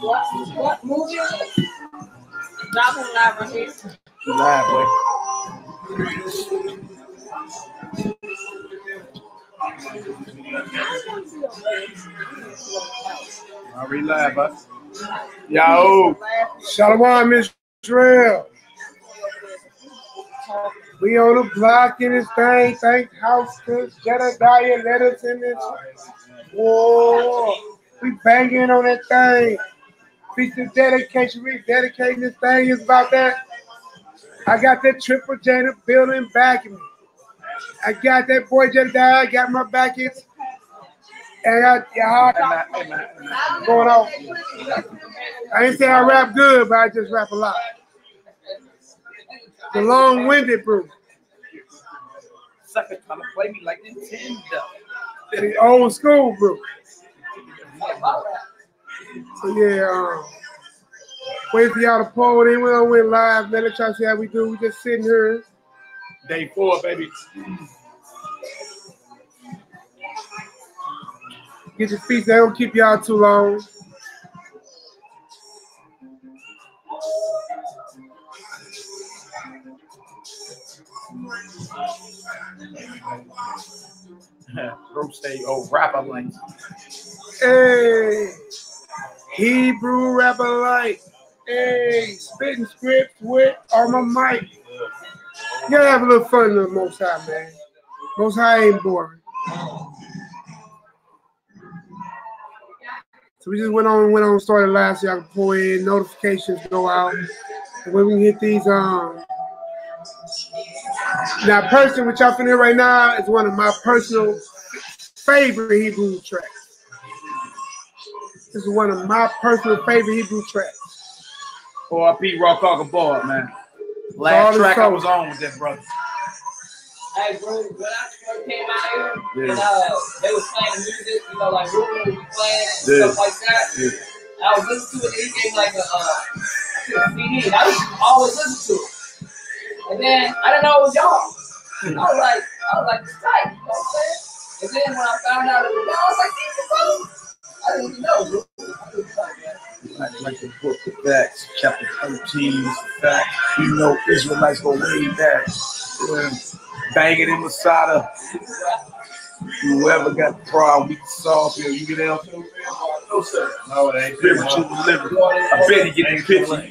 What movie is it? Drop it live right here. Live, boy. Already live, huh? Yahweh. Shalom, Israel. We on the block in this thing. Thank House Jedediah, let us in this. Whoa. We banging on that thing. Feast of dedication. We dedicating this thing. It's about that. I got that triple J building backing me. I got that boy Jedediah. I got my backings. And I got YAHUDAHS going on. I ain't say I rap good, but I just rap a lot. The long-winded brew. Sucker trying to play me like Nintendo. The old school brew. So yeah, wait for y'all to poll in. We don't win live, man. Let's try to see how we do. We just sitting here. Day 4, baby. Get your feet. They don't keep y'all too long. Rotate old rapper like. Hey, Hebrew rapper like. Hey, spitting scripts with on my mic. You gotta have a little fun in the Most High, man. Most High ain't boring. So we just went on, started last year. I can pull in, notifications go out. And when we hit these, now person which y'all finna hear right now is one of my personal favorite Hebrew tracks. This is one of my personal favorite Hebrew tracks. ORP Raw Cocker Boy, man. Last track I was on with that brother. Hey, bro, when I first came out here, and they was playing the music, you know, like Ruben would be playing and stuff like that. I was listening to it, and he gave me like a CD, and I used to always listen to it. And then I didn't know it was y'all. I was like, it's tight, you know what I'm saying? And then when I found out it was y'all, I was like, these are brothers. I didn't even know, bro. Like the book of Acts, chapter 13, fact, you know Israelites go way back. Banging in Masada. Whoever got the problem, we can solve it. You get out? No, sir. No, it ain't spiritual delivery. I bet he get the picture.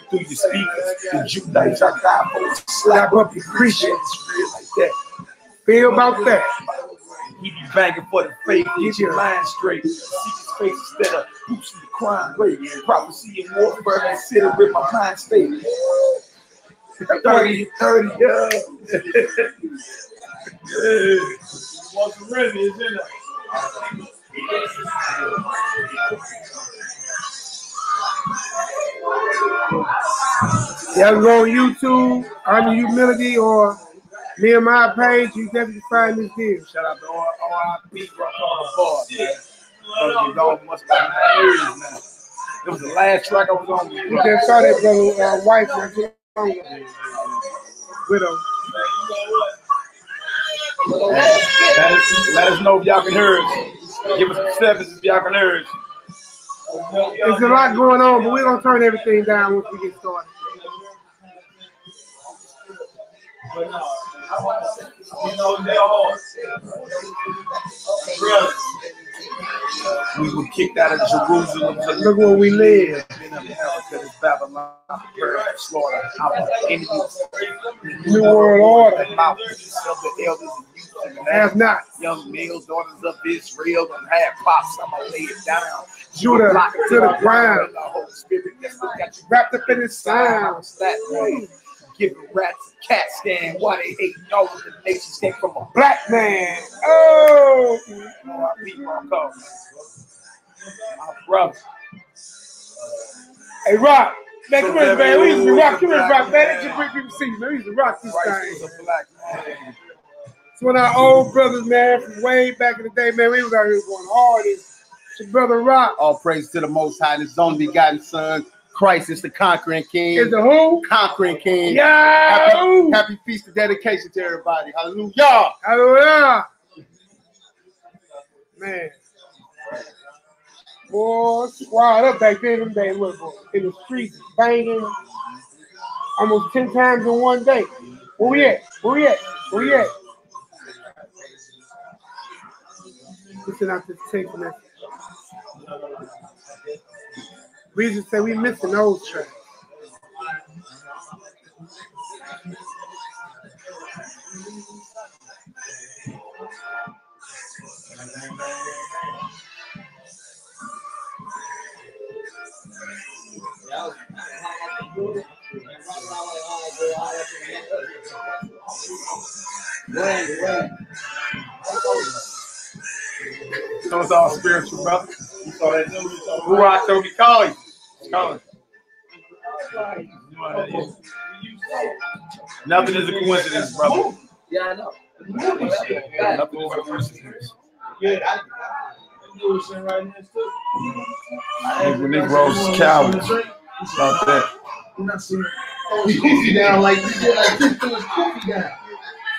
Through your speakers, the Judites, I got for slap up your Christians. Like that. Feel about that. He be banging for the faith, get your mind straight. See his face instead of boosting the crime rate. Prophecy and warfare, consider with my mind state. 30, yeah. What's ready is in it. Y'all go on YouTube, HONORANDHUMILITY, or NehemiYAH page, you definitely find this deal. Shout out to ORP Rock on the board. Brother, dog must have 9 years now. It was the last track I was on. You just saw that brother wife widow. Let us know if y'all can hear us. Give us some sevens if y'all can hear us. There's a lot going on, but we're going to turn everything down once we get started. We were kicked out of Jerusalem. Look where we live. In America, this Babylon, slaughter, our enemies. New World Order. Mouthpieces of the elders and youth and have not. Young males, daughters of Israel, and have pops. I'm going to lay it down. Judah to the ground. The Holy Spirit that's got you Wrapped up in the sounds. That way. Giving rats a cat scan. Why they hating all of the nations came from a black man. Oh, I beat my car. My brother. Hey, Rock. Man, come here, man. We used to rock. Come here, Rock, man. Let you bring people see you, man. We used to rock this thing. It's one of our old brothers, man, from way back in the day, man. We was out here going hard. It's your brother Rock. All praise to the Most High, His only begotten Son. Christ is the conquering King. Is the who? Conquering King. Yeah. Happy feast of dedication to everybody. Hallelujah. Hallelujah. Man. Boy, squad up back then. Them days, look, boy, in the streets, banging almost 10 times in one day. Where we at? Where we at? Where we at? Listen out this text message. We just say we missing those tracks. So it's all spiritual, brother. You saw that news? Who I told me call you? Call him. Nothing is a coincidence, brother. Yeah, I know. Nothing is a coincidence. Yeah, I do it right now too. When Negroes is cowards. About that. You're not seeing Kofi down like this. This dude's Kofi down.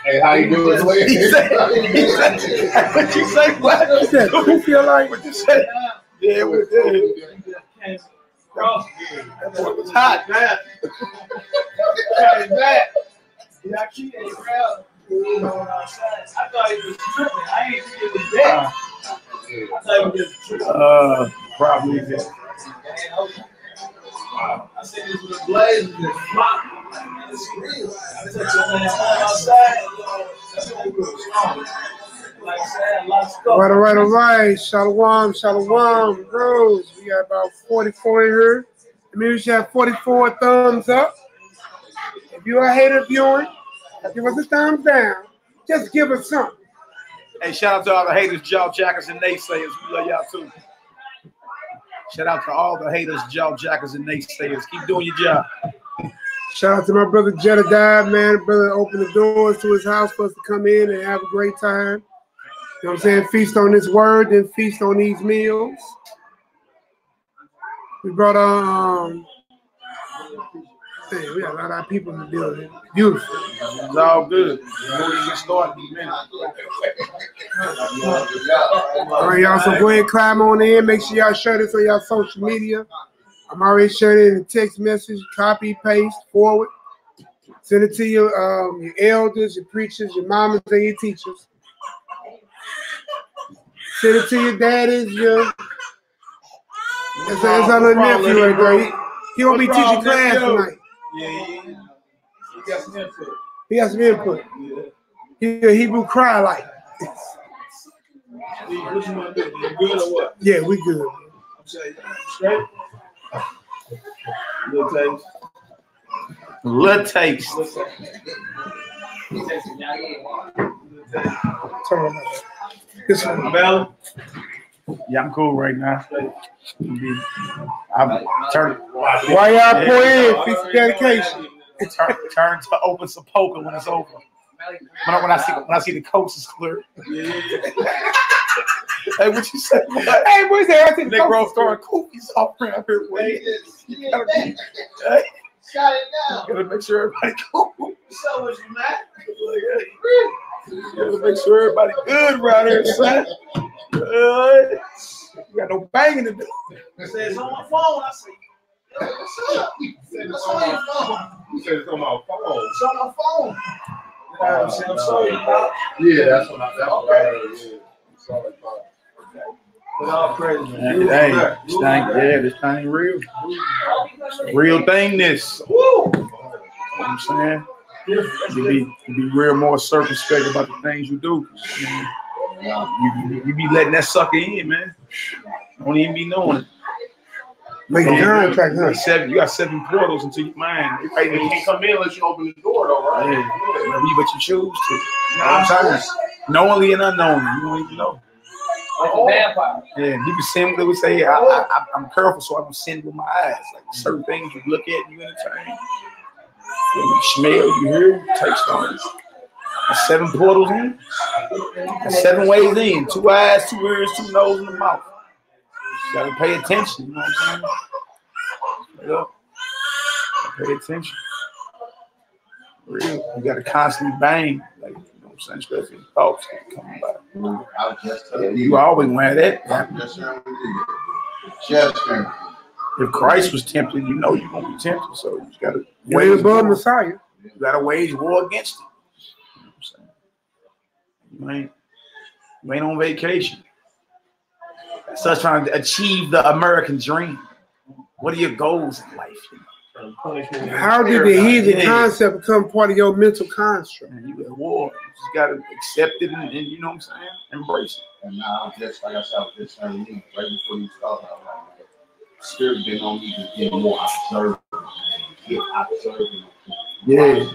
Hey, how you doing? What you say? What? He said, who feel like? What you say? Yeah, we did. That boy was hot. Yeah, I keep it around. I thought he was tripping. I ain't think it was that. I thought he was just tripping. Probably. Yeah. I said this was a blaze and this flop. It's real. I took your man outside. That's what we were strong. Like I said, a lot of stuff. All right. Shalom, shalom, bros. We got about 44 in here. That means we should have 44 thumbs up. If you're a hater viewing, give us a thumbs down. Just give us something. Hey, shout out to all the haters, jaw jackers, and naysayers. We love y'all too. Shout out to all the haters, jaw jackers, and naysayers. Keep doing your job. Shout out to my brother Jedediah, man. Brother opened the doors to his house for us to come in and have a great time. You know what I'm saying? Feast on this word, then feast on these meals. We brought we got a lot of people in the building. Beautiful. It's all good. Before you get started in a minute. All right, y'all. So go ahead and climb on in. Make sure y'all share this on y'all social media. I'm already sharing it in a text message. Copy, paste, forward. Send it to your elders, your preachers, your mamas, and your teachers. Send it to your daddies, That's our little nephew right there. He won't be teaching class tonight. Yeah. He got some input. He got some input. He a Hebrew cry like. What you want to do? You good or what? Yeah, we good. I'm saying, straight? Little taste. This one. Bell? Yeah, I'm cool right now. I'm turning. Why y'all pour in? Feast of dedication. Turn to open some poker when it's over. When I see the coast is clear. Yeah. Hey, what you say? What? Hey, what's that? I see the Negro throwing cookies off around here. You gotta make sure everybody cool. So was you mad? You gotta make sure everybody good around here, son. Good. You got no banging to do. It says on my phone. I say, yo, what's up? What's on your phone? You said it's on my phone. It's on my phone. I'm sorry, Yeah, that's what I heard. Yeah. Sorry, but all praise. Hey, this thing real. Real thing, this. Woo! You know what I'm saying? You be real more circumspect about the things you do. You be letting that sucker in, man. Don't even be knowing it. Make a contract, huh? You got 7 portals into your mind. You can't come in unless you open the door, though, right? Yeah. But you choose to. Sometimes, knowingly and unknowingly, you don't even know. Like a vampire. Yeah, you can sin. They would say, I'm careful, so I don't sin with my eyes. Like certain things you look at, you entertain. You smell, you hear, taste on it. 7 portals in. 7 ways in. 2 eyes, 2 ears, 2 noses, and a mouth. You gotta pay attention. You know what I'm saying? Pay attention. Real. You gotta constantly bang. Like, you know what I'm saying? Especially thoughts coming by. You always wear that. Just if Christ was tempted, you know you're gonna be tempted. So you gotta wage above Messiah. You gotta wage war against it. You know what I'm saying? You ain't on vacation. So it's trying to achieve the American dream. What are your goals in life? How did the heathen concept become part of your mental construct? Man, you at war. You just gotta accept it and you know what I'm saying? Embrace it. And now, just like I said, I was just saying, right before you talking, I was like, Spirit been on me to get more observant. Get observant. Yeah.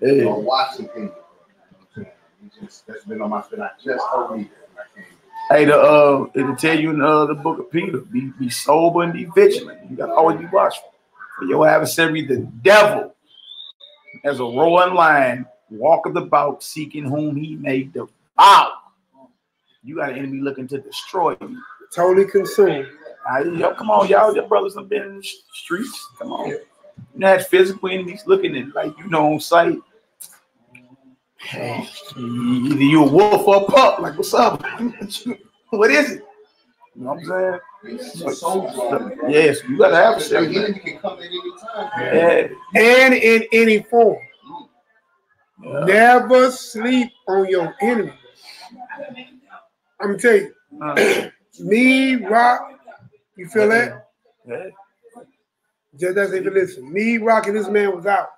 You know, watching things. That's been on my spirit. I just told me that. Hey, it'll tell you in the book of Peter, be sober and be vigilant. You gotta always be watchful. For your adversary, the devil, as a roaring lion, walketh about seeking whom he may devour. You got an enemy looking to destroy you. Totally consumed. Yo, come on, y'all. Your brothers have been in the streets. Come on. You had physical enemies looking at like on sight. Hey, either you a wolf or a pup. Like, what's up? What is it? You know what I'm saying? Yes, you gotta have a enemy can come at any time. Yeah. And in any form. Yeah. Never sleep on your enemy. I'm gonna tell you. Me, Rock, you feel that? Yeah. Just as if you listen. Me, Rock, and this man was out.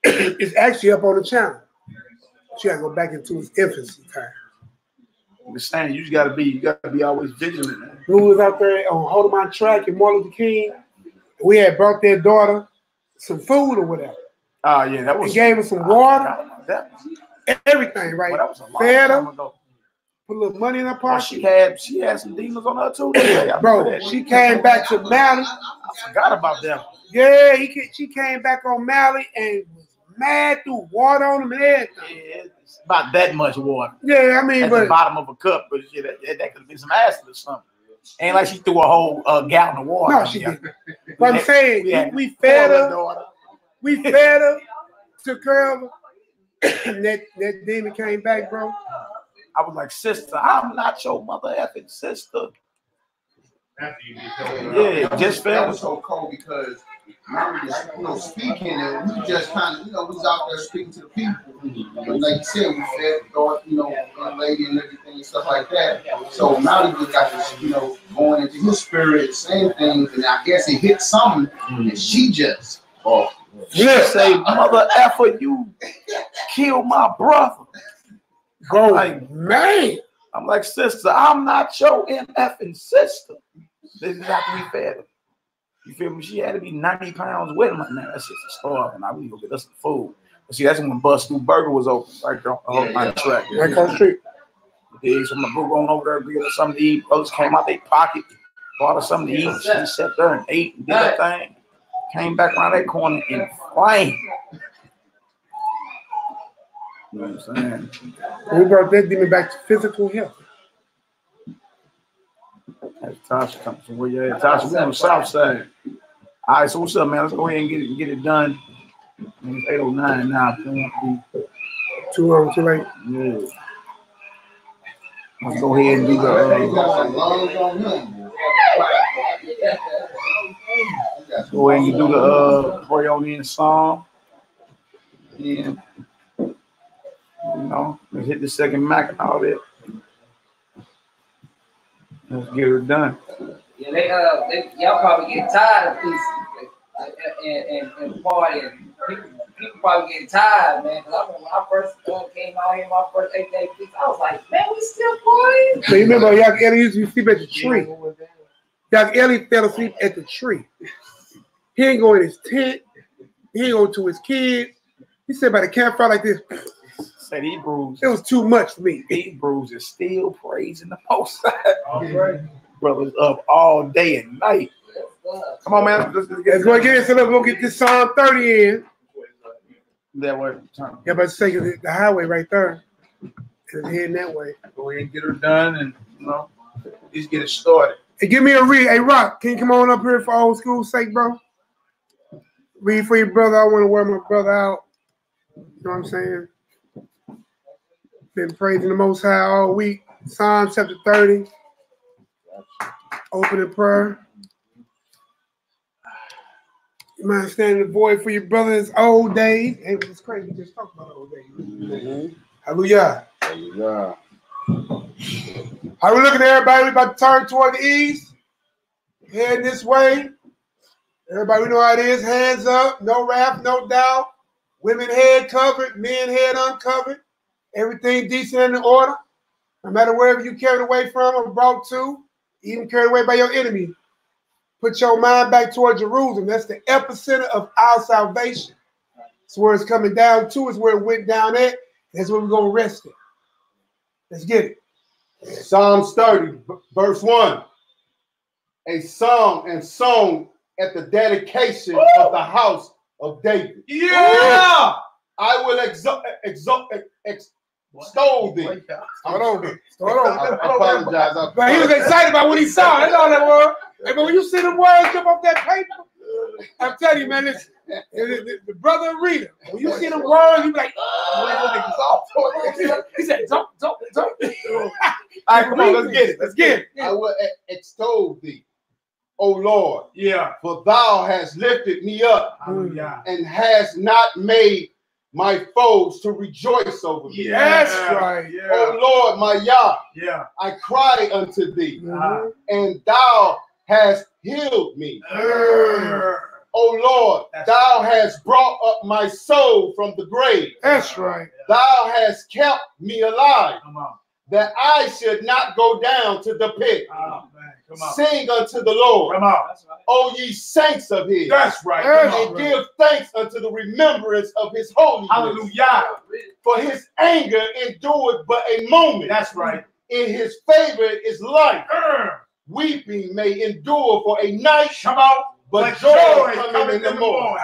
It's actually up on the channel. You gotta go back into his infancy time. I'm just saying, you gotta be always vigilant, man. We was out there on Hold My Track in Martin Luther King. We had brought their daughter some food or whatever. Oh yeah, that was. And gave her some water. Everything, right? Well, that was a long Fed time her. ago. Put a little money in her pocket. She had some demons on her too. Bro, she came back to Mally. I forgot about that. Yeah, she came back on Mally and was mad, threw water on him and everything. Yeah, it's about that much water. Yeah, I mean, at the bottom of a cup, but shit, that could have been some acid or something. Ain't like she threw a whole gallon of water. No, she didn't. But I'm saying, we fed her. We fed her, took care of her. And that demon came back, bro. I was like, sister, I'm not your mother effing sister. Yeah, just that felt was so cold because we were speaking and we just kind of, we was out there speaking to the people. And like you said, we fed the daughter, young lady and everything and stuff like that. So now we just got this, going into his spirit, saying things, and I guess it hit something, and she just, she say, mother effer, you killed my brother. Bro, like, man. I'm like, sister, I'm not your MFing sister. This is after we fed her. You feel me? She had to be 90 pounds with him. Like, man, that sister starving. I need to go get us some food. But see, that's when Bust Through Burger was open, right there on the track. Right across the street. Yeah, so my boo going over there, get us something to eat. Brothers came out their pocket, bought us something to eat. She sat there and ate and did that thing. Came back around that corner and flamed. You know what I'm saying? We brought that demon back to physical health. That's Tasha comes from where you at. Tasha, we on the south side. All right, so what's up, man? Let's go ahead and get it done. It's 8:09 now. 2 hours too late. Yeah. Let's go ahead and do the go ahead and do the pray on the song. Yeah. Let's hit the second Mac and all that. Let's get her done. Yeah, y'all probably get tired of this and partying. People probably get tired, man. Because I remember when I first came out here, my first 8-day week, I was like, man, we still partying. So you remember Yak Ellie used to sleep at the tree. Yak Ellie fell asleep at the tree. He ain't go in his tent. He ain't go to his kids. He said by the campfire like this. Said he bruised. It was too much for me. He bruised is still praising the Most High. Brothers up all day and night. Come on, man. Let's go again. So let's go get this Psalm 30 in. That way. Yeah, but say the highway right there. And heading that way. Go ahead and get her done and just get it started. Hey, give me a read. Hey, Rock, can you come on up here for old school's sake, bro? Read for your brother. I want to wear my brother out. You know what I'm saying? Been praising the Most High all week. Psalm chapter 30. Opening prayer. You mind standing in the void for your brother's old days? Hey, it's crazy. We just talked about old days. Hallelujah. Hallelujah. How we looking at everybody? We about to turn toward the east. Heading this way. Everybody, we know how it is. Hands up. No wrath, no doubt. Women head covered. Men head uncovered. Everything decent and in order. No matter wherever you carried away from or brought to, even carried away by your enemy. Put your mind back toward Jerusalem. That's the epicenter of our salvation. It's where it's coming down to. It's where it went down at. That's where we're going to rest it. Let's get it. Psalms 30, verse 1. A song and song at the dedication of the house of David. Yeah! I will extol thee. Start over. Start over. I apologize. But he was excited about what he saw. That's all that was. Hey, but when you see the words jump off that paper, I'm telling you, man, listen, the brother reader, when you see the words, you be like, he said, don't. All right, come on, let's get it. Let's get it. I will extol thee, O Lord. Yeah. For thou hast lifted me up and hast not made my foes to rejoice over me. That's right. Yeah. O Lord, my Yah, Yeah. I cry unto thee, and thou hast healed me. O Lord, thou hast brought up my soul from the grave. That's right. Thou hast kept me alive, Come on. that I should not go down to the pit. Oh, man. Come on. Sing unto the Lord, Come on. O ye saints of his. That's right. And give thanks unto the remembrance of his holiness. Hallelujah. For his anger endured but a moment. That's right. In his favor is life. Weeping may endure for a night. Come on. But joy coming in the morning.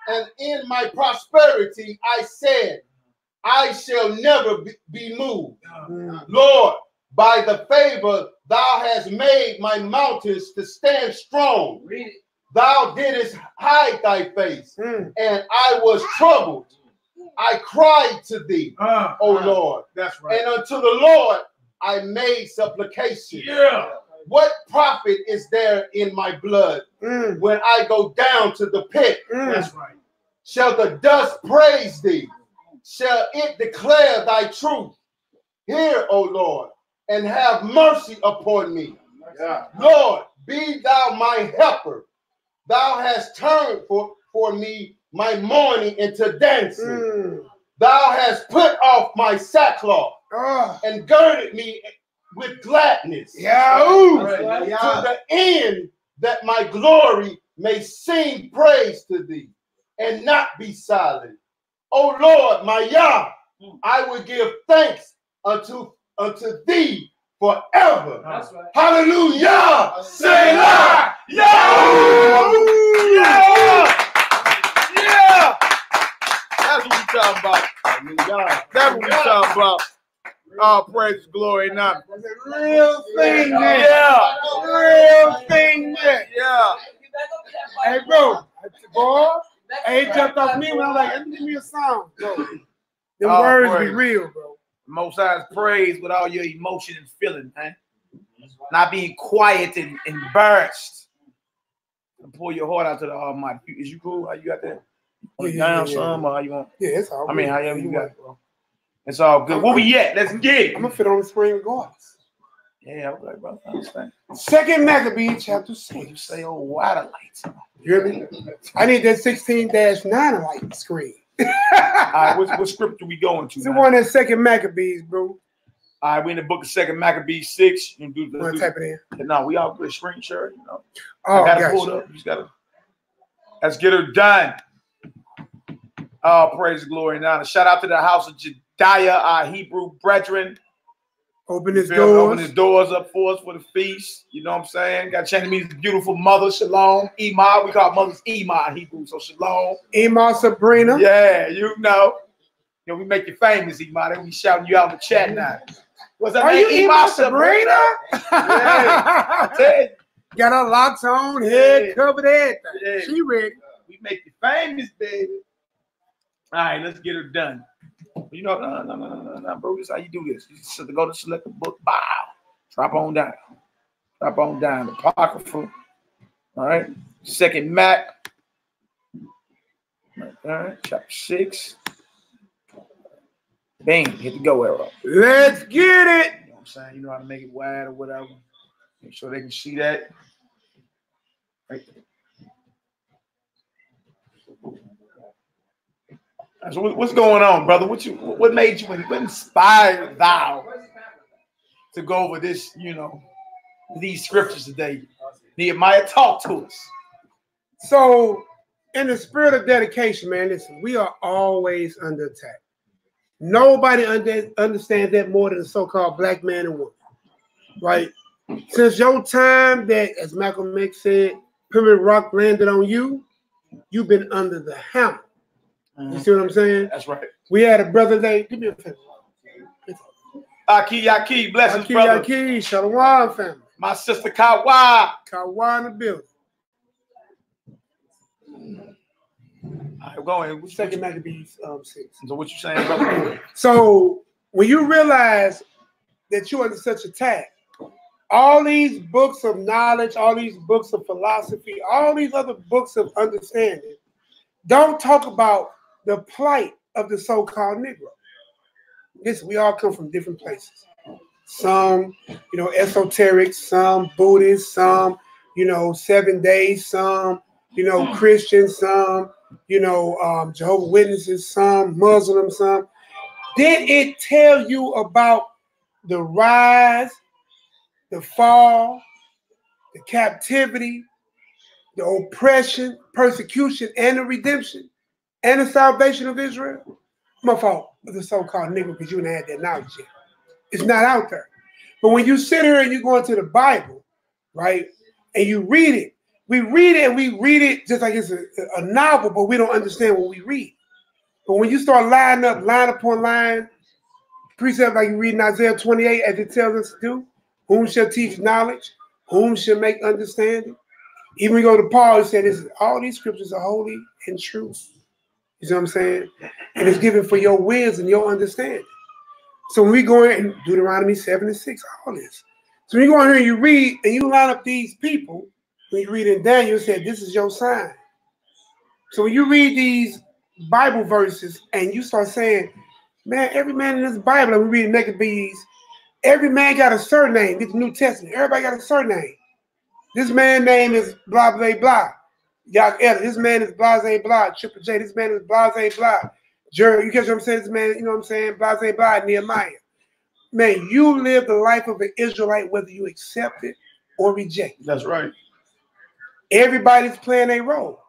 And in my prosperity I said, I shall never be moved. Lord, by the favor thou hast made my mountains to stand strong. Thou didst hide thy face, and I was troubled. I cried to thee, O Lord. That's right. And unto the Lord I made supplication. Yeah. What profit is there in my blood when I go down to the pit? That's right. Shall the dust praise thee? Shall it declare thy truth? Hear, O Lord, and have mercy upon me. Lord, be thou my helper. Thou hast turned for me my mourning into dancing. Thou hast put off my sackcloth and girded me with gladness. Yahweh. To the end that my glory may sing praise to thee and not be silent. O Lord, my Yah, I will give thanks unto thee forever. That's right. Hallelujah. Selah. Yeah. That's what we're talking about. Hallelujah. That's what we're talking about. All praise, glory, and honor. That's a real thing there. Yeah. Real thing there. Yeah. Hey, bro. Boy, hey, it jumped off me when I was like, give me a song, bro. The words praise. be real, bro. Most High's praise with all your emotion and feeling, man. Not being quiet and embarrassed. And pour your heart out to the Almighty. Is you cool? How you got that? Down some or how you want? Yeah, it's all good. I mean, however you got it, bro. It's all good. Where we at? Let's get it. I'm gonna fit on the spring regardless. Yeah, okay, bro. I understand. 2nd Maccabees, chapter 6. You say, oh, water lights. You hear me? I need that 16-9 light screen. All right, what scripture we going to? It's the one that's 2nd Maccabees, bro. All right, we in the book of 2nd Maccabees 6. You Want to type it in? No, we all good screen share, you know. Oh, I gotta gotcha. pull it up. You just gotta. Let's get her done. Oh, praise, glory, and honor. Shout out to the house of Jediah, our Hebrew brethren. Open his Open doors. his doors up for us for the feast. You know what I'm saying? Got to meet his beautiful mother, Shalom. YHwh. We call mothers YHwh in Hebrew, so Shalom. YHwh Sabrina. Yeah, you know. You know, we make you famous, YHwh. They be shouting you out in the chat now. What's that Are name? you YHwh Sabrina? Yeah, I tell you. Got her locks on, head Yeah. covered, everything. Yeah. She ready. We make you famous, baby. All right, let's get her done. You know, no, bro. This is how you do this. You just go to select a book, bow, drop on down. Drop on down the Apocrypha. All right. Second Mac. All right. Chapter 6. Bang. Hit the go arrow. Let's get it. You know what I'm saying? You know how to make it wide or whatever. Make sure they can see that. Right. So what's going on, brother? What made you, what inspired thou to go over this, you know, these scriptures today? NehemiYAH, talk to us. So, in the spirit of dedication, man, listen, we are always under attack. Nobody understands that more than the so-called black man and woman, right? Since your time that, as Malcolm X said, Pyramid Rock landed on you, you've been under the hammer. You see what I'm saying? That's right. We had a brother named, give me a favor. Aki, blessings, brother. Aki, Shalom family. My sister Kawa. Kawa in the building. All right, go ahead. Second Maccabees 6. So what you saying, brother? So when you realize that you're under such attack, all these books of knowledge, all these books of philosophy, all these other books of understanding, don't talk about the plight of the so-called Negro. Listen, we all come from different places. Some, you know, esoteric, some Buddhist, some, you know, 7 days, some, you know, Christian, some, you know, Jehovah's Witnesses, some Muslims, some. Did it tell you about the rise, the fall, the captivity, the oppression, persecution, and the redemption, and the salvation of Israel? My fault of the so-called Negro, because you didn't have that knowledge yet. It's not out there. But when you sit here and you go into the Bible, right, and you read it, we read it just like it's a novel, but we don't understand what we read. But when you start lining up, line upon line, precept like you read in Isaiah 28, as it tells us to do, whom shall teach knowledge, whom shall make understanding. Even we go to Paul, he said, all these scriptures are holy and true. You see what I'm saying? And it's given for your wisdom, your understanding. So when we go in Deuteronomy 7 and 6, all this. So when you go in here and you read and you line up these people, when you read in Daniel, it said, this is your sign. So when you read these Bible verses and you start saying, man, every man in this Bible, and we read Maccabees, every man got a surname. Get the New Testament. Everybody got a surname. This man's name is blah, blah, blah. YAHUDAHS. This man is blah, blah, blah. Triple J. This man is blah, blah, blah. Jerry, you catch what I'm saying? This man, you know what I'm saying? Blah, blah, blah. NehemiYAH. Man, you live the life of an Israelite whether you accept it or reject it. That's right. Everybody's playing a role.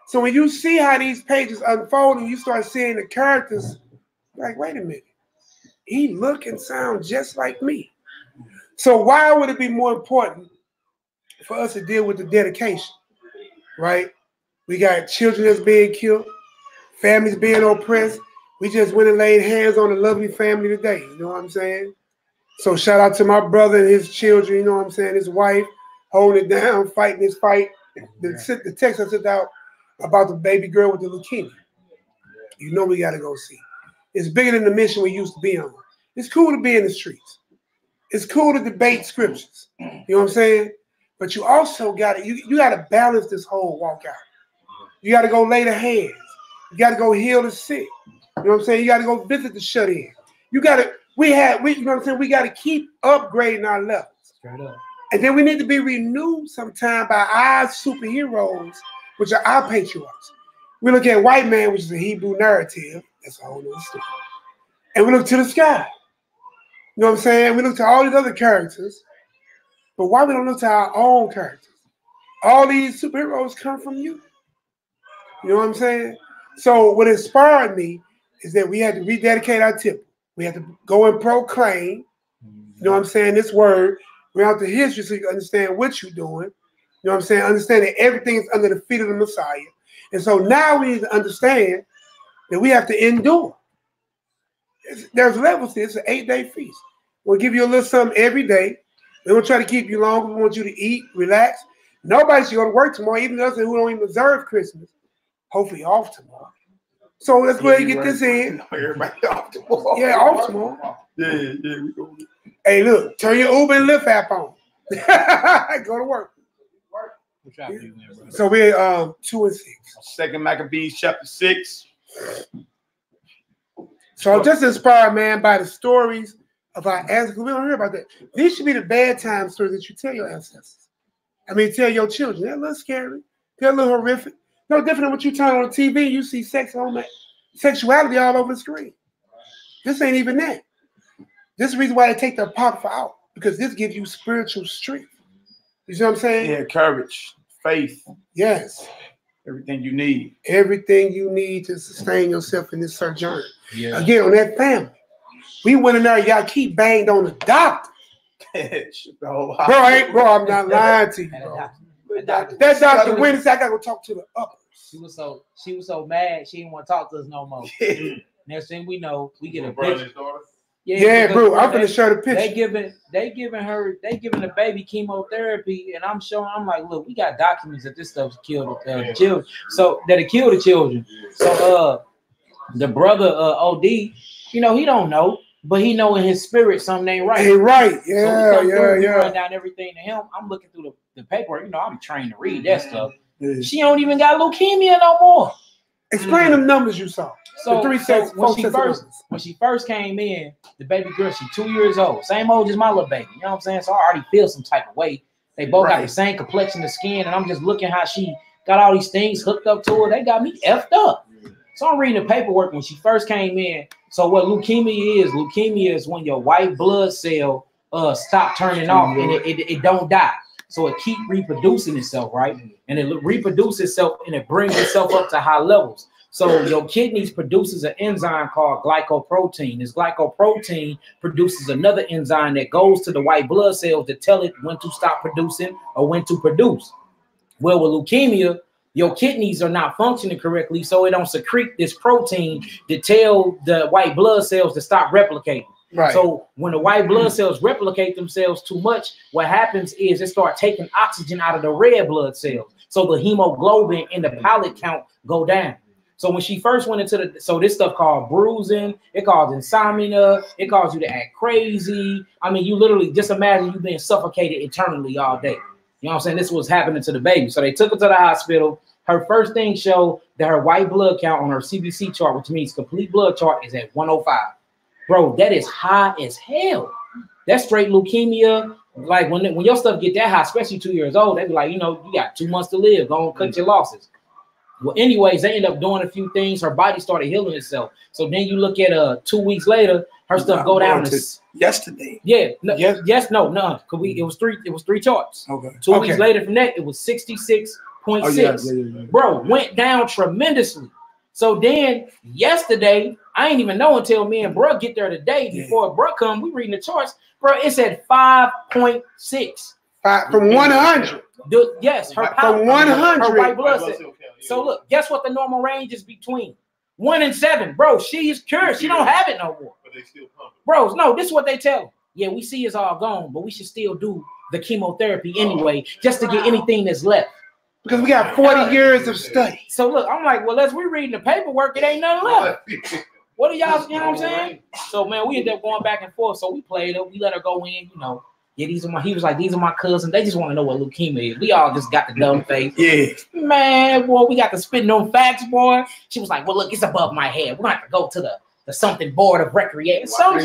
So when you see how these pages unfold and you start seeing the characters, like, wait a minute. He look and sound just like me. So why would it be more important for us to deal with the dedication, right? We got children that's being killed, families being oppressed. We just went and laid hands on a lovely family today. You know what I'm saying? So shout out to my brother and his children, you know what I'm saying? His wife holding it down, fighting this fight. The text I sent out about the baby girl with the leukemia. You know we got to go see. It's bigger than the mission we used to be on. It's cool to be in the streets. It's cool to debate scriptures. You know what I'm saying? But you also got to, you got to balance this whole walk out. You got to go lay the hands. You got to go heal the sick. You know what I'm saying? You got to go visit the shut-in. You got to, you know what I'm saying? We got to keep upgrading our levels. Straight up. And then we need to be renewed sometime by our superheroes, which are our patriarchs. We look at white man, which is a Hebrew narrative. That's a whole other story. And we look to the sky. You know what I'm saying? We look to all these other characters. But why we don't look to our own characters? All these superheroes come from you. You know what I'm saying? So what inspired me is that we had to rededicate our temple. We had to go and proclaim, you know what I'm saying, this word. We're out to history so you can understand what you're doing. You know what I'm saying? Understand that everything is under the feet of the Messiah. And so now we need to understand that we have to endure. There's levels to it. It's an 8-day feast. We'll give you a little something every day. We won't try to keep you long. We want you to eat, relax. Nobody should go to work tomorrow, even those who don't even observe Christmas. Hopefully off tomorrow. So let's go ahead and get this in. Everybody off tomorrow. Yeah, off tomorrow. Yeah. We go. Hey, look, turn your Uber and Lyft app on. Go to work. So we're 2 and 6. 2nd Maccabees chapter 6. So I'm just inspired, man, by the stories of our ancestors. We don't hear about that. These should be the bad time stories that you tell your ancestors. I mean, tell your children. They're a little scary. They're a little horrific. No different than what you turn on TV. You see sexuality all over the screen. This ain't even that. This is the reason why they take the apocrypha out, because this gives you spiritual strength. You see what I'm saying? Yeah, courage, faith. Yes. Everything you need. Everything you need to sustain yourself in this sojourn. Yeah. Again, on that family. We went in there, y'all keep banged on the doctor. Bro, I'm not lying to you, bro. That doctor went and said, I gotta go talk to the uppers. She was so mad she didn't want to talk to us no more. Next thing we know, we get a picture. Yeah, bro, I'm gonna show the picture. They giving the baby chemotherapy, and I'm like, look, we got documents that this stuff's killed the children. So that it killed the children. So the brother OD, you know, he don't know, but he know in his spirit something ain't right. Ain't right. Yeah, so yeah. Run down everything to him. I'm looking through the paperwork. You know, I'm trained to read that stuff. Yeah. She don't even got leukemia no more. Explain them numbers you saw. So, when she first came in, the baby girl, she 2 years old, same old as my little baby. You know what I'm saying? So I already feel some type of way. They both got the same complexion of skin, and I'm just looking how she got all these things hooked up to her. They got me effed up. So I'm reading the paperwork when she first came in. So what leukemia is when your white blood cell stop turning off and it don't die. So it keep reproducing itself, right? And it reproduces itself and it brings itself up to high levels. So your kidneys produces an enzyme called glycoprotein. This glycoprotein produces another enzyme that goes to the white blood cells to tell it when to stop producing or when to produce. Well, with leukemia, your kidneys are not functioning correctly, so it don't secrete this protein to tell the white blood cells to stop replicating. Right. So when the white blood cells replicate themselves too much, what happens is it start taking oxygen out of the red blood cells. So the hemoglobin and the platelet count go down. So when she first went into so this stuff called bruising, it causes insomnia, it causes you to act crazy. I mean, you literally just imagine you being suffocated internally all day. You know what I'm saying? This was happening to the baby. So they took her to the hospital. Her first thing showed that her white blood count on her CBC chart, which means complete blood chart, is at 105. Bro, that is high as hell. That's straight leukemia. Like when your stuff get that high, especially 2 years old, they be like, you know, you got 2 months to live. Go and cut your losses. Well, anyways, they end up doing a few things. Her body started healing itself. So then you look at 2 weeks later, her stuff go down to yesterday. Yeah. No. Because it was three charts. Okay. 2 weeks later from that, it was 66.6. Bro, went down tremendously. So then yesterday, I ain't even know until me and bro get there today. Before bro come, we reading the charts. Bro, it's at 5.6. From 100. Yes, her from 100. Her white blood cell. So look, guess what the normal range is between 1 and 7. Bro, she is cured. She don't have it no more. But they still pumping. Bros, no, this is what they tell them. Yeah, we see it's all gone, but we should still do the chemotherapy anyway, just to get anything that's left. Because we got 40 years of study. So look, I'm like, well, as we reading the paperwork, it ain't nothing left. What are y'all, you know what I'm saying? So man, we ended up going back and forth. So we played her, we let her go in, you know. Yeah, he was like, these are my cousins. They just want to know what leukemia is. We all just got the dumb face. Yeah. Man, boy, we got to spitting on facts, boy. She was like, well, look, it's above my head. We're going to have to go to the something board of recreation. So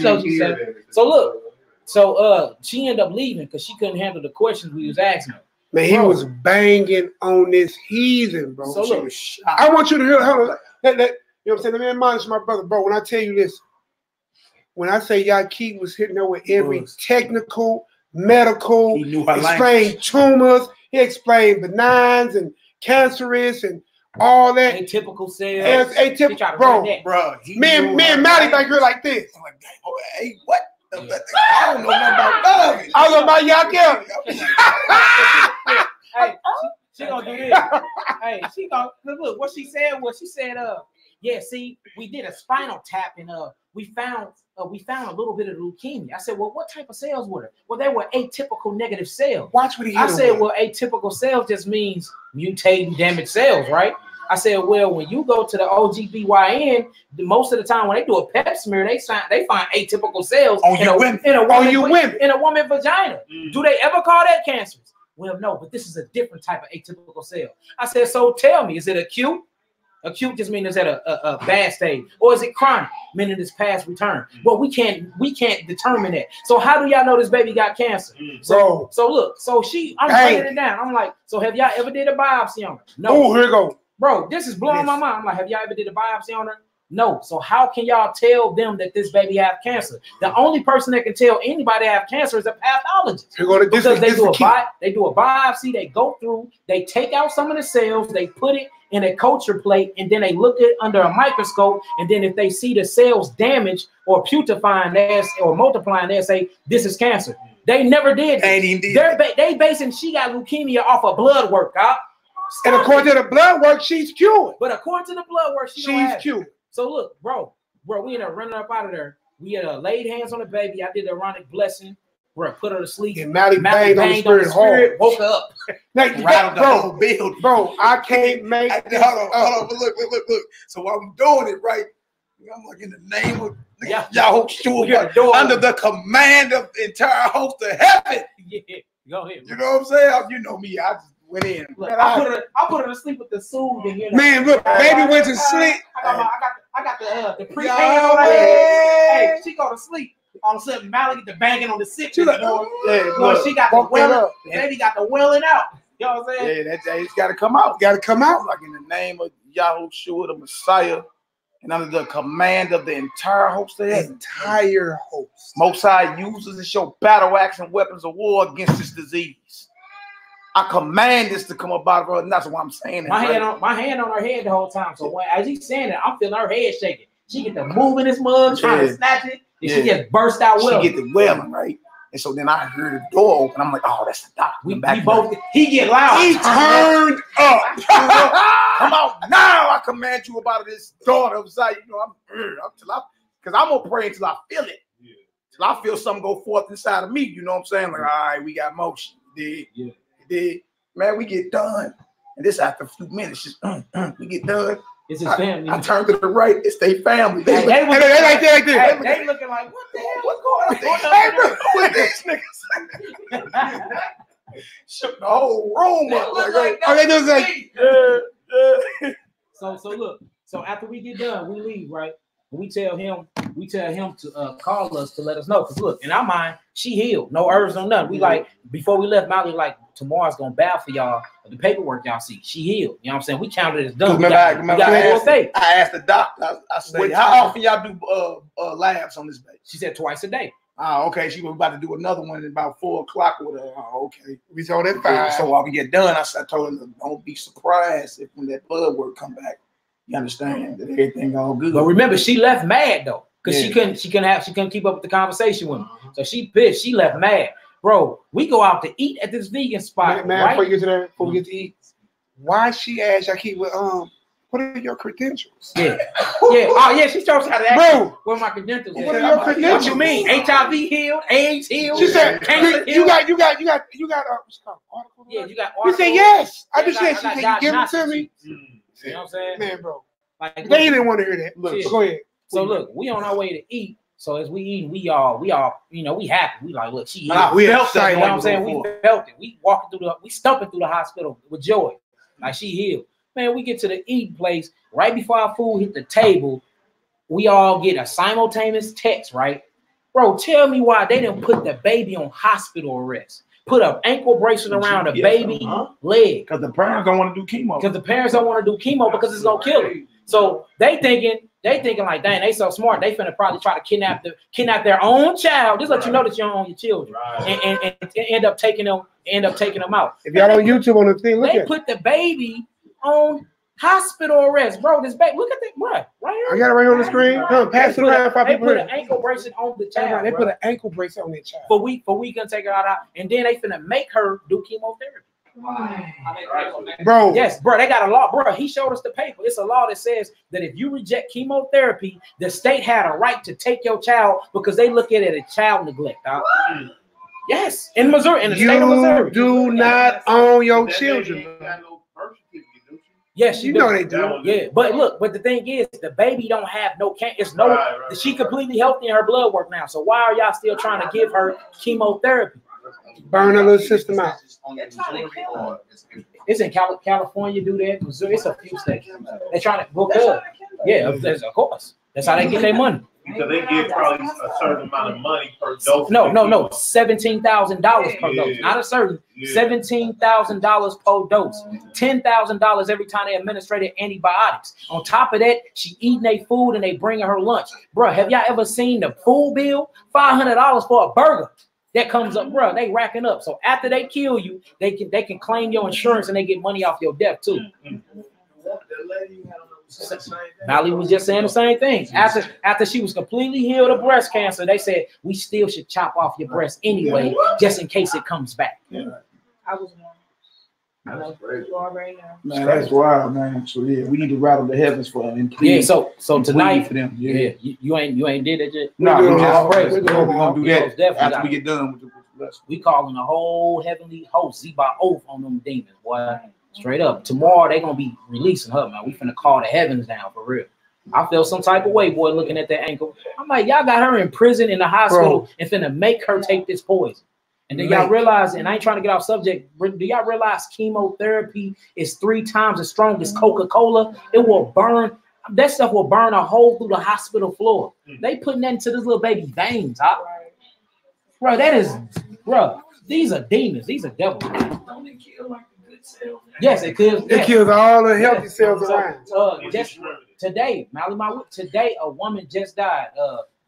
look, so she ended up leaving because she couldn't handle the questions we was asking her. Man, he was banging on this heathen, bro. So look, I want you to hear, hold on, you know what I'm saying? Let me admonish my brother, bro. When I tell you this, when I say YAHUDAHS was hitting her with every technical, medical, he explained tumors, he explained benigns and cancerous and all that. Atypical cells. Atypical, bro. Me and Maddie back here like this. I'm like, hey, what? I don't know nothing about love. I don't know about y'all. Hey, she gonna do this. Hey, she gonna look what she said. Yeah, see, we did a spinal tap and we found a little bit of leukemia. I said, well, what type of cells were there? Well, they were atypical negative cells. Watch what he I said, well, atypical cells just means mutating damaged cells, right? I said, well, when you go to the OGBYN, most of the time when they do a pap smear, they find atypical cells in a woman vagina. Do they ever call that cancerous? Well, no, but this is a different type of atypical cell. I said, so tell me, is it acute? Acute just means it's at a bad stage, or is it chronic, meaning it's past return? Well, we can't determine that. So how do y'all know this baby got cancer? So look, I'm writing it down. I'm like, so have y'all ever did a biopsy on her? No. Oh, here we go. Bro, this is blowing my mind. I'm like, have y'all ever did a biopsy on her? No. So how can y'all tell them that this baby have cancer? The only person that can tell anybody have cancer is a pathologist. Because they do a biopsy, they go through, they take out some of the cells, they put it in a culture plate, and then they look at under a microscope, and then if they see the cells damaged or putrefying or multiplying, they say this is cancer. They never did. They basing she got leukemia off of blood work, huh? And according to the blood work, she's cured. But according to the blood work, she's cured. So look, bro, we ended up running up out of there. We had laid hands on the baby. I did the ironic blessing. Bro, put her to sleep. And Malaki banged on the spirit, woke up. Bro, I can't make. Hold on. Look. So while I'm doing it, right, I'm like, in the name of Yahweh, under the command of the entire host of heaven. Yeah, go ahead. You know what I'm saying? You know me. I just went in. Look, I put her to sleep with the soothing. You know? Man, look, baby went to sleep. I got the pre-hand on her head. Hey, she go to sleep. All of a sudden, Malaki get the banging on the sick. She got the welling. The baby got the welling out. You know what I'm saying? Yeah, it's got to come out. Got to come out. Like in the name of Yahushua, the Messiah, and under the command of the entire host of heaven. Entire host. Most High uses to show battle axe and weapons of war against this disease. I command this to come about, bro. And that's what I'm saying. My hand on her head the whole time. So as he's saying it, I'm feeling her head shaking. She get the move in this mug, trying to snatch it. And she just burst out well. She get the welling, right? And so then I heard the door open. I'm like, oh, that's the doctor. He get loud. He turned up. Come out now. I command you about this daughter of Zion. You know, because I'm going to pray until I feel it. Yeah. Till I feel something go forth inside of me. You know what I'm saying? Like, all right, we got motion. Did. Man, we get done. And this after a few minutes, just we get done. It's his family. I turned to the right. It's their family. They looking like, what the hell? What's going on? Hey, bro, who are these niggas? Shook the whole room up. So look. So after we get done, we leave, right? And we tell him to call us to let us know. Because look, in our mind, she healed. No herbs, no nothing. We like, before we left, Malaki like, tomorrow's gonna bow for y'all. The paperwork y'all see, she healed. You know what I'm saying? We counted it as done. I asked the doctor. I said, how often y'all do labs on this baby? She said twice a day. Oh, okay. She was about to do another one at about 4 o'clock with her. Oh, okay. We saw that 5. So while we get done, I told her, don't be surprised if when that blood work come back. You understand that everything all good. But remember, she left mad though, because she couldn't keep up with the conversation with me. So she pissed. She left mad. Bro, we go out to eat at this vegan spot. Man, right? Before we get to eat, why she asked y'all keep with what are your credentials? Yeah. Oh yeah, she told us how to ask. Bro, what are my credentials? What are your credentials? What you mean? HIV healed, AIDS healed. She said, cancer you healed. got what's called article? Yeah, you got article. You said yes. I just said she said give it to me. You know what I'm saying? Man, bro. Like, they didn't want to hear that. Look, go ahead. So look, we on our way to eat. So as we eat, we all, you know, we happy. We like, look, she we felt that. You know what I'm saying? We felt it. We stumping through the hospital with joy. Like she healed. Man, we get to the eating place right before our food hit the table. We all get a simultaneous text, right? Bro, tell me why they didn't put the baby on hospital arrest. Put an ankle bracelet around a baby leg. Because the parents don't want to do chemo. Because the parents don't want to do chemo because it's gonna kill them. So they thinking like, dang, they so smart. They finna probably try to kidnap their own child. Just let you know that you don't own your children, and end up taking them out. If y'all on YouTube on the thing, look they put the baby on hospital arrest, bro. This baby, look at that, bro, right here. I got it right on the screen. Pass it around. They put an ankle bracelet on the child. They put an ankle bracelet on that child. For we can take her out, and then they finna make her do chemotherapy. Bro, yes, bro, they got a law, bro. He showed us the paper. It's a law that says that if you reject chemotherapy, the state had a right to take your child because they look at it as child neglect. Yes, in Missouri, in the state of Missouri, do not own your children. Yes, you know they do. Yeah, but look, but the thing is, the baby don't have no cancer. It's no. She completely healthy in her blood work now. So why are y'all still trying to give her chemotherapy? Burn her little system out. It's in California. Do that. Missouri. It's a few states. They're trying to book up. Yeah, of course. That's how they get their money. Because they give probably a certain amount of money per dose. No, $17,000 per dose. Not a certain. $17,000 per dose. $10,000 every time they administrated antibiotics. On top of that, she eating their food and they bringing her lunch. Bro, have y'all ever seen the food bill? $500 for a burger. That comes up, bro. They racking up. So after they kill you, they can claim your insurance and they get money off your death too. Mally was just saying the same thing. After she was completely healed of breast cancer, they said we still should chop off your breast anyway, just in case it comes back. I was man, that's wild, man. So yeah, we need to rattle the heavens for them. Yeah, so tonight for them. Yeah, you ain't did it yet. No, we're gonna do that after we get done with the lesson. We calling the whole heavenly host by oath on them demons, boy. Straight up. Tomorrow they gonna be releasing her, man. We finna call the heavens down for real. I feel some type of way, boy, looking at that ankle. I'm like, y'all got her in prison in the hospital and finna make her take this poison. And then y'all realize, and I ain't trying to get off subject, do y'all realize chemotherapy is 3 times as strong as Coca-Cola? It will burn, that stuff will burn a hole through the hospital floor. They putting that into this little baby veins, huh? Bro, that is, bro, these are demons. These are devils. Don't it kill like the good cells? Yes, it kills. It kills all the healthy cells around. Just today, today a woman just died.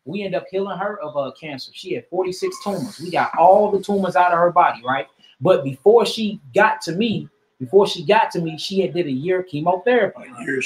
We ended up healing her of cancer. She had 46 tumors. We got all the tumors out of her body, right? But before she got to me, she had did a year of chemotherapy.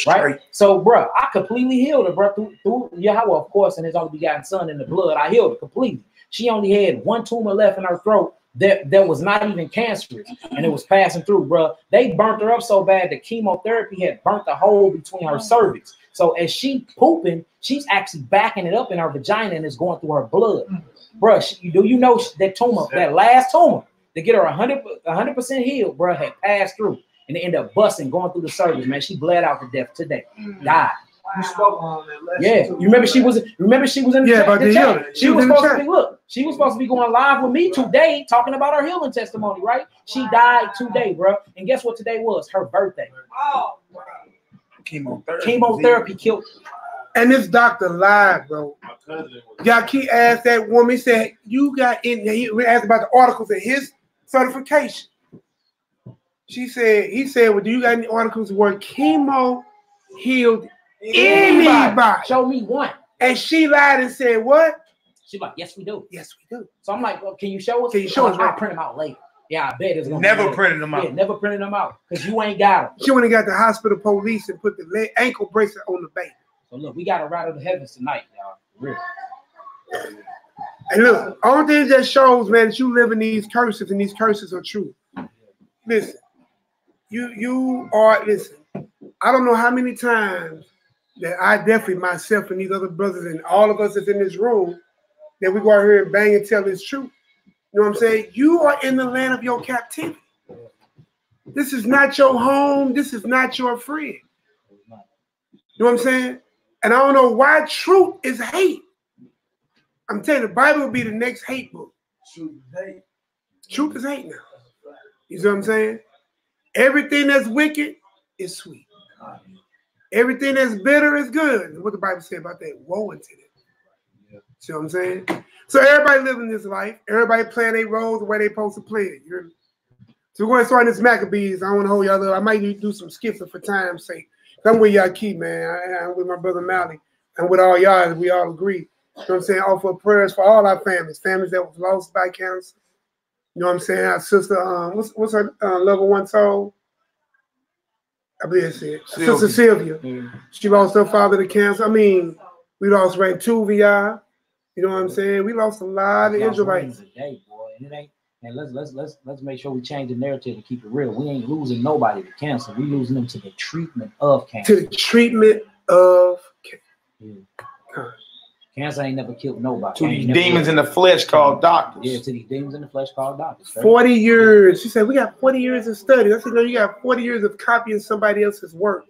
Right? So, bro, I completely healed her, bro, through Yahweh, of course, and his only begotten son in the blood. I healed her completely. She only had 1 tumor left in her throat that was not even cancerous, and it was passing through, bro. They burnt her up so bad the chemotherapy had burnt the hole between her cervix. So as she pooping, she's actually backing it up in her vagina and it's going through her blood. Bro, do you know that tumor, that last tumor, to get her 100% healed, bro, had passed through and they ended up busting, going through the cervix, man. She bled out to death today, died. You spoke on that lesson. Yeah, you remember she was in the chat. She was supposed to be, look, she was supposed to be going live with me today talking about her healing testimony, right? She died today, bro. And guess what today was? Her birthday. Oh, Chemotherapy killed. And this doctor lied, bro. Y'all keep asked that woman, he said, you got in, we asked about the articles of his certification. He said, well, do you got any articles where chemo healed anybody? Show me one. And she lied and said, what? She's like, yes, we do. Yes, we do. So I'm like, well, can you show us? Can you show us? I'll print them out later. Yeah, I bet it's gonna never printed them out. Yeah, never printed them out because you ain't got them. She went and got the hospital police and put the ankle bracelet on the baby. So look, we got to rattle the heavens tonight, y'all. Really. And look, all things that shows, man, that you live in these curses and these curses are true. Listen, you are, listen, I don't know how many times that I definitely myself and these other brothers and all of us that's in this room that we go out here and bang and tell this truth. You know what I'm saying? You are in the land of your captivity. This is not your home. This is not your friend. You know what I'm saying? And I don't know why truth is hate. I'm telling you, the Bible will be the next hate book. Truth is hate. Truth is hate now. You see what I'm saying? Everything that's wicked is sweet. Everything that's bitter is good. What the Bible say about that? Woe unto them. See what I'm saying? So everybody living this life. Everybody playing their roles the way they supposed to play it. So we're going to start this Maccabees. I don't want to hold y'all up. I might do some skipping for time's sake. I'm with y'all key, man. I'm with my brother Malaki. I'm with all y'all. We all agree. You know what I'm saying? Offer prayers for all our families that was lost by cancer. You know what I'm saying? Our sister, what's her level 1 soul? I believe it's it. Sister Sylvia. She lost her father to cancer. I mean, we lost Rantuvia. You know what I'm saying? We lost a lot of Israelites. Today, boy. And let's make sure we change the narrative to keep it real. We ain't losing nobody to cancer. We losing them to the treatment of cancer. To the treatment of cancer. Cancer ain't never killed nobody. To these demons in the flesh called doctors. Yeah, to these demons in the flesh called doctors. Right? 40 years. She said, we got 40 years of study. I said, no, you got 40 years of copying somebody else's work.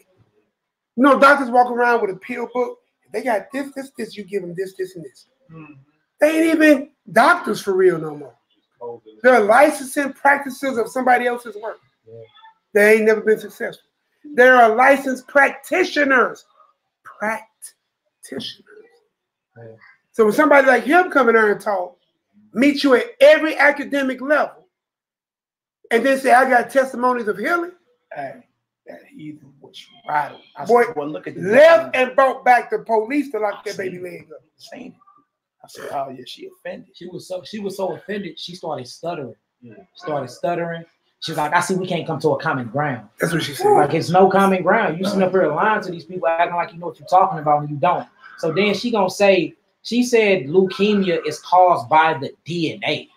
You know, doctors walk around with a pill book. They got this, you give them this, and this. They ain't even doctors for real no more. They're licensing practices of somebody else's work. Yeah. They ain't never been successful. There are licensed practitioners. Practitioners. Yeah. So when somebody like him come in there and talk, meet you at every academic level, and then say, I got testimonies of healing. Hey, that heathen was rattled. Boy, well, look at left and brought back the police to lock that baby leg up. Seen it. I said, oh yeah, she offended. She was so offended, she started stuttering. She's like, I see we can't come to a common ground. That's what she said. Like, it's no common ground. You sitting up here lying to these people, acting like you know what you're talking about and you don't. So then she gonna say, she said leukemia is caused by the DNA.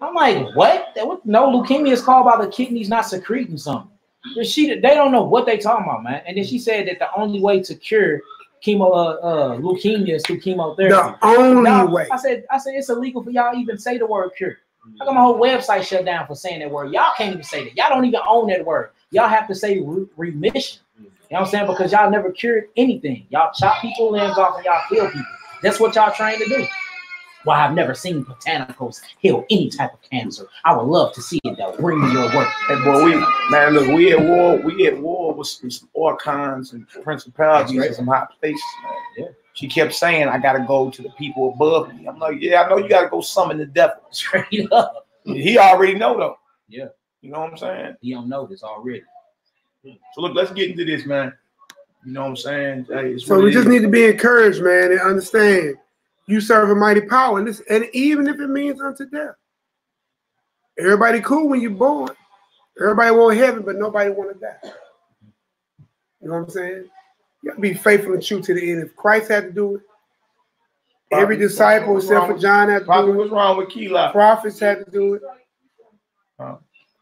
I'm like, what? No, leukemia is caused by the kidneys not secreting something. They don't know what they talking about, man. And then she said that the only way to cure leukemia is through chemotherapy. The only way. I said it's illegal for y'all even say the word cure. How come my whole website shut down for saying that word? Y'all can't even say that. Y'all don't even own that word. Y'all have to say remission. You know what I'm saying? Because y'all never cured anything. Y'all chop people's limbs off and y'all kill people. That's what y'all trained to do. Well, I've never seen botanicals heal any type of cancer. I would love to see it though. Bring me your work. Hey boy, we at war. We at war with some archons and principalities in some hot places, man. Yeah. She kept saying, I gotta go to the people above me. I'm like, yeah, I know you gotta go summon the devil. Straight up. He already know though. Yeah. You know what I'm saying? He don't know this already. So look, let's get into this, man. You know what I'm saying? Hey, so we just need to be encouraged, man, and understand you serve a mighty power. And even if it means unto death. Everybody cool when you're born. Everybody want heaven, but nobody want to die. You know what I'm saying? You got to be faithful and true to the end. If Christ had to do it, every disciple except for John had to do it. What's wrong with Kepha? Prophets had to do it.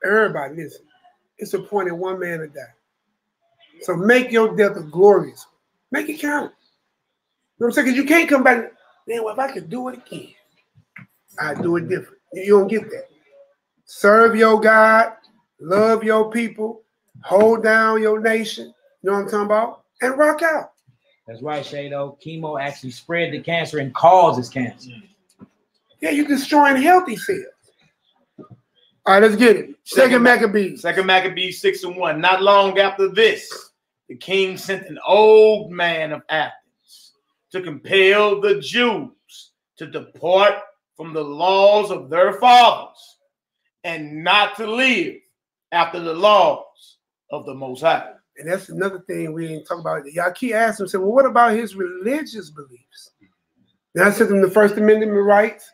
Everybody, listen. It's appointed one man to die. So make your death a glorious. Make it count. You know what I'm saying? Because you can't come back. Man, well, if I could do it again, I'd do it different. You don't get that. Serve your God, love your people, hold down your nation. You know what I'm talking about? And rock out. That's right, Shado. Chemo actually spread the cancer and causes cancer. Yeah, you're destroying healthy cells. All right, let's get it. Second Maccabees 6:1. Not long after this, the king sent an old man of Athens to compel the Jews to depart from the laws of their fathers and not to live after the laws of the Most High. And that's another thing we ain't talking about. Y'all keep asking him, well, what about his religious beliefs? Then I sent them the First Amendment rights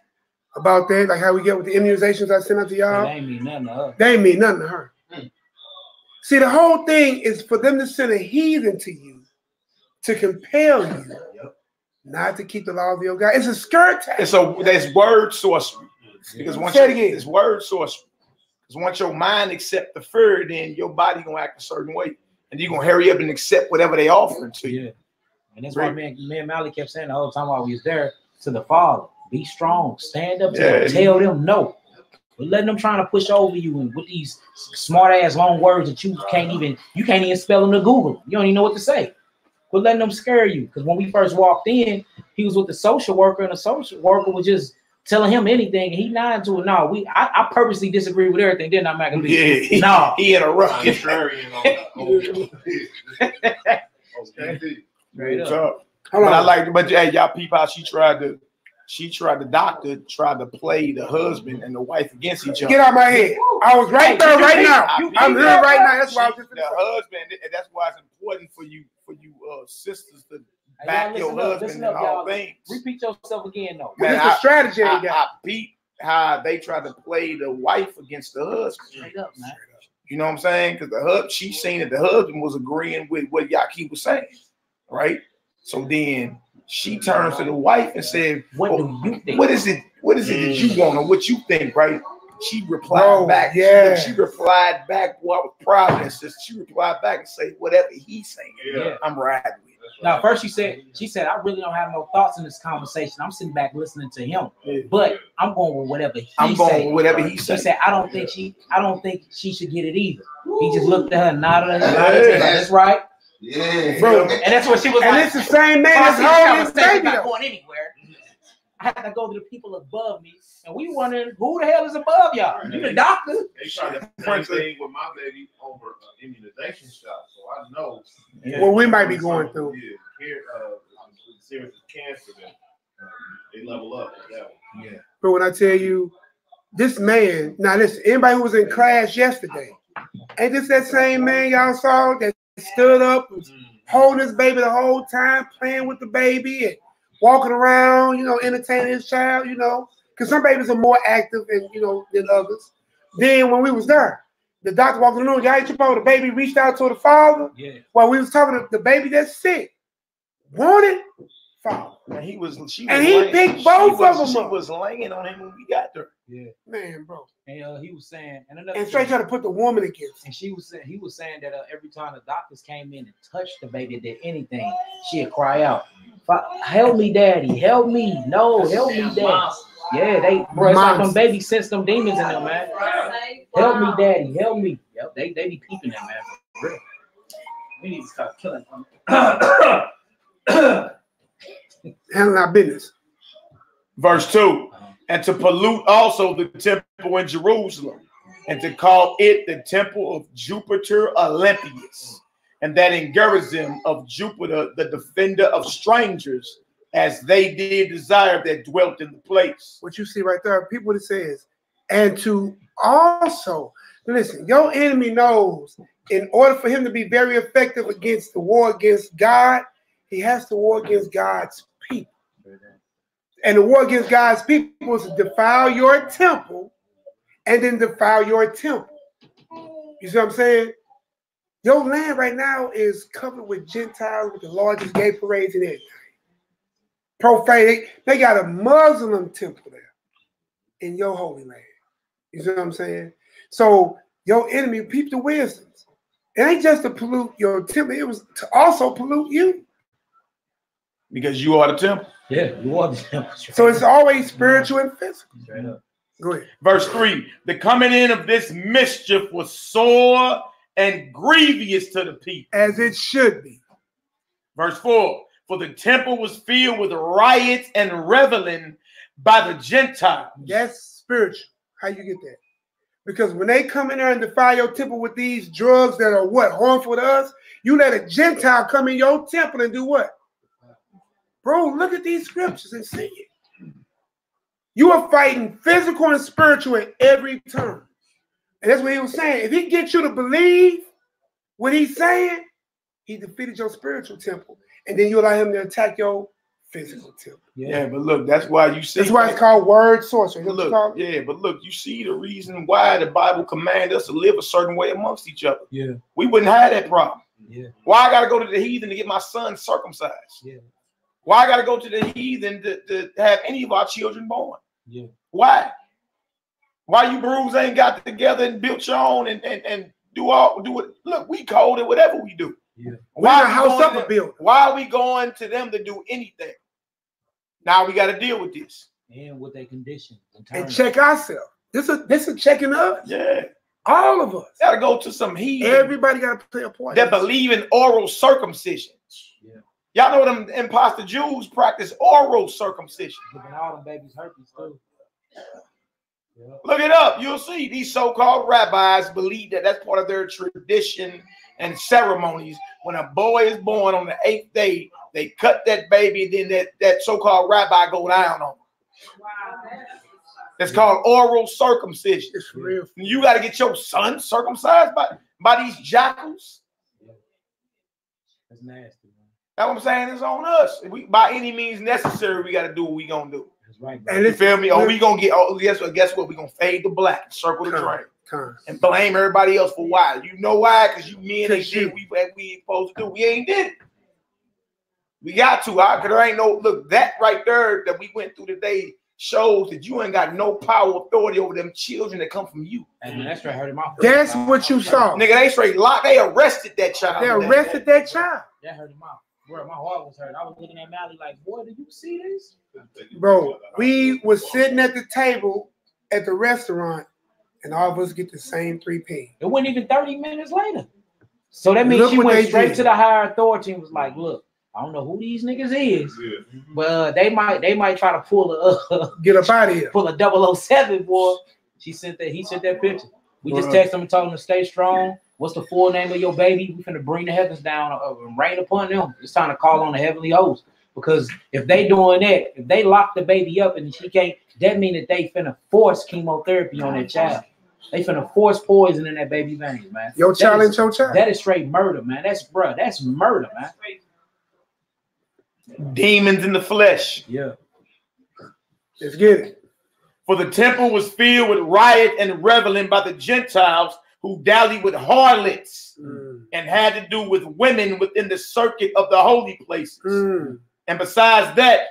about that, like how we get with the immunizations I sent out to y'all. They ain't mean nothing to her. They ain't mean nothing to her. See, the whole thing is for them to send a heathen to you to compel you not to keep the law of your God. It's a skirt tag. There's word sorcery. Because once it's word sorcery. Because once your mind accept the fear, then your body gonna act a certain way. And you're gonna hurry up and accept whatever they offering to you. Yeah. And that's why me and Malaki kept saying the whole time while we was there to the Father, be strong, stand up to them, tell them no. But letting them trying to push over you and with these smart ass long words that you can't even spell them to Google. You don't even know what to say. But letting them scare you. Because when we first walked in, he was with the social worker, and the social worker was just telling him anything, and he nodded to it. No, I purposely disagree with everything, didn't I, Maccabees? Yeah, no. He had a rough. But hey, y'all peep how she tried the doctor tried to play the husband and the wife against each other. Get out my head. I was right there right now. I'm here right now. That's why I was just the husband, and that's why it's important for you sisters to back your husband in all things. Repeat yourself again, though. Man, it's a strategy. I beat how they tried to play the wife against the husband. Straight up, man. You know what I'm saying? Because she seen that the husband was agreeing with what Yahweh was saying, right? So then she turns to the wife and said, "What do you think? What is it that you want, or what you think?" Right? She replied back. Yeah. She replied back. What with providence? She replied back and say, "Whatever he's saying, I'm riding with." Now, first she said, I really don't have no thoughts in this conversation. I'm sitting back listening to him, but I'm going with whatever he said. She said, I don't think she should get it either. He just looked at her and nodded her head. That's right. Yeah, bro. And that's what she was and like. it's the same man that's holding his baby. Not going anywhere. I had to go to the people above me, and we wondering who the hell is above y'all. You the doctor? They tried the same thing with my baby over immunization shot, so I know. What we might be going through. Here, serious cancer, they level up with that one. Yeah. But when I tell you, this man, now listen, anybody who was in class yesterday, ain't this that same man y'all saw that stood up, was holding his baby the whole time, playing with the baby and walking around, you know, entertaining his child, you know, because some babies are more active and, you know, than others. Then when we was there, the doctor walked in the room, y'all trip over, the baby reached out to the father. Yeah. While we was talking to the baby that's sick. Wanted father. And he picked both of them She up. was laying on him when we got there. Yeah. Man, bro. And he was saying, and straight trying to put the woman against him. And he was saying that every time the doctors came in and touched the baby, did anything, she'd cry out, "Help me, daddy! Help me! No, help me, daddy!" Yeah, bro, it's like them babies sense them demons in them, man. Help me, daddy! Help me! Yep, they be peeping that, man. For real. We need to start killing them. Handling our business. Verse 2. And to pollute also the temple in Jerusalem, and to call it the temple of Jupiter Olympius, and that in Gerizim of Jupiter, the defender of strangers, as they did desire that dwelt in the place. What you see right there, people, it says, and to also, listen, your enemy knows in order for him to be very effective against the war against God, he has to war against God's people. And the war against God's people is to defile your temple and then defile your temple. You see what I'm saying? Your land right now is covered with Gentiles with the largest gay parades and everything. Profane. They got a Muslim temple there in your holy land. You see what I'm saying? So your enemy, peep the wisdoms. It ain't just to pollute your temple. It was to also pollute you. Because you are the temple. Yeah, you are the temple. So it's always spiritual and physical. Go ahead. Verse 3. The coming in of this mischief was sore and grievous to the people. As it should be. Verse 4. For the temple was filled with riots and reveling by the Gentiles. That's spiritual. How you get that? Because when they come in there and defile your temple with these drugs that are what? Harmful to us, you let a Gentile come in your temple and do what? Bro, look at these scriptures and see it. You are fighting physical and spiritual at every turn. And that's what he was saying. If he gets you to believe what he's saying, he defeated your spiritual temple. And then you allow him to attack your physical temple. Yeah, but look, that's why you see. That's why it's called word sorcery. Look, yeah, but look, you see the reason why the Bible commands us to live a certain way amongst each other. Yeah. We wouldn't have that problem. Yeah. Why I got to go to the heathen to get my son circumcised? Yeah. Why I got to go to the heathen to have any of our children born? Yeah. Why? Why you brews ain't got together and built your own and do it? Look, we cold at whatever we do. Yeah. Why house up a building? Why are we going to them to do anything? Now we got to deal with this. And with their conditions. And check ourselves. This is checking us. Yeah. All of us. Got to go to some heathen. Everybody got to play a part. That believe in oral circumcision. Yeah. Y'all know them imposter Jews practice oral circumcision. Giving all them babies herpes too. Yeah. Look it up. You'll see these so-called rabbis believe that that's part of their tradition and ceremonies. When a boy is born on the 8th day, they cut that baby, and then that so-called rabbi go down on him. Wow. That's called oral circumcision. It's real. You got to get your son circumcised by these jackals. Yeah. That's nasty, man. That's what I'm saying. It's on us. If we, by any means necessary, we got to do what we gonna do. That's right. And you feel me? Or we gonna get? Oh, guess what? We gonna fade the black, circle the drain, and blame everybody else for why. You know why? Because you men ain't did we ain't supposed to do. We ain't did it. We got to. Because there ain't no look. That right there that we went through today shows that you ain't got no power, authority over them children that come from you. And that's right. Hurt him off. That's what you saw. Nigga, they straight locked. They arrested that child. They arrested that child. That hurt him out. Bro, my heart was hurt. I was looking at Mally like, boy, do you see this? Bro, we was sitting at the table at the restaurant, and all of us get the same 3P. It wasn't even 30 minutes later. So that means she went straight to the higher authority and was like, look, I don't know who these niggas is, but they might try to pull get up out of here. Pull a 007, boy. He sent that picture. We just texted him and told him to stay strong. What's the full name of your baby? We finna bring the heavens down and rain upon them. It's time to call on the heavenly host. Because if they doing that, if they lock the baby up and she can't, that mean that they finna force chemotherapy on that child. They finna force poison in that baby veins, man. Your child ain't your child. That is straight murder, man. That's murder, man. Demons in the flesh. Yeah. Let's get it. For the temple was filled with riot and reveling by the Gentiles who dallied with harlots and had to do with women within the circuit of the holy places. And besides that,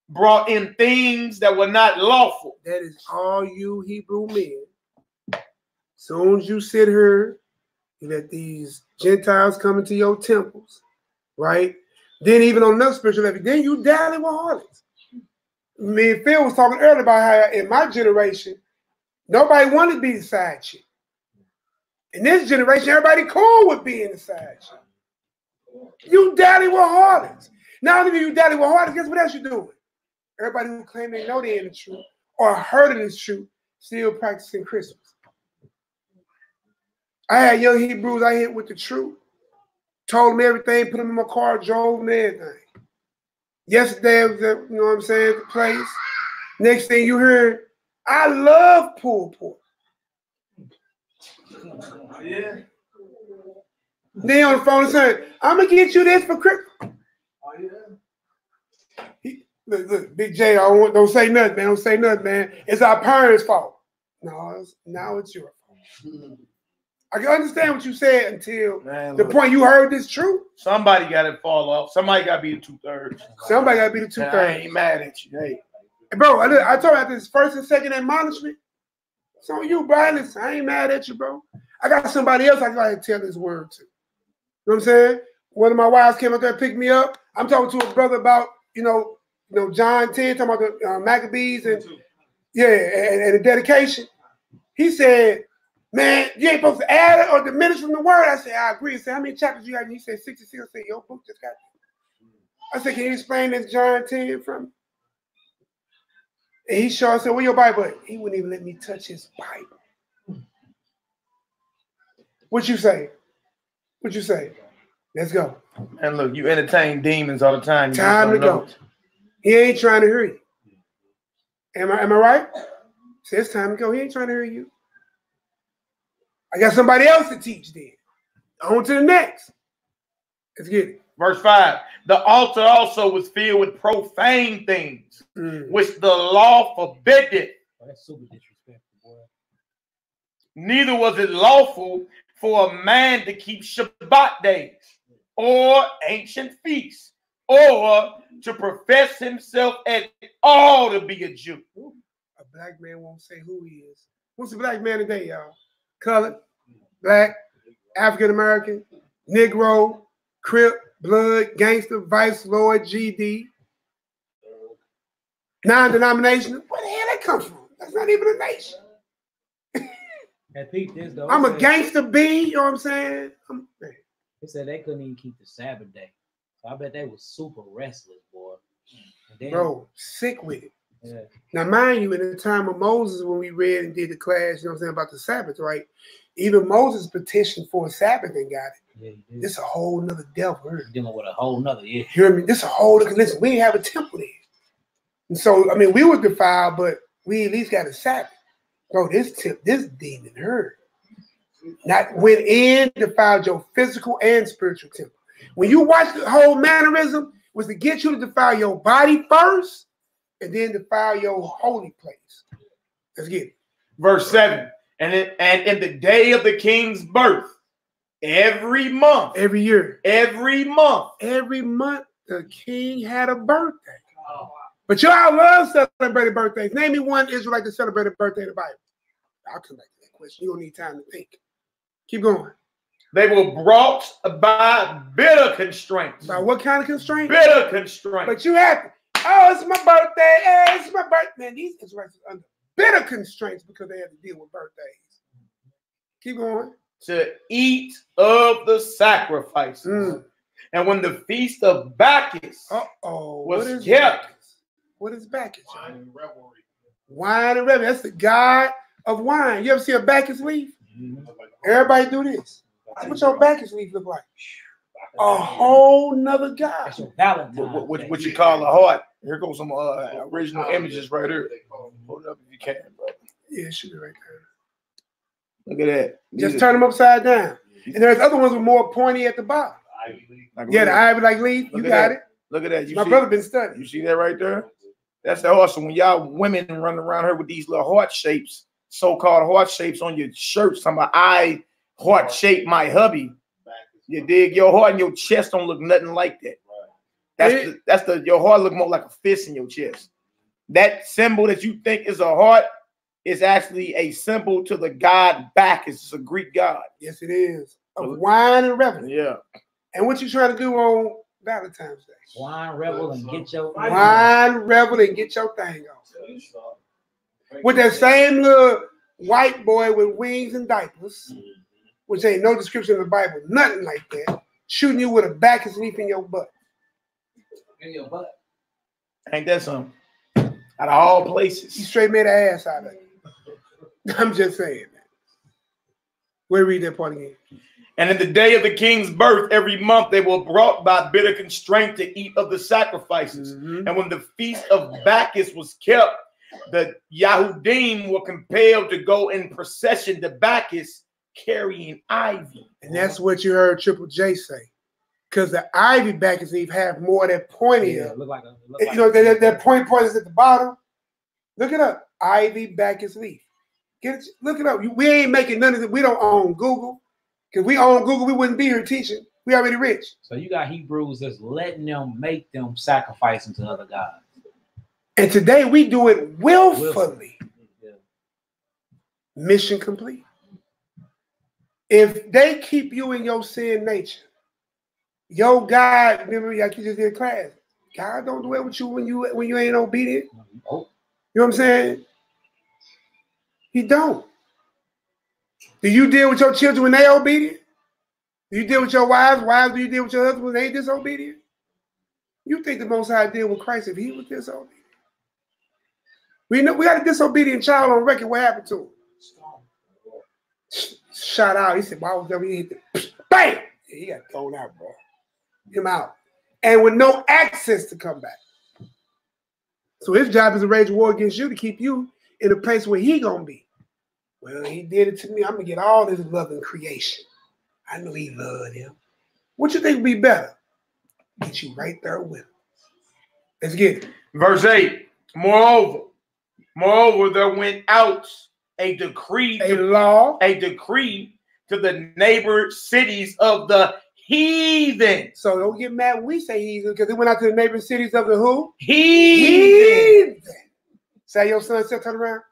brought in things that were not lawful. That is all you Hebrew men. Soon as you sit here, you let these Gentiles come into your temples, right? Then even on another spiritual level, then you dally with harlots. Me and Phil was talking earlier about how in my generation, nobody wanted to be the side chick. In this generation, everybody cool with being the side chick. You dally with harlots. Not only do you dally with harlots, guess what else you're doing? Everybody who claim they know they're in the truth or heard of this truth still practicing Christmas. I had young Hebrews I hit with the truth. Told them everything, put them in my car, drove them, everything. Yesterday, I was at, you know what I'm saying, the place. Next thing you heard, I love pulled pork. Yeah. They on the phone saying, I'm going to get you this for Christmas. Oh, yeah. Look, Big J, don't say nothing, man. Don't say nothing, man. It's our parents' fault. No, now it's your fault. I can understand what you said until the point you heard this truth. Somebody got to fall off. Somebody got to be the 2/3. Somebody got to be the 2/3. I ain't mad at you. Hey, bro, I told you after this first and second admonishment. It's on you, bro. Listen, I ain't mad at you, bro. I got somebody else I got to tell this word to. You know what I'm saying? One of my wives came up there and picked me up. I'm talking to a brother about, you know, John 10, talking about the Maccabees and and the dedication. He said, man, you ain't supposed to add it or diminish from the word. I said, I agree. He said, how many chapters you got? And he said, 66. I said, your book just got it. I said, can you explain this John 10 from me? And he sure said, where your Bible at? He wouldn't even let me touch his Bible. What you say? What you say? Let's go. And look, you entertain demons all the time. Time to go. He ain't trying to hear you. Am I right? Say it's time to go. He ain't trying to hear you. I got somebody else to teach then. On to the next. Let's get it. Verse 5. The altar also was filled with profane things, which the law forbiddeth. Oh, that's super disrespectful, boy. Neither was it lawful for a man to keep Shabbat days, or ancient feasts, or to profess himself at all to be a Jew. A black man won't say who he is. What's a black man today, y'all? Colored, black, African American, Negro, Crip, Blood, Gangster, Vice Lord, GD, non-denominational. Where the hell that come from? That's not even a nation. I'm a gangster B, you know what I'm saying? They said they couldn't even keep the Sabbath day. So I bet they was super restless, boy. Then, bro, sick with it. Yeah. Now, mind you, in the time of Moses, when we read and did the class, you know what I'm saying, about the Sabbath, right? Even Moses petitioned for a Sabbath and got it. Yeah, this is a whole nother devil. Dealing with a whole nother, You hear me? This is a whole other, listen, we didn't have a temple there. And so, I mean, we were defiled, but we at least got a Sabbath. Bro, this demon hurt. Not went in, defiled your physical and spiritual temple. When you watch the whole mannerism, was to get you to defile your body first and then defile your holy place. Let's get it. Verse 7. And in the day of the king's birth, every month, every year, every month, the king had a birthday. But y'all love celebrating birthdays. Name me one Israelite that celebrated a birthday in the Bible. I'll come back to that question. You don't need time to think. Keep going. They were brought by bitter constraints. By what kind of constraints? Bitter constraints. But you happy. Oh, it's my birthday. Hey, it's my birthday. Man, these Israelites are under bitter constraints because they have to deal with birthdays. Keep going. To eat of the sacrifices. And when the feast of Bacchus was kept. What is Bacchus? Wine and revelry. Wine and revelry. That's the god of wine. You ever see a Bacchus leaf? Everybody do this. What your Bacchus leaf look like? A whole nother god. What you call a heart. Here goes some original images right here. Hold it up if you can, bro. Yeah, it should be right there. Look at that. Just turn them upside down. And there's other ones with more pointy at the bottom. Yeah, the ivy like leaf. You got it. Look at that. My brother been studying. You see that right there? That's awesome. When y'all women running around here with these little heart shapes, so-called heart shapes on your shirts, talking about I heart shape my hubby. You dig? Your heart and your chest don't look nothing like that. Your heart look more like a fist in your chest. That symbol that you think is a heart is actually a symbol to the god Bacchus. It's a Greek god. Yes, it is. Of wine and revelry. Yeah. And what you trying to do on Valentine's Day? Wine, revel, and get your wine, revel, and get your thing on. With that same little white boy with wings and diapers, which ain't no description in the Bible, nothing like that, shooting you with a Bacchus leaf in your butt. In your butt. Ain't that something? Out of all places. He straight made an ass out of it. I'm just saying that. We'll read that part again. And in the day of the king's birth, every month they were brought by bitter constraint to eat of the sacrifices. And when the feast of Bacchus was kept, the Yahudim were compelled to go in procession to Bacchus carrying ivy. And that's what you heard Triple J say. Because the ivy Bacchus leaf have more of that pointy. Yeah, look like that point is at the bottom. Look it up. Ivy Bacchus leaf. Look it up. We ain't making none of it. We don't own Google. Because we own Google, we wouldn't be here teaching. We already rich. So you got Hebrews that's letting them make them sacrificing to other gods. And today we do it willfully. Yeah. Mission complete. If they keep you in your sin nature, your God, remember like you just did class, God don't dwell with you when you ain't obedient. Oh. You know what I'm saying? He don't. Do you deal with your children when they obedient? Do you deal with your wives? Wives, do you deal with your husband when they disobedient? You think the Most High deal with Christ if he was disobedient? We got a disobedient child on record. What happened to him? Shot out. He said, "Why was he hit the bam?" Yeah, he got thrown out, bro. Him out, and with no access to come back. So his job is to wage war against you to keep you in a place where he gonna be. Well, he did it to me. I'm going to get all this love in creation. I know he loved him. What you think would be better? Get you right there with him. Let's get it. Verse 8. Moreover, there went out a decree to the neighbor cities of the heathen. So don't get mad when we say heathen, because it went out to the neighboring cities of the who? Heathen. Say your son said, turn around.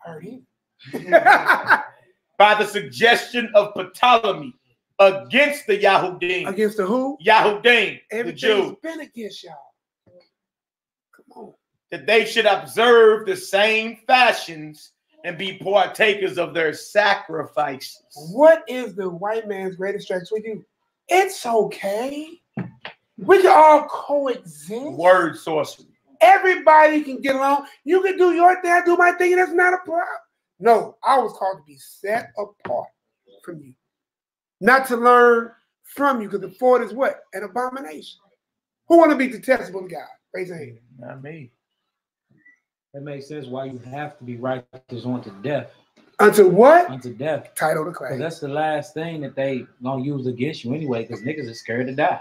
I heard him. By the suggestion of Ptolemy against the Yahudim. Against the who? Yahudim, the Jews. Everything's been against y'all. Come on. That they should observe the same fashions and be partakers of their sacrifices. What is the white man's greatest strength with you? It's okay. We can all coexist. Word sorcery. Everybody can get along. You can do your thing, I do my thing, and that's not a problem. No, I was called to be set apart from you. Not to learn from you, because the forward is what? An abomination. Who want to be detestable to God? Raise your hand. Not me. That makes sense why you have to be righteous unto death. Unto what? Unto death. Title to class. Because that's the last thing that they gonna use against you anyway, because niggas are scared to die.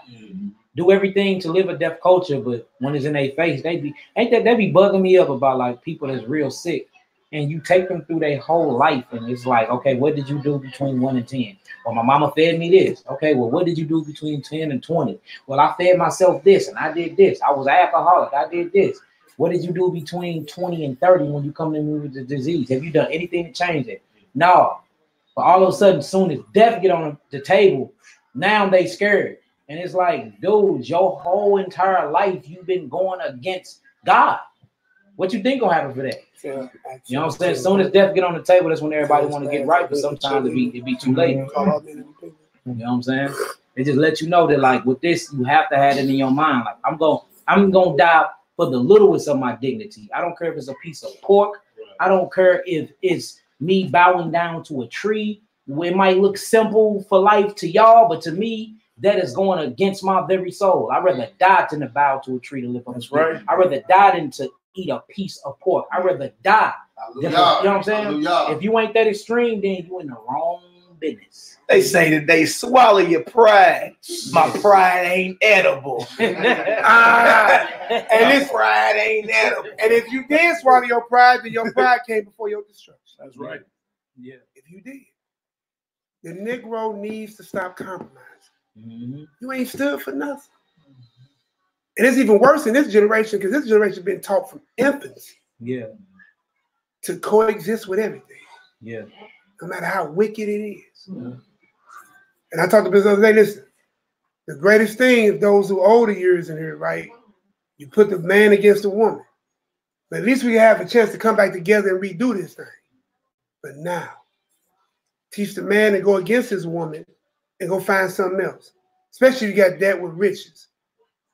Do everything to live a death culture, but when it's in their face, they be bugging me up about like people that's real sick. And you take them through their whole life, and it's like, okay, what did you do between 1 and 10? Well, my mama fed me this. Okay, well, what did you do between 10 and 20? Well, I fed myself this, and I did this. I was an alcoholic. I did this. What did you do between 20 and 30 when you come to me with the disease? Have you done anything to change it? No. But all of a sudden, soon as death get on the table, now they scared. And it's like, dude, your whole entire life you've been going against God. What you think gonna happen for that? Yeah, you know what I'm saying? As soon as death get on the table, that's when everybody want to get right. But sometimes it be too late. You know what I'm saying? It just lets you know that like with this, you have to have it in your mind. Like I'm gonna die for the littlest of my dignity. I don't care if it's a piece of pork. I don't care if it's me bowing down to a tree. It might look simple for life to y'all, but to me, that is going against my very soul. I'd rather die than to bow to a tree to live on the street. Right. I'd rather die than to eat a piece of pork. I'd rather die. Than, you know what I'm saying? If you ain't that extreme, then you in the wrong business. They say that they swallow your pride. My pride ain't edible. And this pride ain't edible. And if you did swallow your pride, then your pride came before your destruction. That's right. Yeah. If you did. The Negro needs to stop compromising. Mm-hmm. You ain't stood for nothing. And it's even worse in this generation because this generation been taught from infants. Yeah. To coexist with everything. Yeah. No matter how wicked it is. Mm-hmm. And I talked to this other day, listen, the greatest thing is those who older years in here, right? You put the man against the woman. But at least we have a chance to come back together and redo this thing. But now, teach the man to go against his woman and go find something else. Especially if you got debt with riches.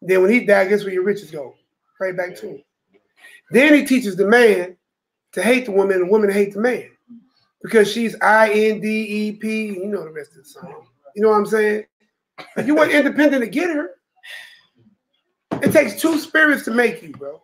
Then when he died, guess where your riches go? Right back to him. Then he teaches the man to hate the woman and the woman to hate the man. Because she's INDEP, you know the rest of the song. You know what I'm saying? If you weren't independent to get her, it takes two spirits to make you, bro.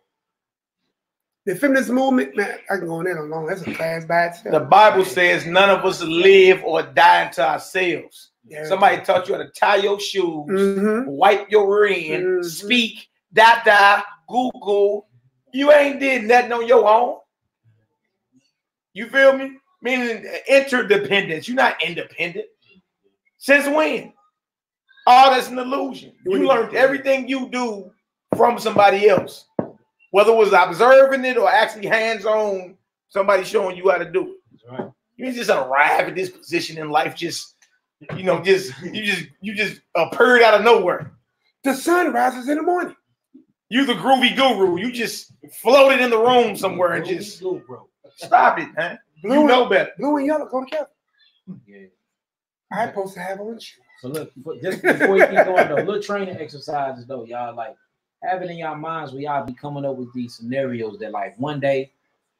The feminist movement, man, I can go on that alone. That's a class by itself. The Bible says none of us live or die unto ourselves. Yeah. Somebody taught you how to tie your shoes, wipe your ring, speak, da, Google. You ain't did nothing on your own. You feel me? Meaning interdependence. You're not independent. Since when? All that's an illusion. You learned everything you do from somebody else. Whether it was observing it or actually hands-on, somebody showing you how to do it. That's right. You just arrive at this position in life, just you just appeared out of nowhere. The sun rises in the morning. You the groovy guru. You just floated in the room somewhere and just stop it, man. You know better. Blue and yellow go together. Yeah. I'm supposed to have on shoes. So look, just before you keep going, though, little training exercises though, y'all like having in y'all minds where y'all be coming up with these scenarios that like one day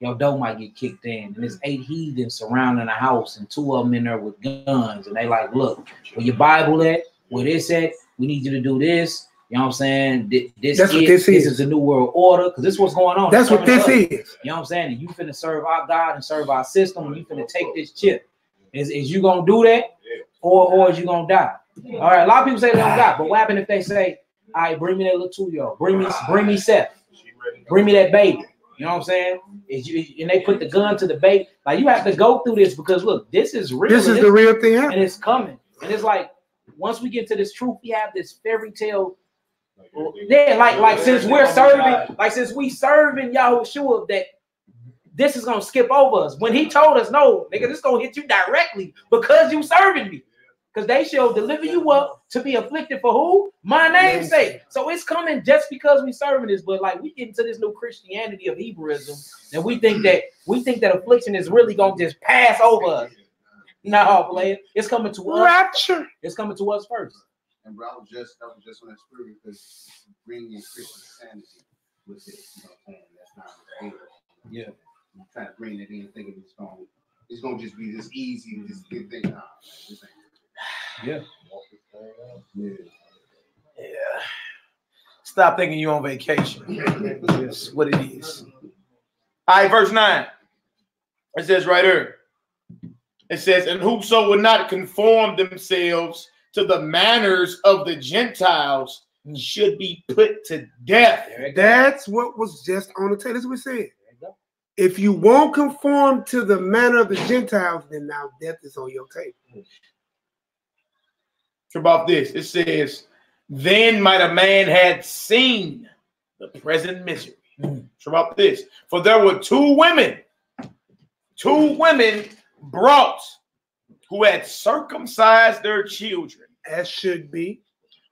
your door might get kicked in and there's 8 heathens surrounding the house and 2 of them in there with guns and they like, look, where your Bible at, where this at, we need you to do this. You know what I'm saying? This is the new world order because this is what's going on. That's what this is. You know what I'm saying? And you finna serve our God and serve our system and you finna take this chip. Is you gonna do that or is you gonna die? All right, a lot of people say they don't die, but what happens if they say, all right, bring me that little 2-year-old, bring me Seth, bring me that baby. You know what I'm saying? And they put the gun to the baby. Like you have to go through this because look, this is real. This is the real thing, and it's coming. And it's like once we get to this truth, we have this fairy tale. Yeah, like since we serving Yahushua, that this is gonna skip over us. When he told us, no, nigga, this gonna hit you directly because you serving me. Because they shall deliver you up to be afflicted for who? My name's sake. So it's coming just because we serving this. But like we get into this new Christianity of Hebrewism, and we think that affliction is really gonna just pass over us. No, player, it's coming to us. Rapture. It's coming to us first. And bro, I was just on that spirit because bringing in Christian sanity with it, you know what I'm saying? That's not what it is. Yeah. I'm trying to bring it in, thinking it's gonna just be this easy, this good thing. Nah, this ain't. Yeah. Yeah. Stop thinking you're on vacation. That's what it is. All right, verse 9. It says right here. It says, and whoso would not conform themselves to the manners of the Gentiles should be put to death. That's what was just on the table. That's what we said. If you won't conform to the manner of the Gentiles, then now death is on your table. About this, it says, then might a man had seen the present misery. About this, for there were two women brought who had circumcised their children, as should be,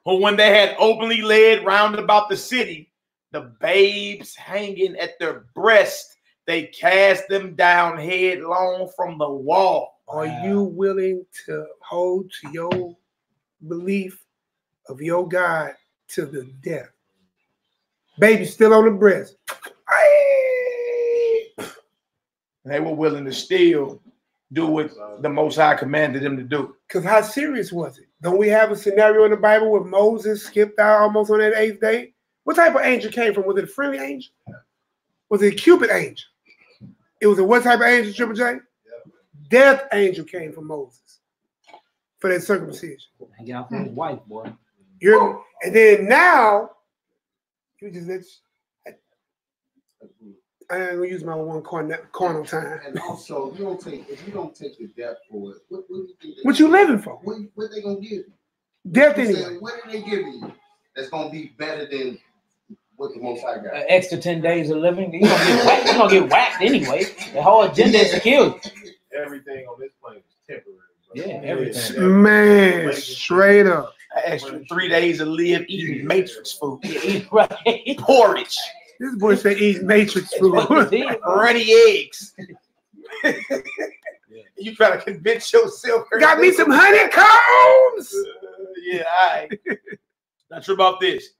who when they had openly led round about the city, the babes hanging at their breast, they cast them down headlong from the wall. Are you willing to hold to your belief of your God to the death? Baby still on the breast. They were willing to still do what the Most High commanded them to do. Because how serious was it? Don't we have a scenario in the Bible where Moses skipped out almost on that 8th day? What type of angel came from? Was it a friendly angel? Was it a Cupid angel? It was a what type of angel, Triple J? Death angel came from Moses for that circumcision. Hang out for his wife, boy. And then now, you just I ain't gonna use my one carnal time. And also, if you don't take the death for it, what do you think? What you living for? What they gonna give you? Death anyway. What are they giving you? That's gonna be better than what the Most High got. Extra 10 days of living. You're gonna get whacked anyway. The whole agenda is to kill you. Everything on this plane is temporary. Yeah, everything. Man, straight up. An extra 3 days to live eating Matrix food. Right. Porridge. This boy said eat Matrix food. Runny eggs. You try to convince yourself. Got me some honeycombs. Yeah, all right. Not sure about this.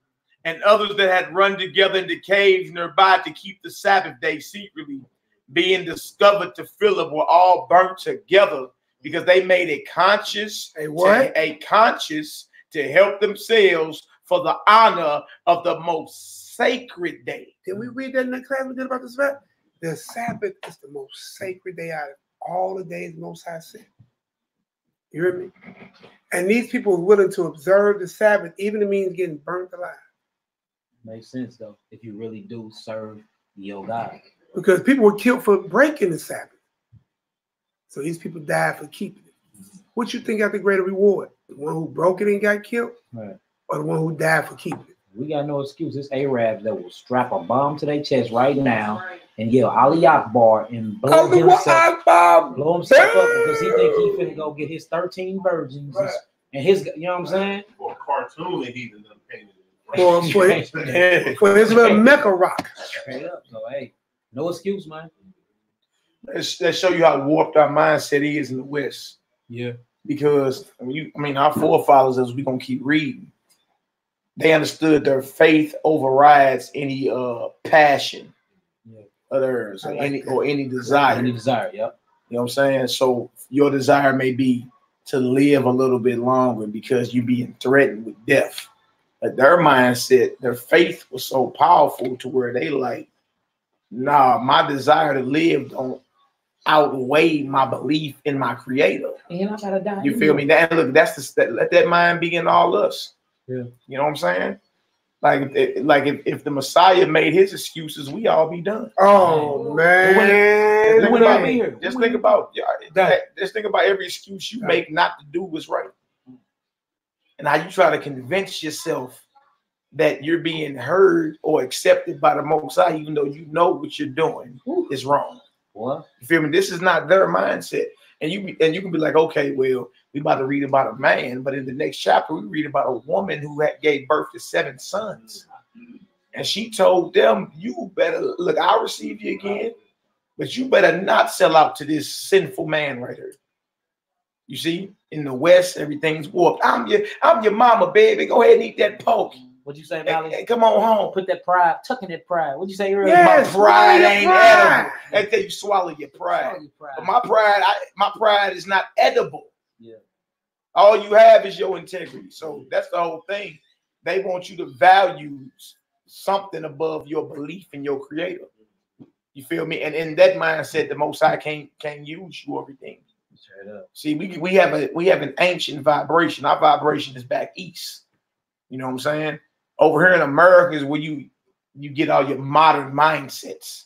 And others that had run together into caves nearby to keep the Sabbath day secretly, being discovered to Philip, were all burnt together because they made a conscious, to help themselves for the honor of the most sacred day. Did we read that in the class we did about the Sabbath? The Sabbath is the most sacred day out of all the days Most High said. You hear me? And these people are willing to observe the Sabbath, even if it means getting burnt alive. Makes sense though, if you really do serve your God. Because people were killed for breaking the Sabbath. So these people died for keeping it. What you think got the greater reward? The one who broke it and got killed? Right. Or the one who died for keeping it? We got no excuse. It's Arabs that will strap a bomb to their chest right now and yell Ali Akbar and blow himself up because he think he finna go get his 13 virgins and his, you know what I'm saying? For a cartoon that he done painted. For his little Mecca rock. Straight up. So hey, no excuse, man. Let's show you how warped our mindset is in the West. Yeah. Because our forefathers, as we're gonna keep reading, they understood their faith overrides any passion of theirs, or any desire. Any desire, yep. You know what I'm saying? So your desire may be to live a little bit longer because you're being threatened with death. But their mindset, their faith was so powerful to where they like, nah, my desire to live don't outweigh my belief in my Creator. And I gotta die. You feel me? That look, let that mind be in all us. Yeah. You know what I'm saying? If the Messiah made his excuses, we all be done. Oh man! Just think about every excuse you make not to do what's right, and how you try to convince yourself that you're being heard or accepted by the Most High, even though you know what you're doing is wrong. What? You feel me? This is not their mindset, and you can be like, okay, well, we about to read about a man, but in the next chapter we read about a woman who gave birth to 7 sons, and she told them, "You better look. I'll receive you again, but you better not sell out to this sinful man right here." You see, in the West, everything's warped. I'm your mama, baby. Go ahead and eat that pork. What'd you say, Malaki? Hey, come on home. Put that pride, tuck in that pride. What'd you say earlier? Yes, my pride ain't edible. Pride. Until you swallow your pride. But my pride is not edible. Yeah. All you have is your integrity. So that's the whole thing. They want you to value something above your belief in your Creator. You feel me? And in that mindset, the Most High can't use you everything. Straight up. See, we have an ancient vibration. Our vibration is back east. You know what I'm saying? Over here in America is where you get all your modern mindsets.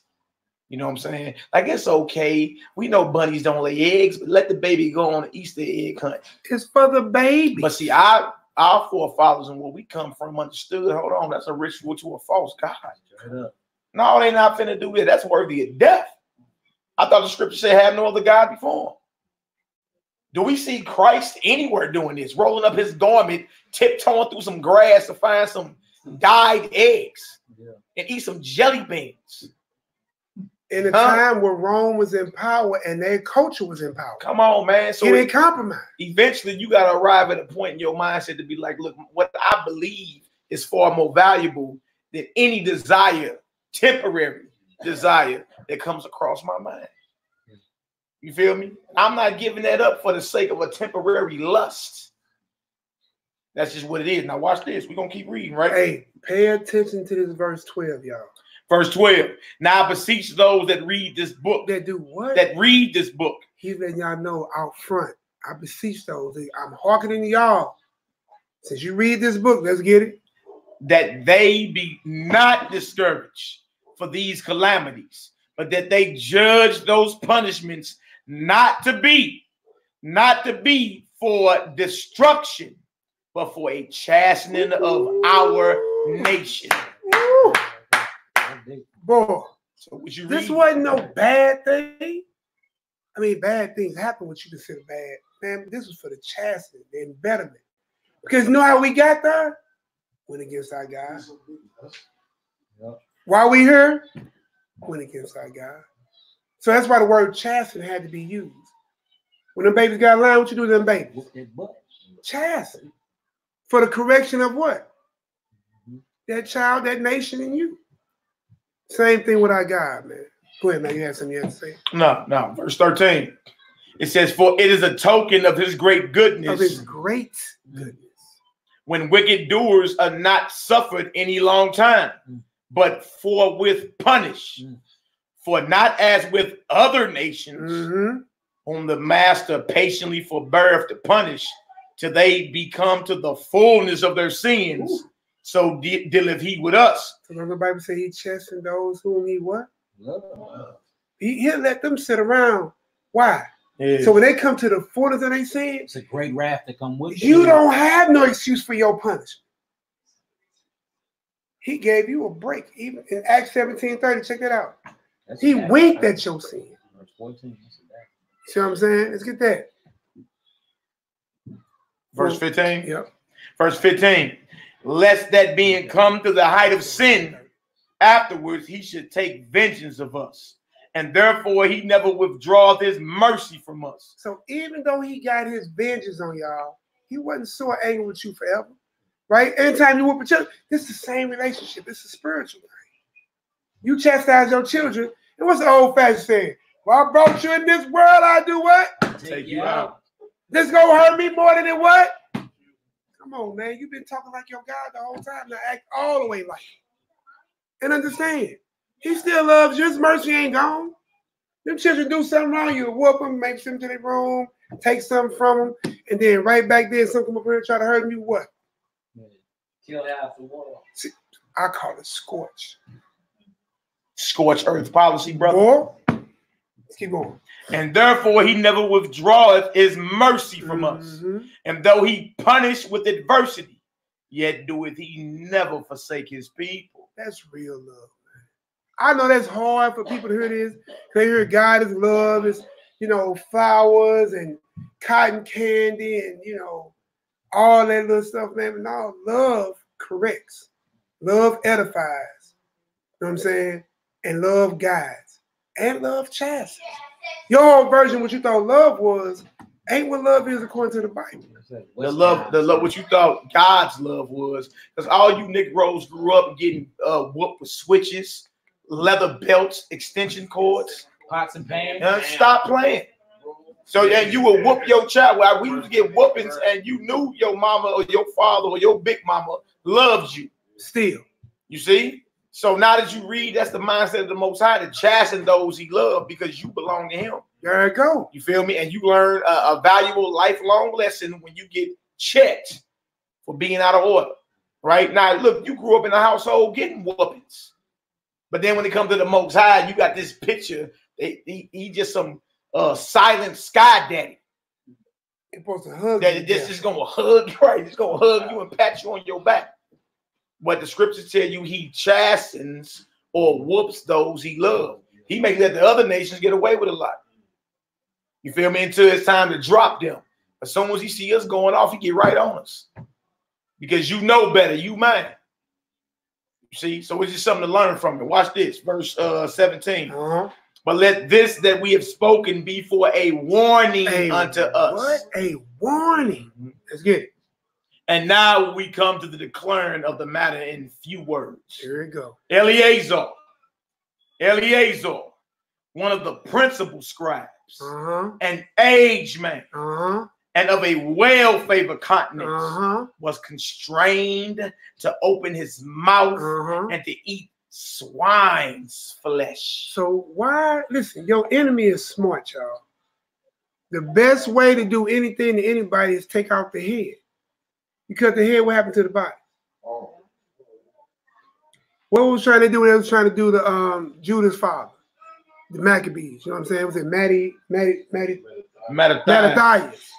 You know what I'm saying? Like, it's okay. We know bunnies don't lay eggs, but let the baby go on an Easter egg hunt. It's for the baby. But see, our forefathers and where we come from understood, hold on, that's a ritual to a false god. No, they not finna do that. That's worthy of death. I thought the scripture said have no other god before him. Do we see Christ anywhere doing this? Rolling up his garment, tiptoeing through some grass to find some dyed eggs and eat some jelly beans. In a time where Rome was in power and their culture was in power. Come on, man. So it ain't compromise. Eventually, you got to arrive at a point in your mindset to be like, look, what I believe is far more valuable than any desire, temporary desire that comes across my mind. You feel me? I'm not giving that up for the sake of a temporary lust. That's just what it is. Now watch this. We're going to keep reading, right? Hey, pay attention to this verse 12, y'all. Verse 12. Now I beseech those that read this book. That do what? That read this book. He's letting y'all know out front. I beseech those. I'm hearkening to y'all. Since you read this book, let's get it. That they be not discouraged for these calamities, but that they judge those punishments not to be for destruction, but for a chastening of our nation. Woo. Boy, so what you this read? wasn't no bad thing. I mean, bad things happen what you consider bad. Man, this was for the chastening, the embetterment. Because you know how we got there? Went against our God. While we here, went against our God. So that's why the word chasten had to be used. When the babies got lying, what you do to them babies? Chasten. For the correction of what? That child, that nation, and you. Same thing with our God, man. Go ahead, man. You have something you have to say? No. Verse 13. It says, for it is a token of his great goodness. Of his great goodness. When wicked doers are not suffered any long time, but forthwith punished. For not as with other nations, whom the master patiently forbeareth to punish, till they become to the fullness of their sins. So dealeth he with us. So the Bible say he chastened those whom he what? Love. He'll let them sit around. Why? Yeah. So when they come to the fullness of their sins, it's a great wrath to come with you. Don't have no excuse for your punishment. He gave you a break. Even in Acts 17:30, check that out. He winked at your sin. Verse 14. See what I'm saying? Let's get that. Verse 15. Yep. Verse 15. Lest that being come to the height of sin, afterwards he should take vengeance of us. And therefore he never withdraweth his mercy from us. So even though he got his vengeance on y'all, he wasn't so angry with you forever. Right? Anytime you whoop a child, this is the same relationship. It's a spiritual thing. You chastise your children. And what's the old-fashioned saying? Well, I brought you in this world, I do what? Take you out. This gonna hurt me more than it what? Come on, man. You've been talking like your God the whole time. Now act all the way like it. And understand, he still loves you. His mercy ain't gone. Them children do something wrong, you whoop them, make them to their room, take something from them, and then right back there, some come up here and try to hurt you, what? Kill out the water. See, I call it scorch. Scorch earth policy, brother. Or, let's keep going. And therefore he never withdraweth his mercy from us. And though he punished with adversity, yet doeth he never forsake his people. That's real love, man. I know that's hard for people to hear this. They hear God is love, is, you know, flowers and cotton candy and, you know, all that little stuff, man. But no, love corrects. Love edifies. You know what I'm saying? And love guides. And love chastens. Your whole version, what you thought love was, ain't what love is according to the Bible. The love, what you thought God's love was, because all you Negroes grew up getting whooped with switches, leather belts, extension cords, pots and pans. Stop playing. So yeah, you will whoop your child. Well, we used to get whoopings, and you knew your mama or your father or your big mama loved you. Still, you see. So now that you read, that's the mindset of the Most High, to chasten those he loved because you belong to him. There you go. You feel me? And you learn a valuable lifelong lesson when you get checked for being out of order. Right? Now, look, you grew up in a household getting whoopings. But then when it comes to the Most High, you got this picture. He just some silent sky daddy. He's supposed to hug you. This is going to hug you, right? He's going to hug you and pat you on your back. But the scriptures tell you he chastens or whoops those he loves. He may let the other nations get away with a lot. You feel me? Until it's time to drop them. As soon as he see us going off, he get right on us. Because you know better, you man. You see? So it's just something to learn from it. Watch this, verse 17. But let this that we have spoken be for a warning unto us. What? A warning. Let's get it. And now we come to the declaring of the matter in few words. Here we go. Eleazar, one of the principal scribes, an aged man, and of a well-favored countenance, was constrained to open his mouth and to eat swine's flesh. So why, listen, your enemy is smart, y'all. The best way to do anything to anybody is take out the head. Because the head, what happened to the body? What was trying to do? They was trying to do the Judah's father, the Maccabees. You know what I'm saying? Was it Mattathias?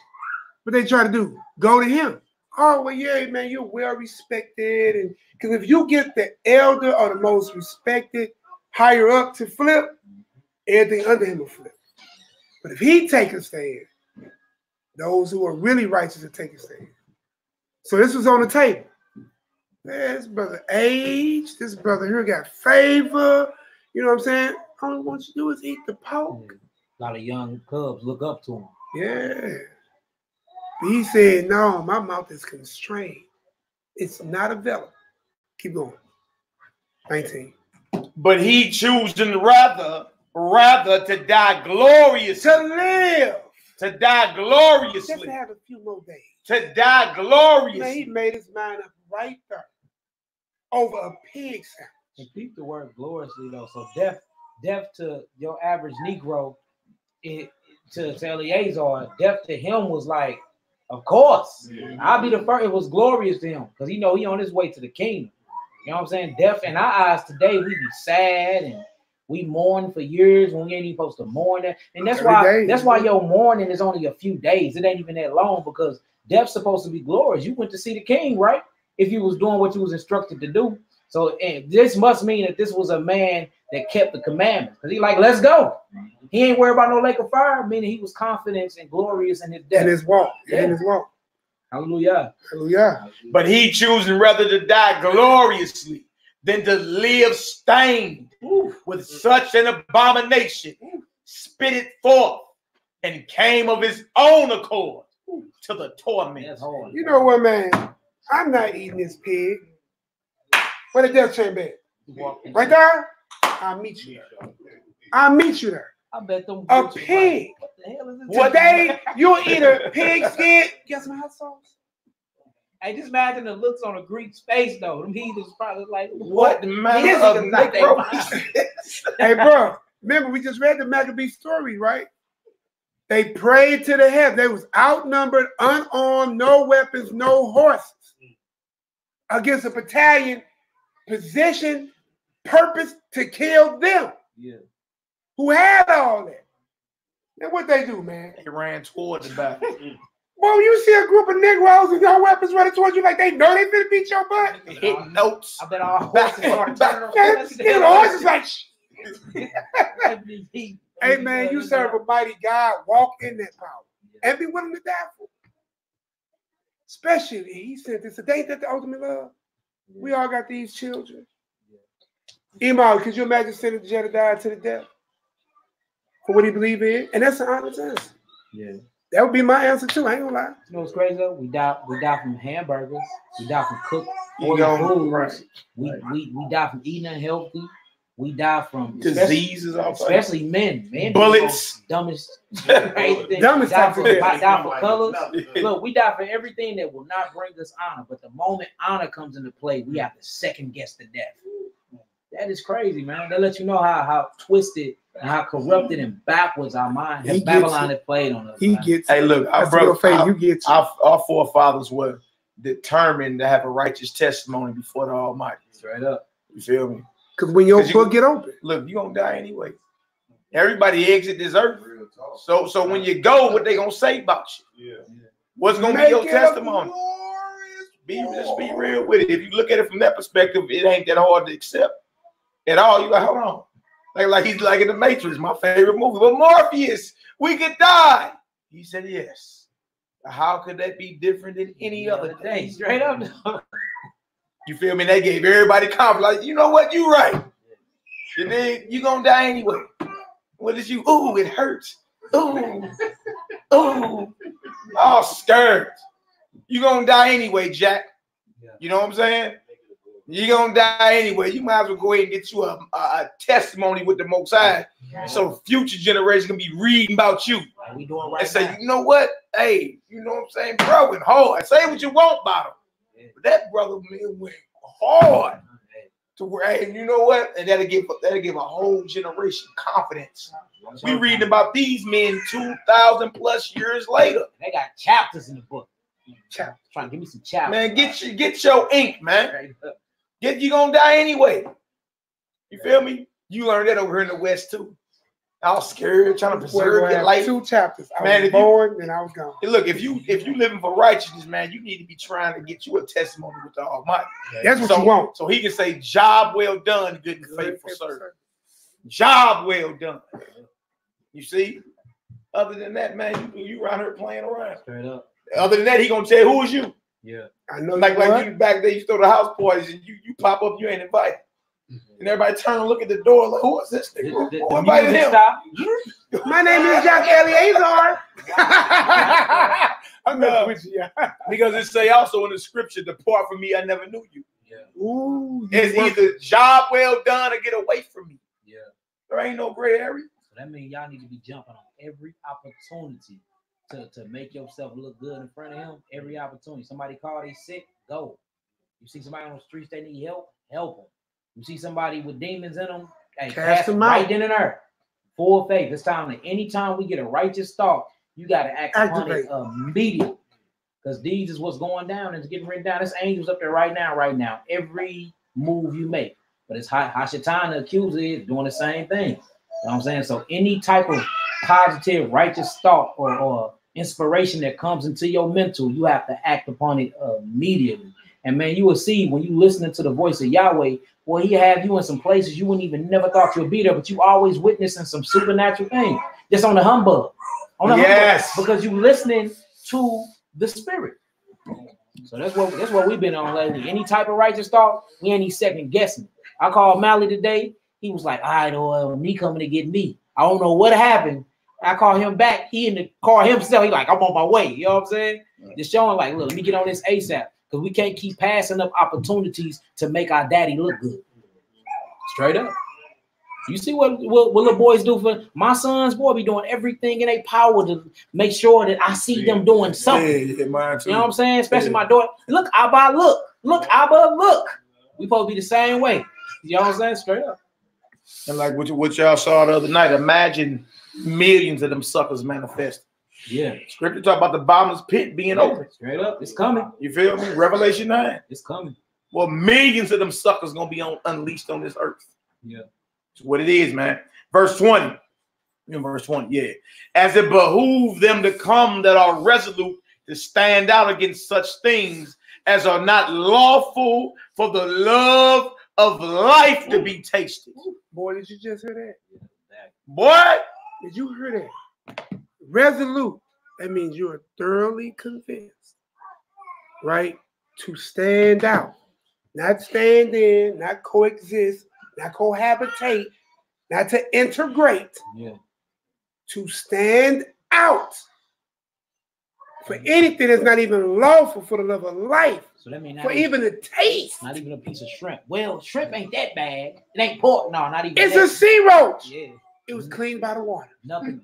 What they try to do? Go to him. Oh, well, yeah, man, you're well respected. And because if you get the elder or the most respected higher up to flip, everything under him will flip. But if he take a stand, those who are really righteous will take a stand. So this was on the table. Man, this brother age, this brother here got favor. You know what I'm saying? All he wants you to do is eat the pork. A lot of young cubs look up to him. Yeah. But he said, no, my mouth is constrained. It's not available. Keep going. 19. But he choosing rather to die gloriously. To live. To die gloriously. Just to have a few more days. To die gloriously. Man, he made his mind up right there. Over a pig sandwich. And keep the word gloriously though. So death to your average Negro, to Eleazar, death to him was like, of course. Yeah. I'll be the first. It was glorious to him because he on his way to the kingdom. You know what I'm saying? Death in our eyes today, we be sad and we mourn for years when we ain't even supposed to mourn that. And that's why your mourning is only a few days. It ain't even that long because death's supposed to be glorious. You went to see the king, right? If you was doing what you was instructed to do. So this must mean that this was a man that kept the commandments. Because he like, let's go. He ain't worried about no lake of fire, meaning he was confident and glorious in his death. In his walk. Yeah. In his walk. Hallelujah. Hallelujah. But he choosing rather to die gloriously than to live stained with such an abomination, spit it forth, and came of his own accord to the torment. You know what, man? I'm not eating this pig. Where the death chamber at? Right there? I'll meet you there. I'll meet you there. I bet them a pig. What the hell is this? Today, you'll eat a pig skin. Get some hot sauce. Hey, just imagine the looks on a Greek's face, though. Them heathens probably like, what manner of Negro? Hey, bro, remember we just read the Maccabee story, right? They prayed to the heavens. They was outnumbered, unarmed, no weapons, no horses, against a battalion positioned, purpose to kill them. Yeah. Who had all that. Then what they do, man? They ran toward the battle. Well, you see a group of Negroes with no weapons running towards you like they know they finna beat your butt. Hitting notes. I bet our horses started turning around. The horses like, hey, man, you serve a mighty God. Walk in that power and be willing to die for it. Especially, he said this, ain't that the ultimate love? We all got these children. Imam, could you imagine sending Jedediah to the death for what he believed in? And that's an honest answer. Yeah. That would be my answer too. I ain't gonna lie. You know what's crazy though? We die from hamburgers. We die from cooked food. Right. We die from eating unhealthy. We die from diseases, especially men. Men bullets, dumbest die for colors. Look, we die for everything that will not bring us honor. But the moment honor comes into play, we have to second guess the death. That is crazy, man. That lets you know how twisted and how corrupted and backwards our mind has Babylon has played on us. Hey, look, our forefathers were determined to have a righteous testimony before the Almighty. Straight up. You feel me? Because when your book get open, look, you're gonna die anyway. Everybody exit this earth. So when you go, what they gonna say about you? Yeah. What's gonna be your testimony? Just be real with it. If you look at it from that perspective, it ain't that hard to accept at all. You like, hold on. Like he's like in the Matrix, my favorite movie. But Morpheus, We could die. He said, yes. How could that be different than any other day? Straight up. You feel me? They gave everybody confidence. Like, you know what? You right. You gonna die anyway. What is you? Ooh, it hurts. Ooh. Ooh. Oh, scared. You gonna die anyway, Jack. You know what I'm saying? You gonna die anyway. You might as well go ahead and get you a testimony with the Most High, so future generations can be reading about you. We doing right and say, now. you know what? Hey, you know what I'm saying, bro? Went hard. Say what you want about him, but that brother man went hard. To where, hey, you know what? And that'll give a whole generation confidence. We reading about these men 2,000 plus years later. They got chapters in the book. Trying to give me some chapters. Man, get your ink, man. You gonna die anyway. You feel me? You learned that over here in the West too. I was scared, trying to preserve your life. 2 chapters. Man, was born and I was gone. Look, if you living for righteousness, man, you need to be trying to get you a testimony with the Almighty. That's what you want. So he can say, "Job well done, good and faithful servant." Job well done. You see. Other than that, man, you around here playing around. Straight up. Other than that, he gonna tell you who is you. Yeah. I know. Like you back there, you throw the house parties and you pop up, you ain't invited. And everybody turn and look at the door like, who is this nigga? Who invited him? My name is Jack Eleazar. I'm not with you. Because it say also in the scripture, depart from me, I never knew you. Yeah. Ooh, it's either job well done or get away from me. Yeah. There ain't no gray area. So that means y'all need to be jumping on every opportunity to make yourself look good in front of him. Every opportunity. Somebody call they sick, go. You see somebody on the streets, they need help, help them. You see somebody with demons in them, hey, cast them right then and there. Full faith. It's time to anytime we get a righteous thought, you got to act upon it immediately. Because these is what's going down and it's getting written down. There's angels up there right now. Every move you make. But it's Hashatana, the accuser, is doing the same thing. You know what I'm saying? So any type of positive, righteous thought or inspiration that comes into your mental, you have to act upon it immediately. And man, you will see when you listening to the voice of Yahweh, well, he have you in some places you wouldn't even never thought you'd be there, but you always witnessing some supernatural thing. Just on the humbug. Humbug, because you listening to the spirit. So that's what we've been on lately. Any type of righteous thought, we ain't even second guessing. I called Malaki today. He was like, I know me coming to get me. I don't know what happened. I called him back. He in the car himself. He like, I'm on my way. You know what I'm saying? Just showing like, look, let me get on this ASAP. Because we can't keep passing up opportunities to make our daddy look good. Straight up. You see what little boys do for my sons, boy, be doing everything in their power to make sure that I see them doing something. Yeah, mine too. You know what I'm saying? Especially my daughter. Look, Abba, look. Look, Abba, look. We supposed to be the same way. You know what I'm saying? Straight up. And like what y'all saw the other night, imagine millions of them suckers manifest. Yeah. Scripture talk about the bottomless pit being open. Straight up. It's coming. You feel me? Revelation 9. It's coming. Well, millions of them suckers gonna be unleashed on this earth. Yeah. It's what it is, man. Verse 20. Verse 20, yeah. As it behooved them to come that are resolute to stand out against such things as are not lawful for the love of life to be tasted. Boy, did you just hear that? Boy, did you hear that? Resolute. That means you are thoroughly convinced, right? To stand out, not stand in, not coexist, not cohabitate, not to integrate. Yeah. To stand out for anything that's not even lawful for the love of life. So that means for even the taste. Not even a piece of shrimp. Well, shrimp ain't that bad. It ain't pork. No, not even. It's that. a sea roach. Yeah. It was cleaned by the water. Nothing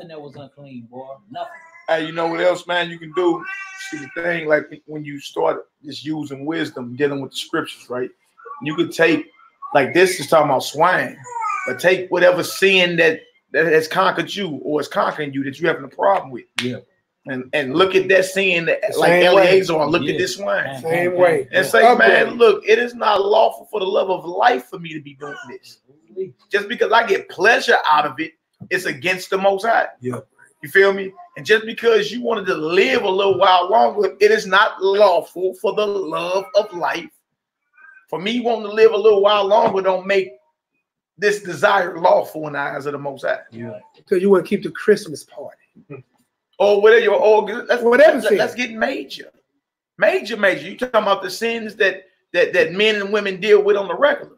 that was unclean, boy. Nothing. Hey, you know what else, man, you can do? See the thing, like when you start just using wisdom, dealing with the scriptures, right? You could take, like this is talking about swine, but take whatever sin that has conquered you or is conquering you that you having a problem with. Yeah. And look at that sin that, like Eleazar, look at this swine. Same way. And say, man, look, it is not lawful for the love of life for me to be doing this. Just because I get pleasure out of it, it's against the Most High. Yeah. You feel me? And just because you wanted to live a little while longer, it is not lawful for the love of life. For me wanting to live a little while longer don't make this desire lawful in the eyes of the Most High. Yeah. So you want to keep the Christmas party. Or whatever, let's get major. You talking about the sins that men and women deal with on the regular.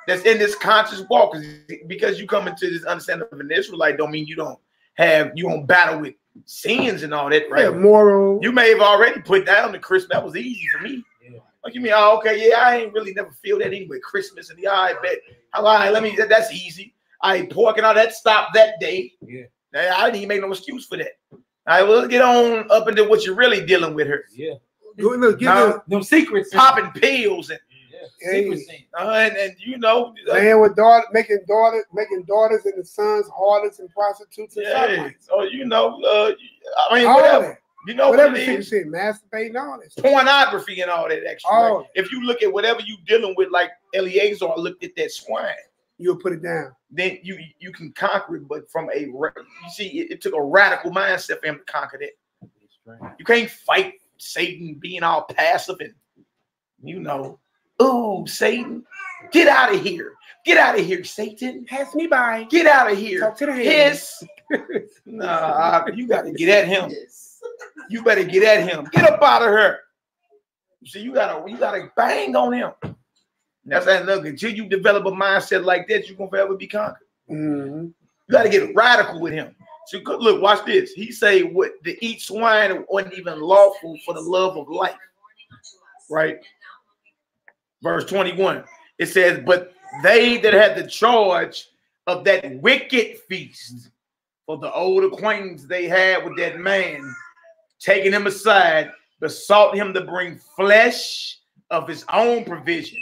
That's in this conscious walk. Because you come into this understanding of an Israelite don't mean you don't battle with sins and all that, right? Yeah, moral. You may have already put down the Christmas. That was easy for me. Yeah. Like you mean, oh, okay, yeah, I ain't really never feel that anyway. Christmas and I bet. All right, that's easy. I ain't pork and all that stopped that day. Yeah. I didn't even make no excuse for that. All right, well, let's get on up into what you're really dealing with her. Yeah. Look, get them secrets. Popping pills and secrets. And you know, man with daughters, making daughters and the sons harlots and prostitutes and stuff. So you know, I mean, all whatever. That. You know whatever what it is. Shit, masturbating, all this. Pornography and all that extra. Right? If you look at whatever you dealing with, like Eleazar looked at that swine, you'll put it down. Then you can conquer it, but from you see, it took a radical mindset for him to conquer that. You can't fight Satan being all passive and you know, oh Satan, get out of here. Get out of here, Satan. Pass me by. Get out of here. Talk to the Hiss. Nah, you got to get at him. You better get at him. Get up out of her. See, you gotta bang on him. That's another. Until you develop a mindset like that, you're gonna forever be conquered. Mm-hmm. You gotta get radical with him. So look, watch this. He say what to eat swine wasn't even lawful for the love of life. Right? Verse 21. It says, but they that had the charge of that wicked feast, for the old acquaintance they had with that man, taking him aside, besought him to bring flesh of his own provision,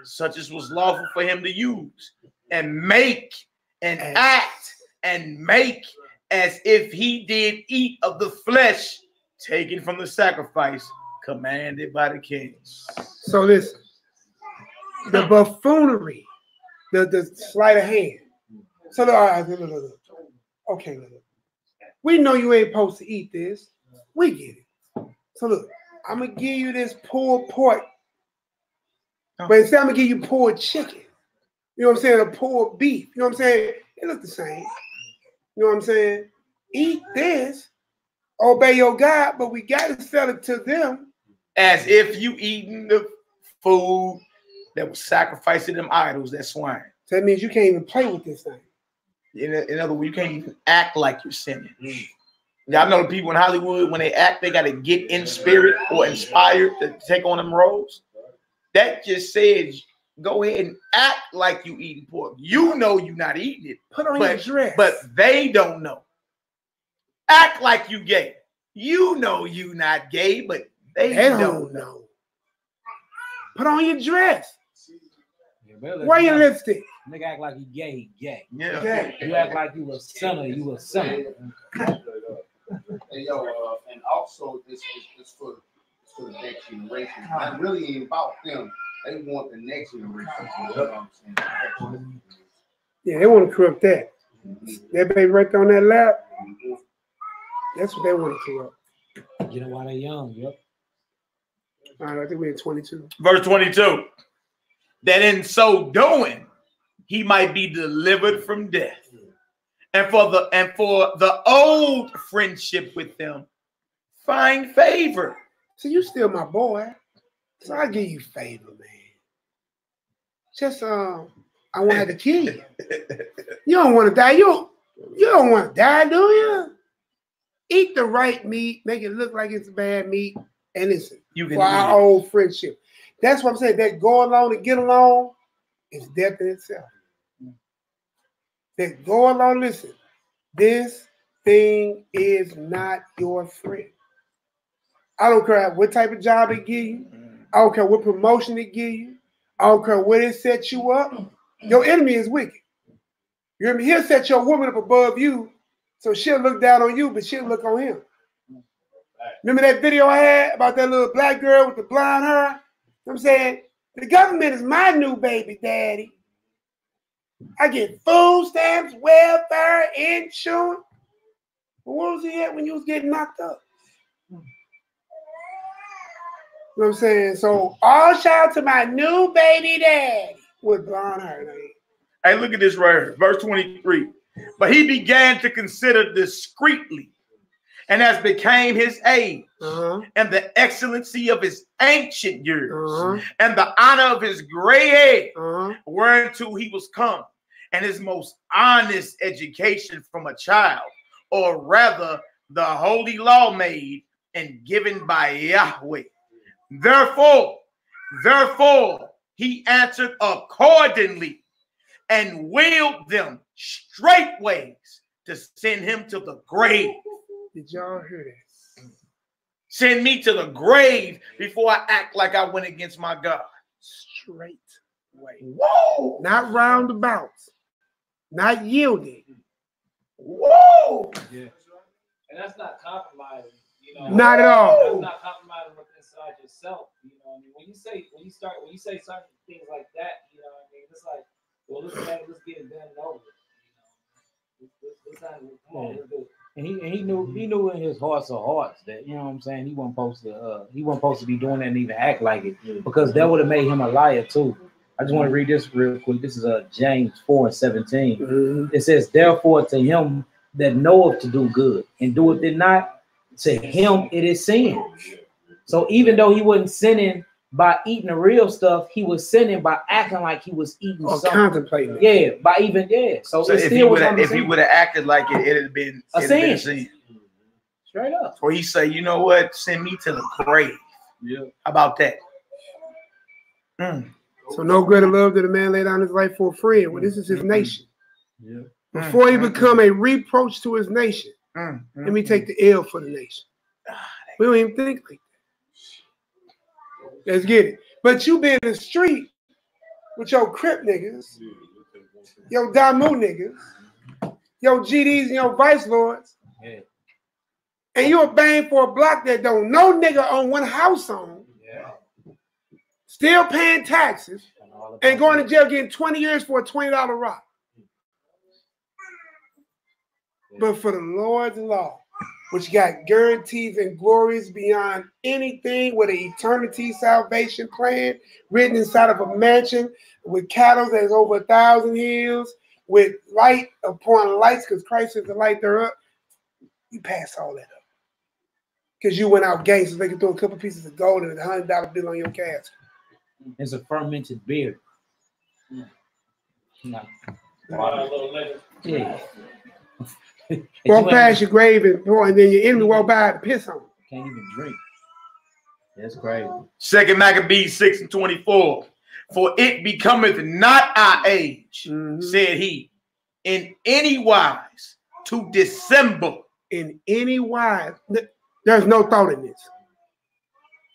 such as was lawful for him to use, and make and act and make as if he did eat of the flesh taken from the sacrifice commanded by the kings. So listen, the buffoonery, the sleight of hand. So look. Okay, look. We know you ain't supposed to eat this. We get it. So look, I'm gonna give you this pulled pork, but instead I'm gonna give you pulled chicken. You know what I'm saying? A pulled beef. You know what I'm saying? It looks the same. You know what I'm saying? Eat this, obey your God, but we got to sell it to them as if you eating the food that was sacrificed to them idols, that swine. So that means you can't even play with this thing. In other words, you can't even act like you're sinning. Y'all know the people in Hollywood, when they act, they got to get in spirit or inspired to take on them roles. That just says, go ahead and act like you eating pork. You know you're not eating it. Put on your dress. But they don't know. Act like you gay. You know you not gay, but they don't know. Put on your dress. Wear your lipstick. Nigga act like you gay. Yeah. You act like you a sinner. You a sinner. Hey, yo, and also it's for the next generation. It really ain't about them. They want the next generation. You know what I'm saying? Yeah, they want to corrupt that. That baby right there on that lap. That's what they want to corrupt. You know why they're young? Yep. All right, I think we're at 22. Verse 22. That in so doing, he might be delivered from death. And for the old friendship with them, find favor. So you still my boy. So I give you favor, man. Just I want to kill you. You don't want to die. You don't want to die, do you? Eat the right meat, make it look like it's bad meat, and listen, for our old friendship. That's what I'm saying. That go along and get along is death in itself. That go along, listen, this thing is not your friend. I don't care what type of job they give you. I don't care what promotion they give you. I don't care where they set you up. Your enemy is wicked. You hear me? He'll set your woman up above you, so she'll look down on you, but she'll look on him. Remember that video I had about that little black girl with the blonde hair? You know what I'm saying? The government is my new baby daddy. I get food stamps, welfare, insurance. But where was he at when you was getting knocked up? You know what I'm saying? So all shout out to my new baby daddy with blonde hair. Hey, look at this right here. Verse 23. But he began to consider discreetly, and as became his age, and the excellency of his ancient years, and the honor of his gray hair, whereunto he was come, and his most honest education from a child, or rather the holy law made and given by Yahweh. Therefore, he answered accordingly, and willed them straightways to send him to the grave. Did y'all hear that? Send me to the grave before I act like I went against my God. Straight way. Whoa! Not roundabouts. Not yielding. Whoa! Yeah. And that's not compromising. You know, not at all. That's not compromising what's inside yourself. You know what I mean? When you say certain things like that, you know what I mean? It's like, well, let's get it done and over. You know, and he knew in his heart of hearts that, you know what I'm saying, he wasn't supposed to be doing that and even act like it, because that would have made him a liar too. I just want to read this real quick. This is James 4:17. It says, therefore to him that knoweth to do good and doeth it not, to him it is sin. So even though he wasn't sinning by eating the real stuff, he was sinning by acting like he was eating something. Contemplating. Yeah, by even So if he would have acted like it, it'd have been a sin. Straight up. Or he say, you know what? Send me to the grave. Yeah. How about that? So no greater love that a man lay down his life for a friend. Well, this is his nation. Yeah. Before he become a reproach to his nation, let me take the L for the nation. We don't even think like that. Let's get it. But you be in the street with your Crip niggas, your Damu niggas, your GDs and your Vice Lords, and you a bang for a block that don't no nigga own one house on, still paying taxes, and going to jail getting 20 years for a $20 rock. But for the Lord's law, which got guarantees and glories beyond anything, with an eternity salvation plan written inside of a mansion, with cattle that's over 1,000 hills, with light upon lights, because Christ is the light thereof. You pass all that up. Because you went out gangsters, they could throw a couple pieces of gold and a $100 bill on your casket. It's a fermented beer. Yeah. Walk past your grave and then your enemy walk by to piss on you. Can't even drink. That's crazy. 2 Maccabees 6:24. For it becometh not our age, said he, in any wise to dissemble. In any wise. There's no thought in this.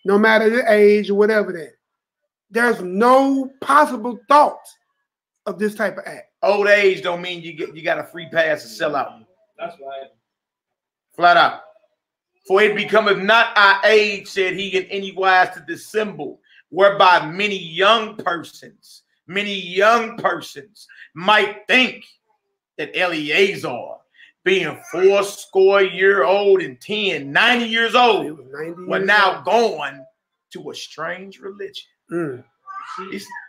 No matter the age or whatever that. There's no possible thought of this type of act. Old age don't mean you got a free pass to sell out. That's right. Flat out. For it becometh not our age, said he, in any wise to dissemble, whereby many young persons might think that Eleazar, being 80 and 10, 90 years old, were now going to a strange religion.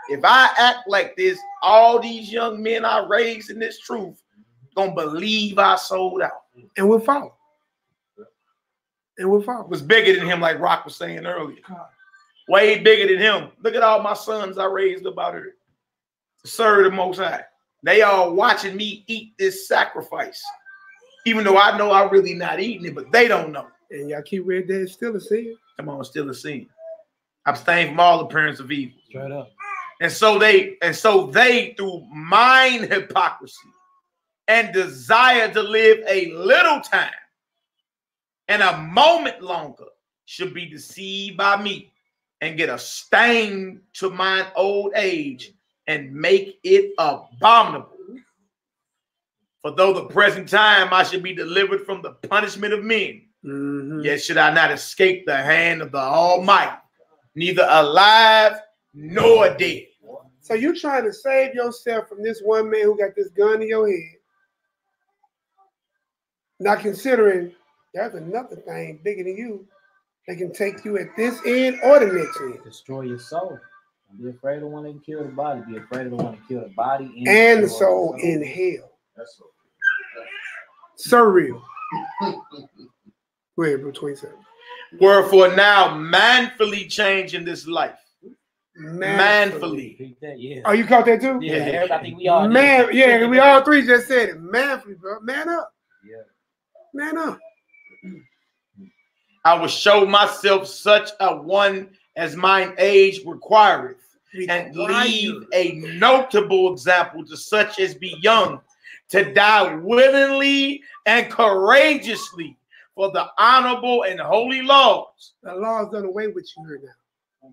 If I act like this, all these young men I raised in this truth gonna believe I sold out. And we'll follow. And we'll follow. It was bigger than him, like Rock was saying earlier. Way bigger than him. Look at all my sons I raised up out here to serve the Most High. They all watching me eat this sacrifice. Even though I know I'm really not eating it, but they don't know. And y'all keep reading that it's still a sin. Come on, still a sin. Abstain from all appearance of evil. Straight up. And so they through mind hypocrisy and desire to live a little time and a moment longer should be deceived by me and get a stain to mine old age and make it abominable. For though the present time I should be delivered from the punishment of men, yet should I not escape the hand of the Almighty, neither alive nor dead. So you trying to save yourself from this one man who got this gun in your head, not considering there's another thing bigger than you that can take you at this end or the next end. Destroy your soul. Be afraid of the one that can kill the body. Be afraid of the one that kill the body and the soul in hell. That's So real. Go ahead, bro, 27. Wherefore now manfully changing this life. Manfully. Yeah. Oh, you caught that too? Yeah, I think we all man. Yeah, we all three just said it. Manfully, bro. Man up. Yeah. Man up. I will show myself such a one as mine age requireth, and leave a notable example to such as be young, to die willingly and courageously for the honorable and holy laws. The law's done away with you here now.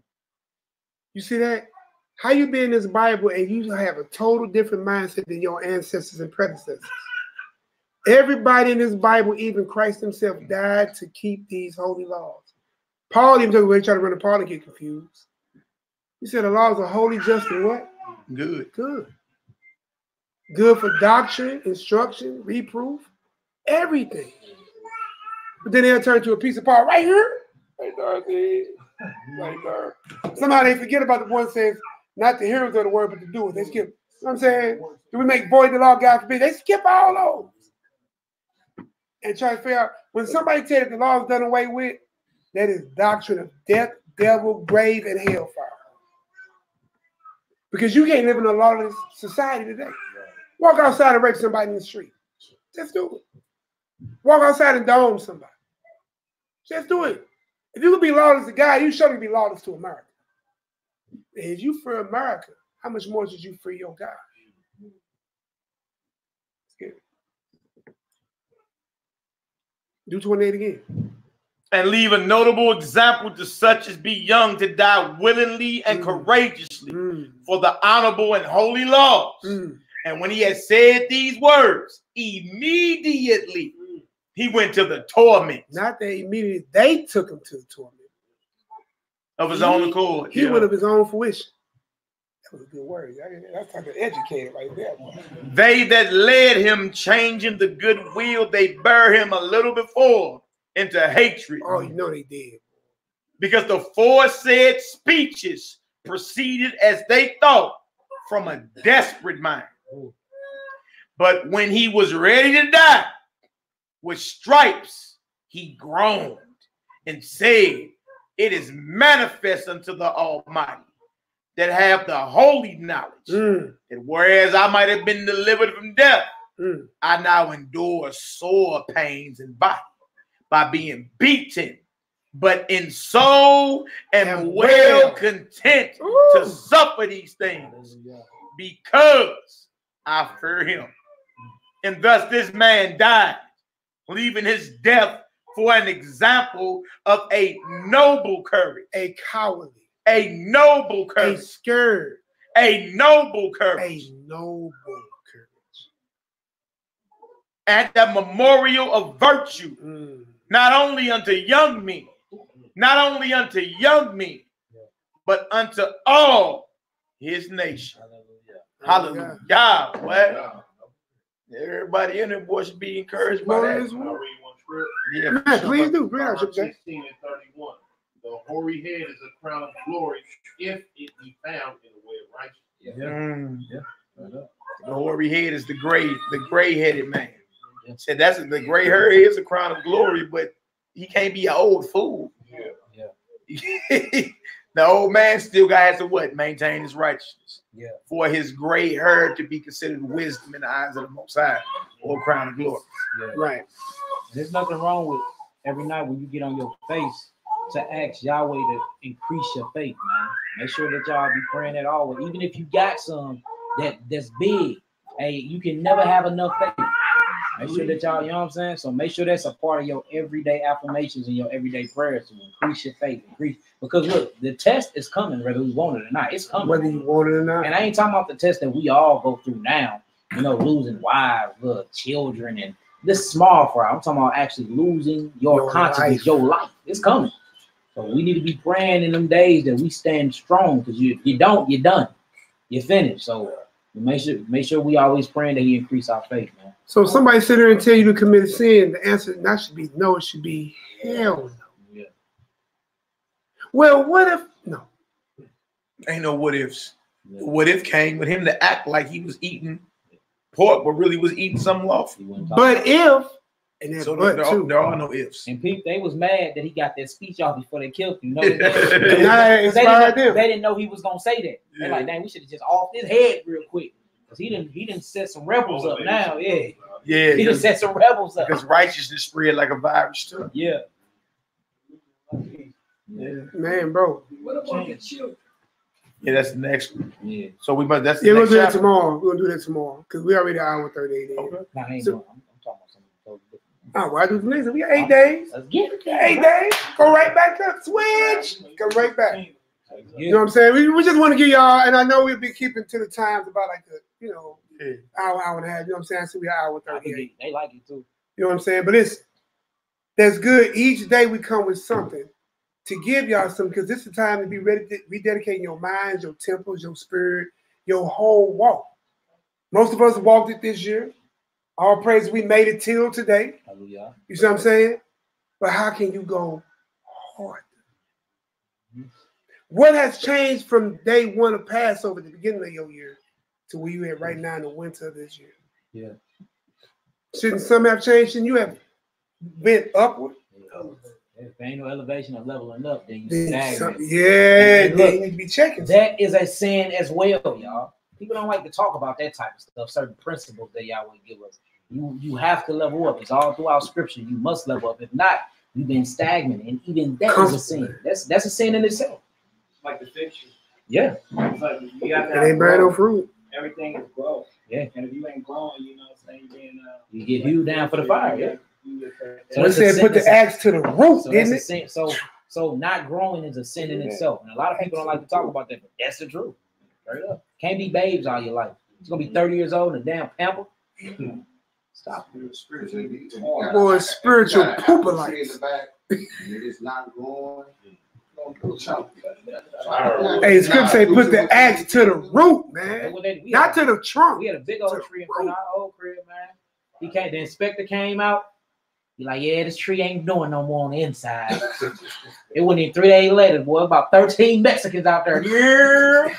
You see that? How you be in this Bible and you have a total different mindset than your ancestors and predecessors. Everybody in this Bible, even Christ himself, died to keep these holy laws. Paul even took away trying to run a Paul and get confused. He said the laws are holy, just, and what? Good. Good. Good for doctrine, instruction, reproof, everything. But then they'll turn to a piece of Paul right here. Right there. Right there. Somehow they forget about the one that says, not the hearers of the word, but the doers. They skip. You know what I'm saying? Do we make void the law, God forbid? They skip all those. And try to figure out, when somebody tells you that the law is done away with, that is doctrine of death, devil, grave, and hellfire. Because you can't live in a lawless society today. Walk outside and rape somebody in the street. Just do it. Walk outside and dome somebody. Just do it. If you could be lawless to God, you surely be lawless to America. And if you free America, how much more should you free your God? Do 28 again. And leave a notable example to such as be young, to die willingly and courageously for the honorable and holy laws. And when he had said these words, immediately he went to the torment. Not that immediately, they took him to the torment. Of his own accord. He went of his own fruition. That was a good word. That's like an educated right there. They that led him, changing the good will, they bear him a little before into hatred. Oh, you know they did. Because the foresaid speeches proceeded, as they thought, from a desperate mind. But when he was ready to die, with stripes, he groaned and said, it is manifest unto the Almighty that have the holy knowledge, that whereas I might have been delivered from death, I now endure sore pains in body by being beaten, but in soul am well content to suffer these things, because I fear him. And thus this man died, leaving his death for an example of a noble courage, a cowardly, a noble courage, a scared, a noble courage, a noble courage, and a memorial of virtue, not only unto young men, but unto all his nation. Hallelujah. Hallelujah. Everybody in there, boy, should be encouraged by that. Yeah, man, please do. Verse 16 and 31. The hoary head is a crown of glory if it be found in the way of righteousness. The hoary head is the gray-headed man. Said that's the gray hair is a crown of glory, but he can't be an old fool. The old man still has to what? Maintain his righteousness. For his gray hair to be considered wisdom in the eyes of the Most High, or crown of glory. Right. There's nothing wrong with every night when you get on your face to ask Yahweh to increase your faith, man. Make sure that y'all be praying that always. Even if you got some that's big, hey, you can never have enough faith. Make sure that y'all, you know what I'm saying? So make sure that's a part of your everyday affirmations and your everyday prayers to increase your faith. Because look, the test is coming, whether we want it or not. It's coming. Whether you want it or not. And I ain't talking about the test that we all go through now. You know, losing wives, children, and this small fry. I'm talking about actually losing your consciousness, your life. It's coming. So we need to be praying in them days that we stand strong, because you don't, you're done. You're finished. So make sure we always praying that he increase our faith, man. So if somebody sit there and tell you to commit a sin, the answer not should be no, it should be hell no. Yeah. Well, what if no? Ain't no what ifs. Yeah. What if came with him to act like he was eating pork, but really was eating something lawful. But if, and so there are no ifs. And people, they was mad that he got that speech off before they killed him. You know they didn't know he was gonna say that. They're like, dang, we should have just off his head real quick. Because he didn't set some rebels up now. Yeah. Yeah. He done set some rebels up. Because righteousness spread like a virus too. Yeah. Yeah. Man, bro. What about the children? Yeah, that's the next one. Yeah. So we must. That's the we'll next do that chapter. tomorrow. We're gonna do that tomorrow because we already an hour 38 in. Okay. Nah, I'm talking about something totally different. Oh, why do the next? We got 8 days. Let's get it. 8 days. Go right back up. Switch. Go right back. You know what I'm saying? We just want to give y'all, and I know we'll be keeping to the times about like the, hour and a half. You know what I'm saying? So we hour 38. They like it too. You know what I'm saying? But that's good. Each day we come with something to give y'all something, because this is the time to be ready to rededicate your minds, your temples, your spirit, your whole walk. Most of us walked it this year. All praise, we made it till today. Hallelujah. You see what I'm saying? But how can you go hard? What has changed from day one of Passover, the beginning of your year, to where you at right now in the winter of this year? Yeah. Shouldn't some have changed and you have been upward? If there ain't no elevation or leveling up, then you stagnate. Then you need to be checking. That is a sin as well, y'all. People don't like to talk about that type of stuff, certain principles that y'all would give us. You have to level up. It's all throughout scripture. You must level up. If not, you've been stagnant. And even that is a sin. That's a sin in itself. Like the fixture. Yeah. It's like you have to it ain't bearing no fruit. Everything is growth. Yeah. And if you ain't growing, you know what I'm saying, you get hewed down for the fire. Yeah. So it said put the axe to the root, didn't it? So not growing is a sin in itself. And a lot of people don't like to talk about that, but that's the truth. Straight up. Can't be babes all your life. It's gonna be 30 years old and a damn pamper. Stop. Boy, spiritual pooper lights. It is not growing. Hey, scripture say put the axe to the root, man. Not to the trunk. We had a big old tree in front of our old crib, man. The inspector came out. He like, yeah, this tree ain't doing no more on the inside. It wasn't even 3 days later, boy. About 13 Mexicans out there. Yeah.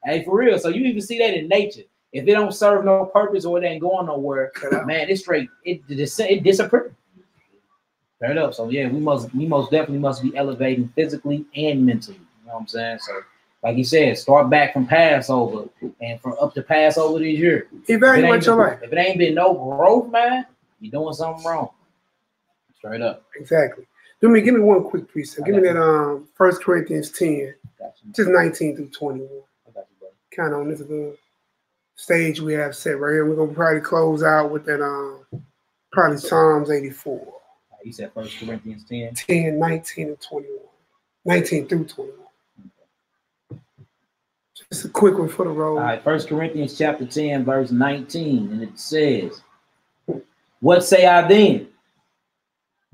Hey, for real. So you even see that in nature. If it don't serve no purpose or it ain't going nowhere, man, it's straight. It disappears. Straight up. So yeah, we most definitely must be elevating physically and mentally. You know what I'm saying? So, like you said, start back from Passover and from up to Passover this year. Evaluate your life. If it ain't been no growth, man, you're doing something wrong. Straight up. Exactly. Give me one quick precept. Give me that 1 Corinthians 10, just 19 through 21. Kind of on this little stage we have set right here. We're gonna probably close out with that probably Psalms 84. You said 1 Corinthians 10? 10, 19, and 21. 19 through 21. Okay. Just a quick one for the road. All right, 1 Corinthians chapter 10, verse 19, and it says, what say I then?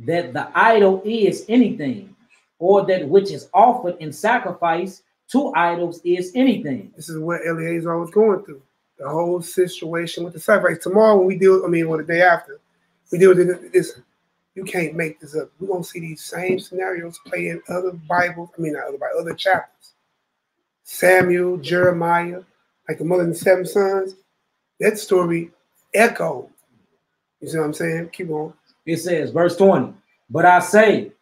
That the idol is anything, or that which is offered in sacrifice to idols is anything. This is what Eliezer was going through. The whole situation with the sacrifice. Tomorrow when we deal, the day after, we deal with this. You can't make this up. We're going to see these same scenarios play in other Bibles. Other chapters. Samuel, Jeremiah, like the mother and the 7 sons. That story echoed. You see what I'm saying? Keep on. It says, verse 20, but I say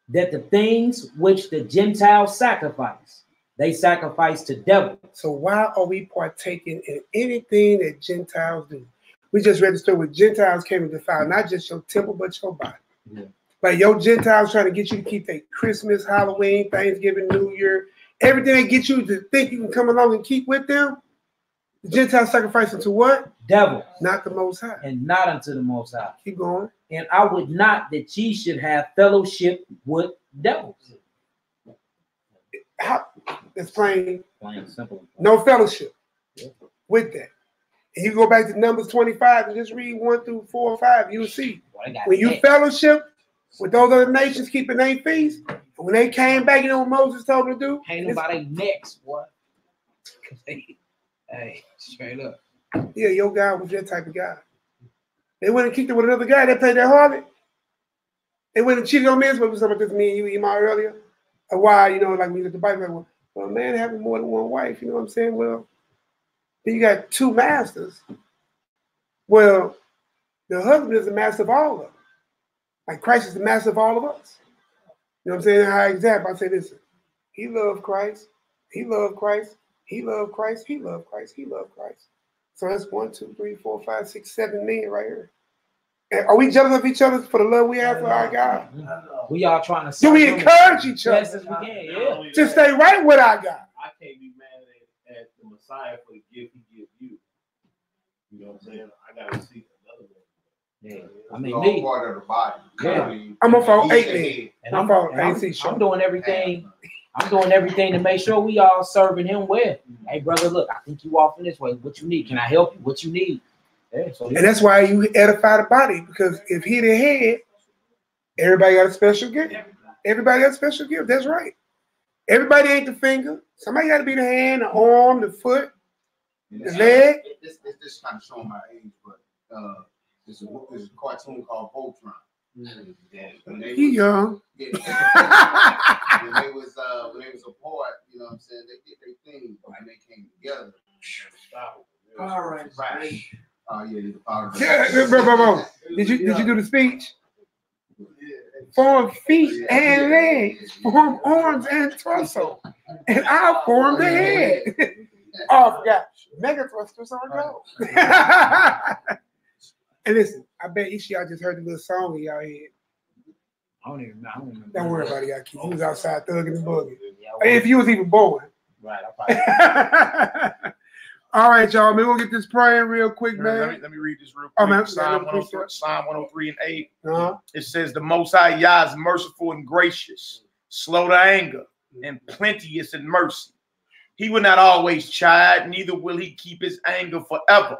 that the things which the Gentiles sacrifice, they sacrifice to devils. So why are we partaking in anything that Gentiles do? We just read the story where Gentiles came and defiled not just your temple, but your body. Yeah. Like your Gentiles trying to get you to keep their Christmas, Halloween, Thanksgiving, New Year, everything they get you to think you can come along and keep with them. The Gentiles sacrificing to what? Devil. Not the Most High. And not unto the Most High. Keep going. And I would not that ye should have fellowship with devils. How? It's plain simple. No fellowship with that. And you go back to Numbers 25 and just read 1 through 4 or 5, you'll see. When you fellowship with those other nations keeping their feast, and when they came back, you know what Moses told them to do? Ain't nobody next, boy. Hey, straight up. Yeah, your guy was that type of guy. They went and kicked it with another guy that played their harlot. They went and cheated on men. What was talking about this, me and you, Yhwh, earlier? Why, like we look at the Bible, Well, a man having more than one wife, you know what I'm saying? Well, then you got two masters. Well, the husband is the master of all of them. Like Christ is the master of all of us. You know what I'm saying? How example, I say, listen, he loved Christ, he loved Christ, he loved Christ, he loved Christ, he loved Christ. So that's 1, 2, 3, 4, 5, 6, 7 million right here. And are we jealous of each other for the love we have for our God? We all trying to. Do we encourage each other as we can? Yeah. To stay right with our God? I can't be mad at the Messiah for the gift he gives you. You know what I'm saying? I gotta see another one. Yeah, I mean, me. Part of the body. Yeah. I'm gonna follow 8 and I'm doing everything. I'm doing everything to make sure we all serving him well. Hey, brother, look, I think you off in this way. What you need? Can I help you? What you need? Yeah, so and that's why you edify the body, because if he the head, everybody got a special gift. Everybody got a special gift. That's right. Everybody ain't the finger. Somebody got to be the hand, the arm, the foot, the leg. This kind of showing my age, but there's a cartoon called Voltron. He young. Yeah. when they was apart, you know what I'm saying, they did their thing and they came together. All right. Right. Oh yeah, the power. Yeah, bro. Did you do the speech? Form feet and legs, form arms and torso, and I'll form the head. Oh, I forgot. Mega thrusters on go. And listen, I bet each of y'all just heard the little song in y'all head. I don't even know. Don't worry about it, y'all. He was outside thugging and bugging. If you was even born. Right. I probably. All right, y'all. Man, we'll get this praying real quick, man. Let me read this real quick. Oh, man. Psalm 103 and 8. Uh-huh. It says, the Most High Yah is merciful and gracious, slow to anger, and plenteous in mercy. He will not always chide, neither will he keep his anger forever.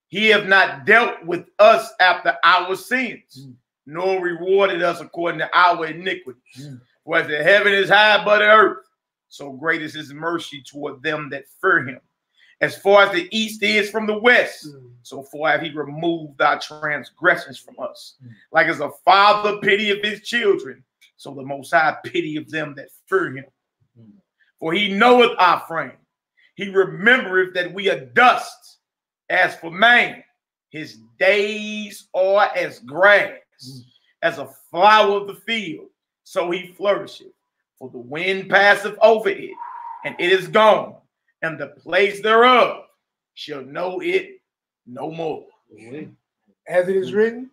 He have not dealt with us after our sins, nor rewarded us according to our iniquities. For as the heaven is high above the earth, so great is his mercy toward them that fear him. As far as the east is from the west, so far have he removed our transgressions from us. Like as a father pity of his children, so the Most High pity of them that fear him. For he knoweth our frame. He remembereth that we are dust. As for man, his days are as grass, as a flower of the field, so he flourisheth. For the wind passeth over it, and it is gone, and the place thereof shall know it no more. As it is written,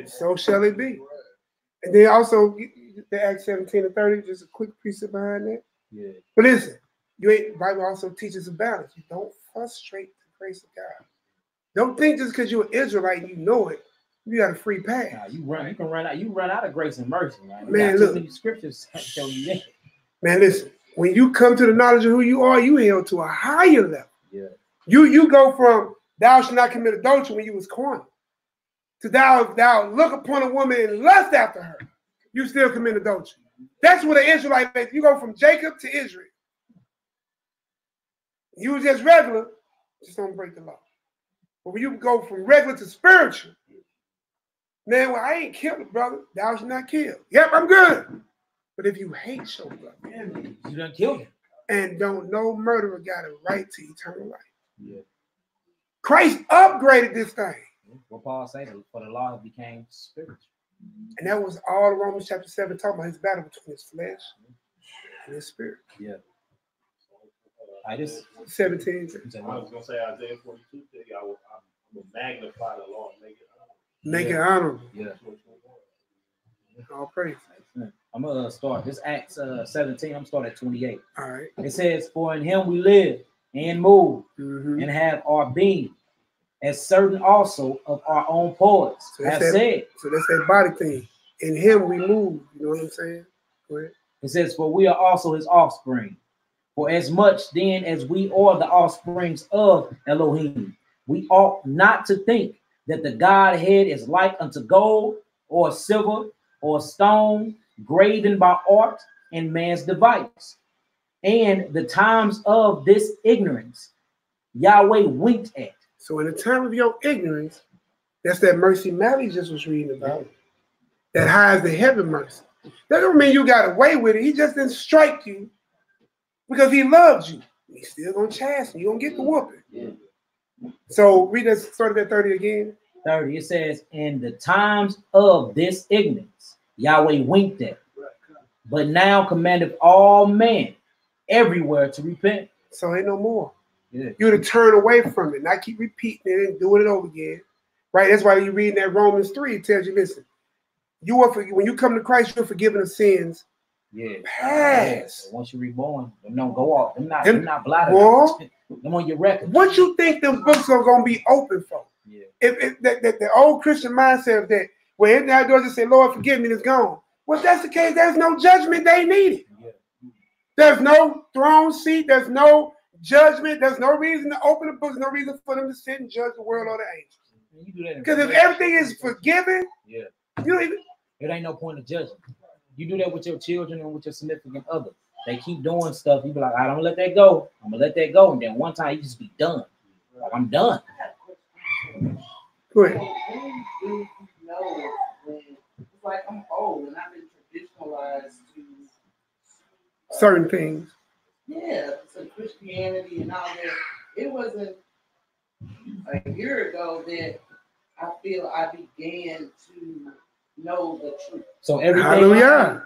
so shall it be. And then also, the Acts 17 and 30, just a quick precept behind that. Yeah. But listen, the Bible also teaches a balance. You don't frustrate the grace of God. Don't think just because you're an Israelite and you know it, you got a free pass. Nah, you can run out of grace and mercy, man. Man, look, too many scriptures show you that. Man, listen. When you come to the knowledge of who you are, you held to a higher level. Yeah. You go from thou shalt not commit adultery when you was corny to thou look upon a woman and lust after her. You still commit adultery. That's what an Israelite is. You go from Jacob to Israel. You was just regular, just don't break the law. But when you go from regular to spiritual, man, well, I ain't killed it, brother. Thou shalt not kill. Yep, I'm good. But if you hate your brother, you done killed him. And don't know murderer got a right to eternal life. Yeah. Christ upgraded this thing. What Paul said, for the law became spiritual. And that was all Romans chapter 7 talking about his battle between his flesh and his spirit. Yeah. I just 17. I was gonna say Isaiah 42. I will magnify the law, make it honorable. Yeah. All praise. I'm gonna start this Acts 17. I'm starting at 28. All right. It says, "For in him we live and move and have our being, as certain also of our own poets have said." So that's that body thing. In him we move. You know what I'm saying? Go ahead. It says, "For we are also his offspring. For as much then as we are the offsprings of Elohim, we ought not to think that the Godhead is like unto gold or silver or stone, graven by art and man's device. And the times of this ignorance Yahweh winked at." So in the time of your ignorance, that's that mercy Mally just was reading about. That hides the heaven mercy. That don't mean you got away with it. He just didn't strike you because he loves you. He's still gonna chasten you. You don't get the whooping. Yeah. So read that, start at 30 again. 30. It says, in the times of this ignorance, Yahweh winked at, but now commandeth all men everywhere to repent. So ain't no more. Yeah. You to turn away from it, not keep repeating it and doing it over again. Right? That's why you read that Romans 3. It tells you, listen, you are when you come to Christ, you're forgiven of sins. Yeah. Past. Yeah. Once you're reborn, them don't go off. Them not blotted out. Them on your record. What you think them books are gonna be open for? Yeah. If the old Christian mindset of that, where in the outdoors and say, Lord, forgive me, it's gone. Well, if that's the case, there's no judgment they needed. Yeah. There's no throne seat, there's no judgment, there's no reason to open the books, no reason for them to sit and judge the world or the angels. Because if everything is forgiven, yeah, you don't even, it ain't no point of judging. You do that with your children and with your significant other. They keep doing stuff, you be like, I don't let that go. I'm gonna let that go. And then one time you just be done. Like, I'm done. Go ahead. No, it's like I'm old and I've been traditionalized to certain things. Yeah, so Christianity and all that. It wasn't a year ago that I feel I began to know the truth. So everything, hallelujah.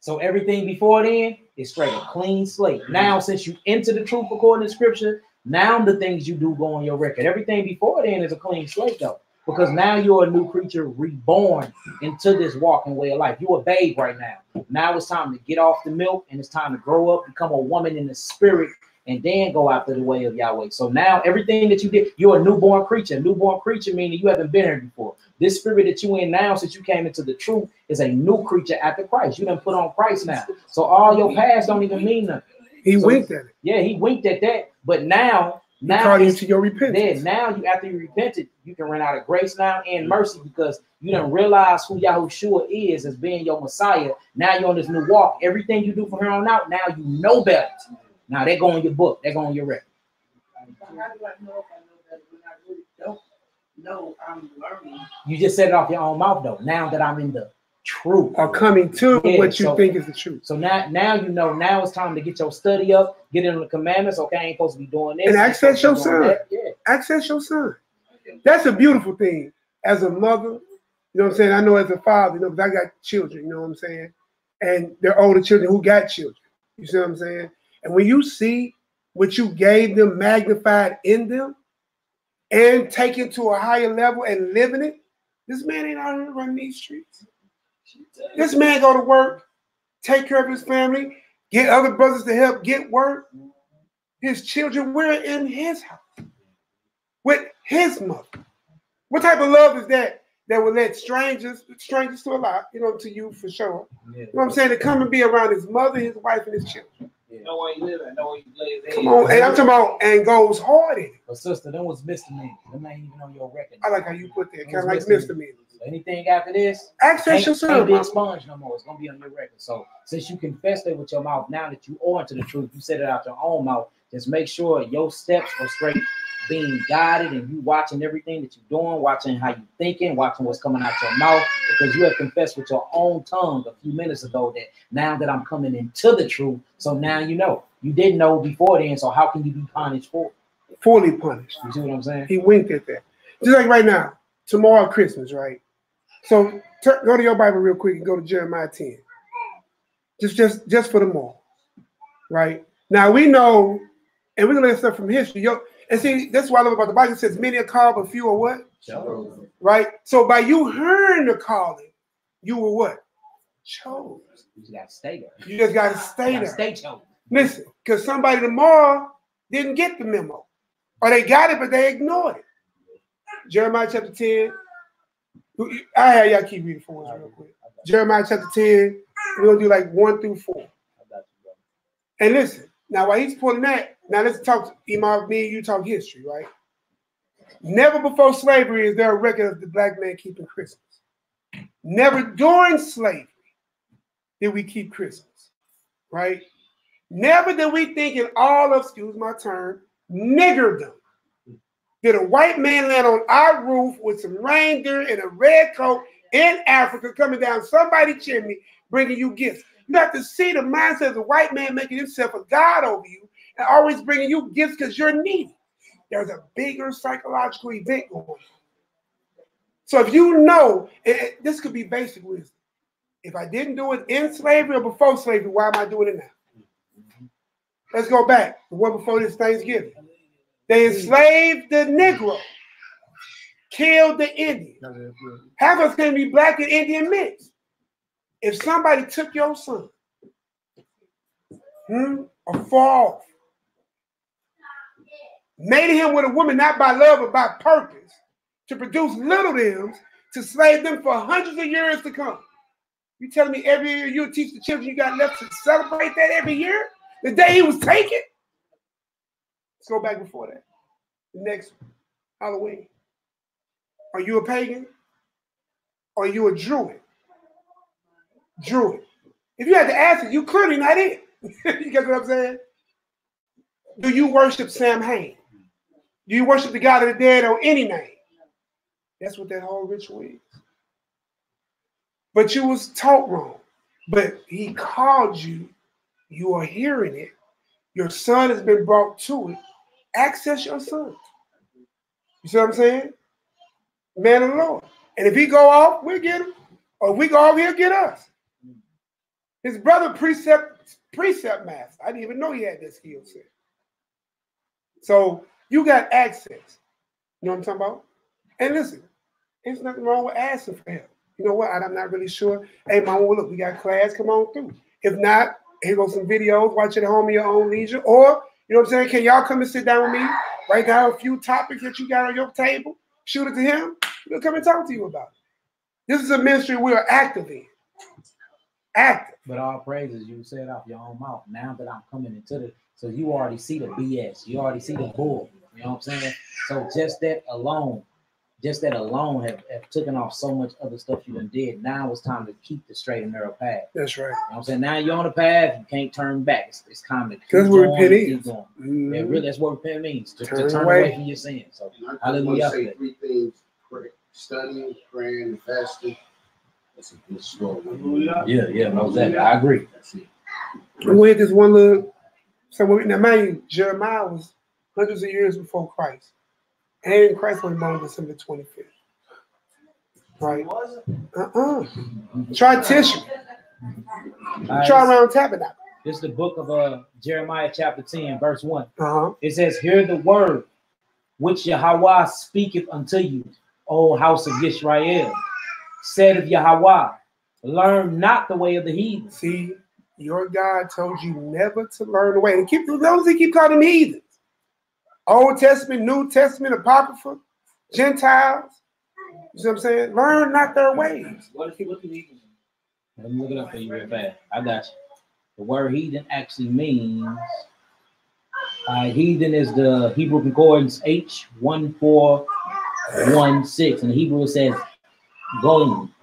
So everything before then is straight a clean slate. Now, since you enter the truth according to scripture, now the things you do go on your record. Everything before then is a clean slate, though, because now you're a new creature reborn into this walking way of life. You're a babe right now. Now it's time to get off the milk and it's time to grow up, become a woman in the spirit, and then go after the way of Yahweh. So now everything that you did, you're a newborn creature. Newborn creature meaning you haven't been here before. This spirit that you in now, since you came into the truth, is a new creature after Christ. You done put on Christ now. So all your past don't even mean nothing. He winked at it. Yeah, he winked at that. But now called you to your repentance. Then now you, after you repented, you can run out of grace now and mercy because you done realize who Yahushua is as being your Messiah. Now you're on this new walk. Everything you do from here on out, now you know better. Now they go in your book. They go on your record. How do I know if I know better when I really don't know I'm learning? You just said it off your own mouth, though. Now that I'm in the truth. Or coming to what you think is the truth. So now you know, now it's time to get your study up, get into the commandments. Okay, I ain't supposed to be doing this. And access your son. Yeah. Access your son. That's a beautiful thing. As a mother, you know what I'm saying? I know as a father, you know, because I got children, you know what I'm saying? And they're older children who got children. You see what I'm saying? And when you see what you gave them magnified in them and take it to a higher level and living it, this man ain't out here running these streets. This man go to work, take care of his family, get other brothers to help get work. His children, we're in his house with his mother. What type of love is that will let strangers to a lot, you know, to you for sure. Yeah. You know what I'm saying? To come and be around his mother, his wife, and his children. Yeah. Know where he live at, know where he lays his head. Come on, and I'm talking about and goes hard in it. But sister, them was misdemeanors. Them ain't even on your record. I like how you put that, kind of like misdemeanors. Anything after this, access your son. Ain't be expunged no more. It's gonna be on your record. So since you confess that with your mouth, now that you are into the truth, you said it out your own mouth. Just make sure your steps are straight, being guided, and you watching everything that you're doing, watching how you thinking, watching what's coming out your mouth, because you have confessed with your own tongue a few minutes ago that now that I'm coming into the truth, so now you know. You didn't know before then, so how can you be punished for it? Fully punished. You see what I'm saying? He winked at that. Just like right now, tomorrow Christmas, right? So go to your Bible real quick and go to Jeremiah 10. Just for the more, right? Now we know, and we're gonna learn stuff from history. And see, that's what I love about the Bible. It says many are called, but few are what? Chose. Right? So by you hearing the calling, you were what? Chose. You just gotta stay there. You just gotta stay there. Stay chosen. Listen, because somebody tomorrow didn't get the memo. Or they got it, but they ignored it. Jeremiah chapter 10. I have y'all keep reading for us real quick. Jeremiah chapter 10. We're going to do like 1 through 4. And listen, now while he's pulling that, now let's talk, Imam, me and you talk history, right? Never before slavery is there a record of the black man keeping Christmas. Never during slavery did we keep Christmas, right? Never did we think in all of, excuse my term, niggerdom. Did a white man land on our roof with some reindeer in a red coat in Africa coming down somebody's chimney bringing you gifts. You have to see the mindset of the white man making himself a god over you and always bringing you gifts because you're needy. There's a bigger psychological event going on. So if you know, this could be basic wisdom. If I didn't do it in slavery or before slavery, why am I doing it now? Let's go back. The one before this Thanksgiving. They enslaved the Negro, killed the Indian. Half of us can be black and Indian mixed. If somebody took your son afar off, made him with a woman not by love but by purpose, to produce little thems, to slave them for hundreds of years to come. You telling me every year you'll teach the children you got left to celebrate that every year? The day he was taken? Let's go back before that. The next Halloween. Are you a pagan? Or are you a Druid? Druid. If you had to ask it, you clearly not it. You get what I'm saying? Do you worship Sam Hain? Do you worship the God of the dead on any name? That's what that whole ritual is. But you was taught wrong. But he called you. You are hearing it. Your son has been brought to it. Access your son. You see what I'm saying? Man of the Lord. And if he go off, we'll get him. Or if we go off, he'll get us. His brother precept master. I didn't even know he had that skill set. So you got access. You know what I'm talking about? And listen, there's nothing wrong with asking for help. You know what? I'm not really sure. Hey, mama, look, we got class. Come on through. If not, here goes some videos. Watch it at home in your own leisure. Or, you know what I'm saying? Can y'all come and sit down with me? Write down a few topics that you got on your table. Shoot it to him. He'll come and talk to you about it. This is a ministry we are active in. Active. But all praises, you said off your own mouth. Now that I'm coming into the, so you already see the BS. You already see the bull. You know what I'm saying? So just that alone have taken off so much other stuff you done did. Now it's time to keep the straight and narrow path. That's right. You know what I'm saying? Now you're on the path, you can't turn back. It's time to keep that's going. What repent is. Yeah, really, that's what repent means. To turn away from your sin. So hallelujah. Say three things: studying, praying, fasting. That's a good story. Yeah, no, that I agree. We had this one little. So now, mind you, Jeremiah was hundreds of years before Christ. And Christ was born December 25th. Right? Try tissue. Try around tabernacle. This is the book of Jeremiah chapter 10, verse 1. It says, hear the word which Yahweh speaketh unto you, O house of Yisrael. Said of Yahweh, learn not the way of the heathen. See, your God told you never to learn the way. And notice he keep calling them heathens. Old Testament, New Testament, Apocrypha, Gentiles. You see what I'm saying? Learn not their ways. What is he looking at? Let me look it up for you real fast. I got you. The word heathen actually means, heathen is the Hebrew concordance H1416. In Hebrew it says goyim.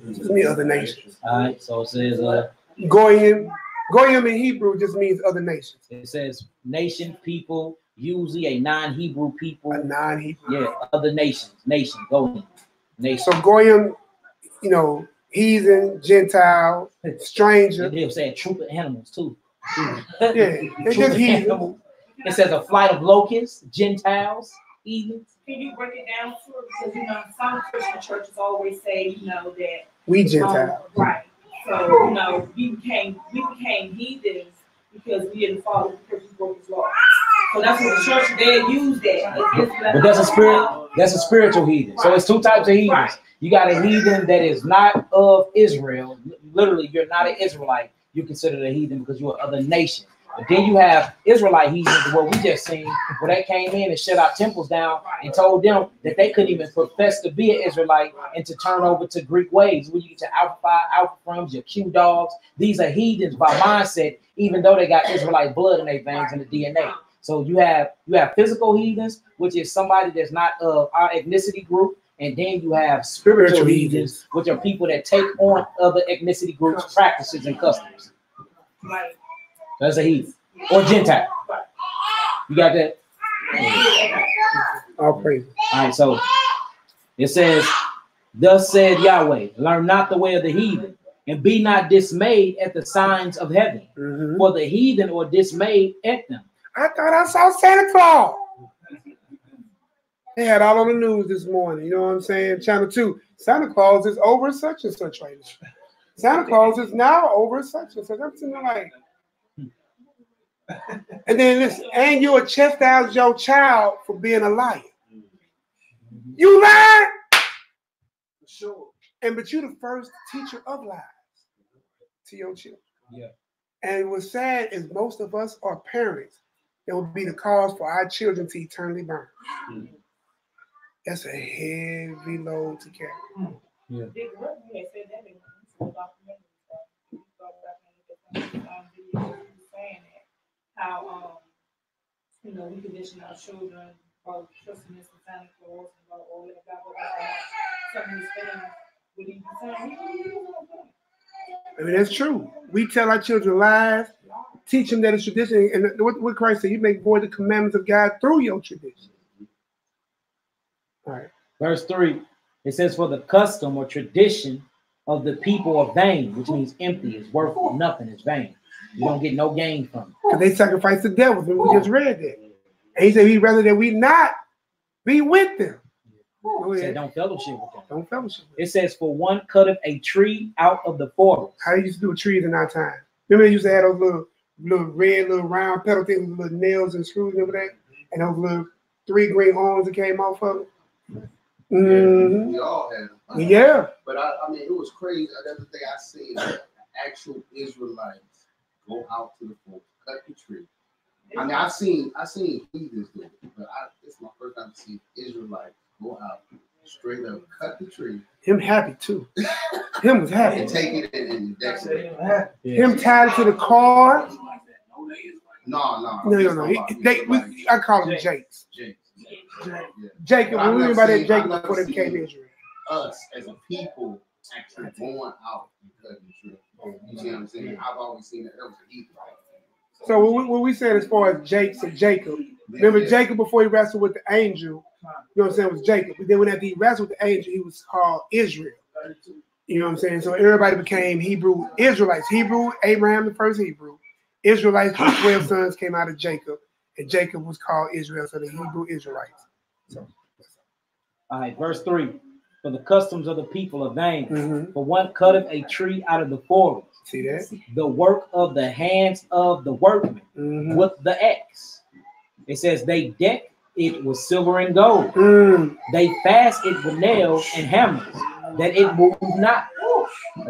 Just means other nations. All right, so it says goyim. Goyim in Hebrew just means other nations. It says nation, people, usually a non-Hebrew people. A non-Hebrew. Yeah, other nations. Nation, goyim. Nation. So goyim, you know, heathen, Gentile, stranger. They'll say a troop of animals too. Yeah, they're just heathen. It says a flight of locusts, Gentiles, heathens. Can you break it down to it? Because, you know, some Christian churches always say, you know, that we Gentiles. Right. So, you know, we became heathens because we didn't follow because we broke his law. So that's what the church, they use that. But that's a spiritual heathen. So it's two types of heathens. Right. You got a heathen that is not of Israel. Literally, you're not an Israelite. You're considered a heathen because you're other nation. But then you have Israelite heathens, what we just seen, where they came in and shut our temples down and told them that they couldn't even profess to be an Israelite and to turn over to Greek ways. When you get your Alpha Phi, Alpha Friends, your Q dogs, these are heathens by mindset, even though they got Israelite blood in their veins and the DNA. So you have physical heathens, which is somebody that's not of our ethnicity group. And then you have spiritual heathens, which are people that take on other ethnicity groups' practices and customs. Right. That's a heathen or Gentile. You got that? All praise. All right, so it says, thus said Yahweh, learn not the way of the heathen, and be not dismayed at the signs of heaven, for the heathen are dismayed at them. I thought I saw Santa Claus. They had all on the news this morning. You know what I'm saying? Channel 2. Santa Claus is over such and such right now. Santa Claus is now over such and such. I'm sitting there like, and then listen, and you will chastise your child for being a liar. You lied? For sure. But you're the first teacher of lies to your children. Yeah. And what's sad is most of us are parents that would be the cause for our children to eternally burn. That's a heavy load to carry. Yeah. How you know, we condition our children about trusting in Santa Claus and about all that, blah, blah, blah. Some of his family, what he be saying? I mean, that's true. We tell our children lies, teach them that it's tradition, and what Christ said, you make void the commandments of God through your tradition. All right. Verse 3, it says, for the custom or tradition of the people are vain, which means empty, is worth nothing, it's vain. You don't get no gain from it. Because they sacrifice the devil. We just read that. And he said he'd rather that we not be with them. It said don't fellowship with them. Don't fellowship with them. It says, for one cutteth a tree out of the forest. How they used to do with trees in our time. Remember they used to have those little red, little round pedal things with little nails and screws and everything? And those little 3 green arms that came off of it? Yeah, we all had them. Yeah. But I mean, it was crazy. The other day I seen actual Israelites go out to the forest, cut the tree. I mean, I've seen heathens do it, but it's my first time to see Israelites go out, straight up, cut the tree. Him happy too. Him was happy. And take it and decorate. Him tied it to the car. No. I call him Jakes. Jacob, what do you mean by that Jacob before they became Israel? Us as a people actually going out and cutting the tree. You see what I'm saying? I've always seen that was a heathen. So what we said as far as Jakes and Jacob, remember Jacob before he wrestled with the angel, you know what I'm saying, was Jacob. But then when after he wrestled with the angel, he was called Israel. You know what I'm saying? So everybody became Hebrew Israelites. Hebrew, Abraham, the first Hebrew. Israelites, the 12 sons came out of Jacob, and Jacob was called Israel, so the Hebrew Israelites. So, all right, verse 3. For the customs of the people are vain. For one cutteth a tree out of the forest. See that? The work of the hands of the workmen with the axe. It says they deck it with silver and gold. They fast it with nails and hammers, that it move not.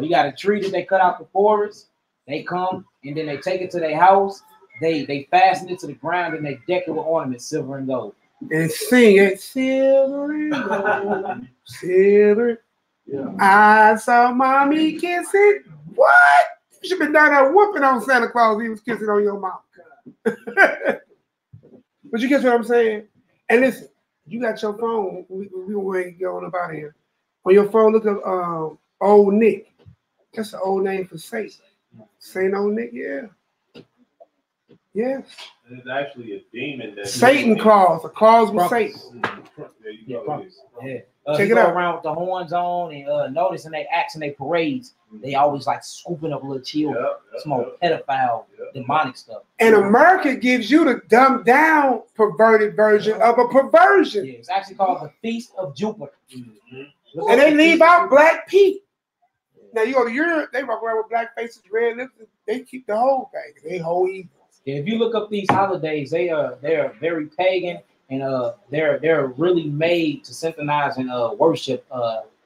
You got a tree that they cut out the forest. They come and then they take it to their house. They fasten it to the ground and they deck it with ornaments, silver and gold. And sing it, silver and gold, silver. Yeah. I saw mommy kissing. What? You should have been down there whooping on Santa Claus. He was kissing on your mouth. But you get what I'm saying? And listen, you got your phone. We gonna go on about here. On your phone, look up Old Nick. That's an old name for Satan. Saint Old Nick, yeah. Yes. It's actually a demon. That Satan Claus. A Claus with Satan. Check it out. Around with the horns on and noticing they acts in their parades. They always like scooping up little children. Some old pedophile, demonic stuff. And America gives you the dumbed down perverted version of a perversion. Yeah, it's actually called the Feast of Jupiter. And they leave out Black Pete. Now you go to Europe, they walk around with black faces, red lips. They keep the whole thing. They whole evil. Yeah, if you look up these holidays, they're very pagan, and they're really made to sympathize and worship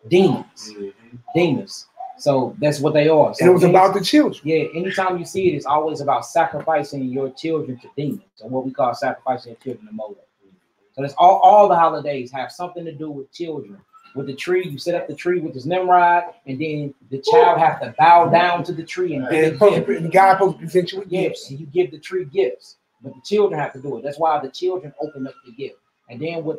demons. Demons. So that's what they are. So and it was about the children. Yeah, anytime you see it, it's always about sacrificing your children to demons, and what we call sacrificing your children to Molech. So that's all the holidays have something to do with children. With the tree, you set up the tree with this Nimrod, and then the child have to bow down to the tree and give and God supposed to present you with gifts. And you give the tree gifts, but the children have to do it. That's why the children open up the gift. And then with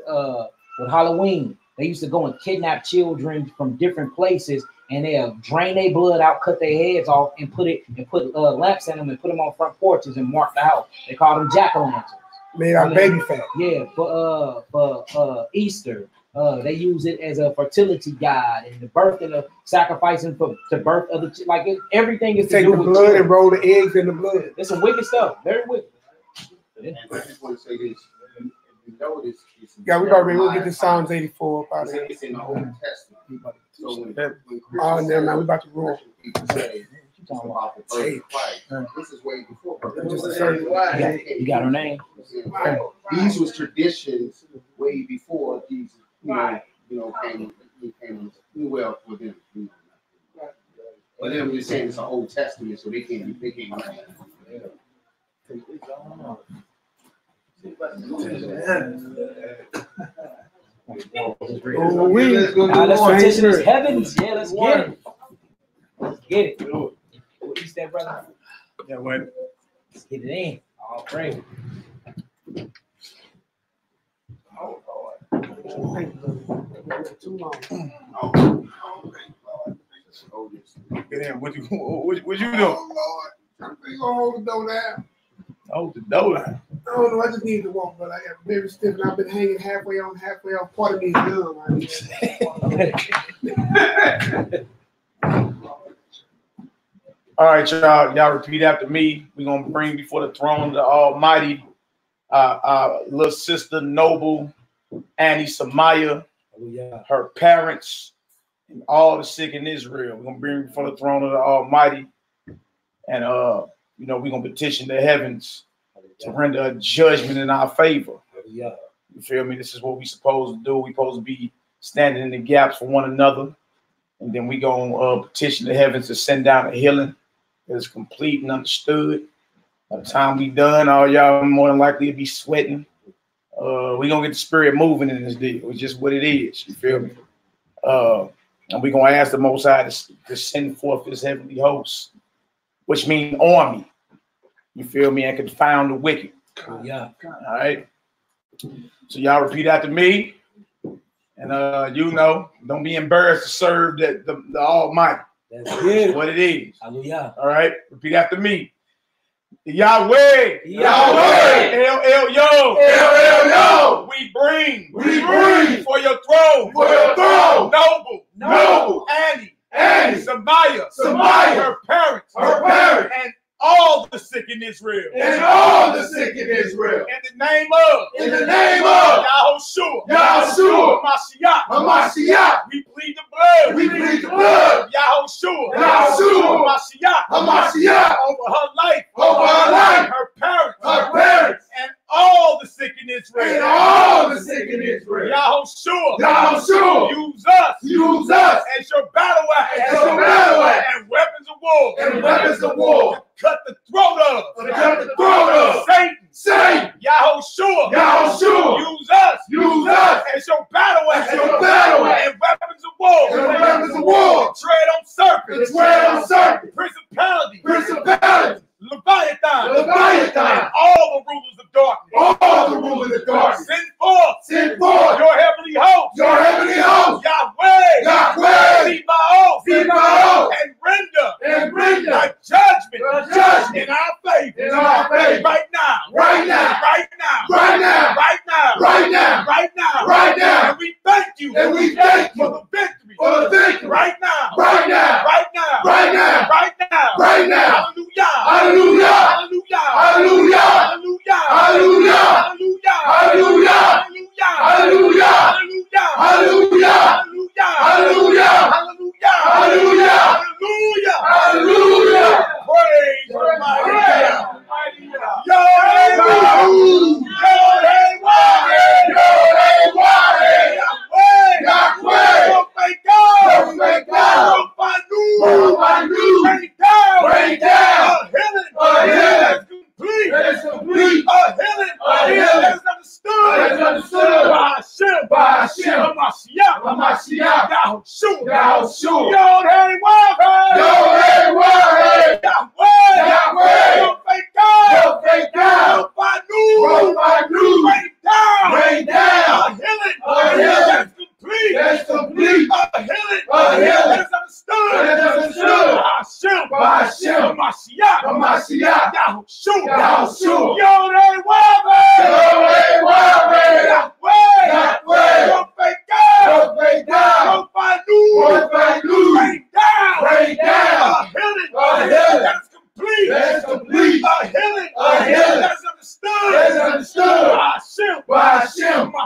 Halloween, they used to go and kidnap children from different places, and they'll drain their blood out, cut their heads off, and put lamps in them and put them on front porches and mark the house. They call them jack-o'-lanterns. Made out baby fat. Yeah, for Easter. They use it as a fertility god and the birth of the sacrificing for the birth of the like everything is take the blood and roll the eggs in the blood. It's some wicked stuff. Very wicked. And I just want to say this. You notice yeah, we'll get to Psalms 84 about it. It's in the Old Testament. So when never mind, we about to roll. People say about the birth of Christ, this is way before. You got her name. These was traditions way before these, came well for them. But then we're saying it's an Old Testament, so they can't. Let's petition his heavens. Yeah, let's get it. Let's get it. What you said, brother? Yeah, wait. Let's get it in. All praise. Too long. Get in. What you doing? Lord. I'm gonna hold the door down. Hold the door down. I don't know. I just need to walk, but I got very stiff, and I've been hanging halfway on, halfway off. Part of me is numb. All right, y'all. Y'all repeat after me. We're gonna bring before the throne of the Almighty, little sister Noble Annie Samaya, her parents, and all the sick in Israel. We're gonna bring before the throne of the Almighty, and we're gonna petition the heavens to render a judgment in our favor. You feel me? This is what we supposed to do. We supposed to be standing in the gaps for one another, and then we gonna petition the heavens to send down a healing that is complete and understood. By the time we done, all y'all more than likely to be sweating. We gonna get the spirit moving in this deal. It's just what it is. You feel me? And we're gonna ask the Most High to send forth His heavenly hosts, which means army. You feel me? And confound the wicked. Yeah. All right. So y'all repeat after me, and don't be embarrassed to serve the Almighty. That's what it is. Hallelujah. All right. Repeat after me. Yahweh, Yahweh, El-Yo, El-Yo, we bring for your throne, Noble, Annie, Samaya, her parents, and all the sick in Israel, in the name of Yahushua, Hamashiach, we plead the blood, Yahushua, Hamashiach, over her life, her parents, and all the sick in Israel, Yahushua, use us as your battle axe, and weapons of war, to cut the throat of Satan. Yahushua, use us as your battle axe, and weapons of war, to tread on serpents, principalities, Leviathan, and all the rulers of darkness. Send forth your heavenly host, Yahweh, Zeba'oth, and render a judgment in our favor. Right now. And we thank you for the victory. Right now. Hallelujah. Praise Rain down. A healing. That's complete. A healing. That's understood. By Hashem. Hamashiach. Yahushua. Yod-Heh-Wah-Heh. Yahweh. Don't fake God. Rain down. A healing. That's complete. A healing. That's understood. By Hashem. Hamashiach. Yahushua. Yod-Heh-Wah-Heh. Yahweh. Don't fake God.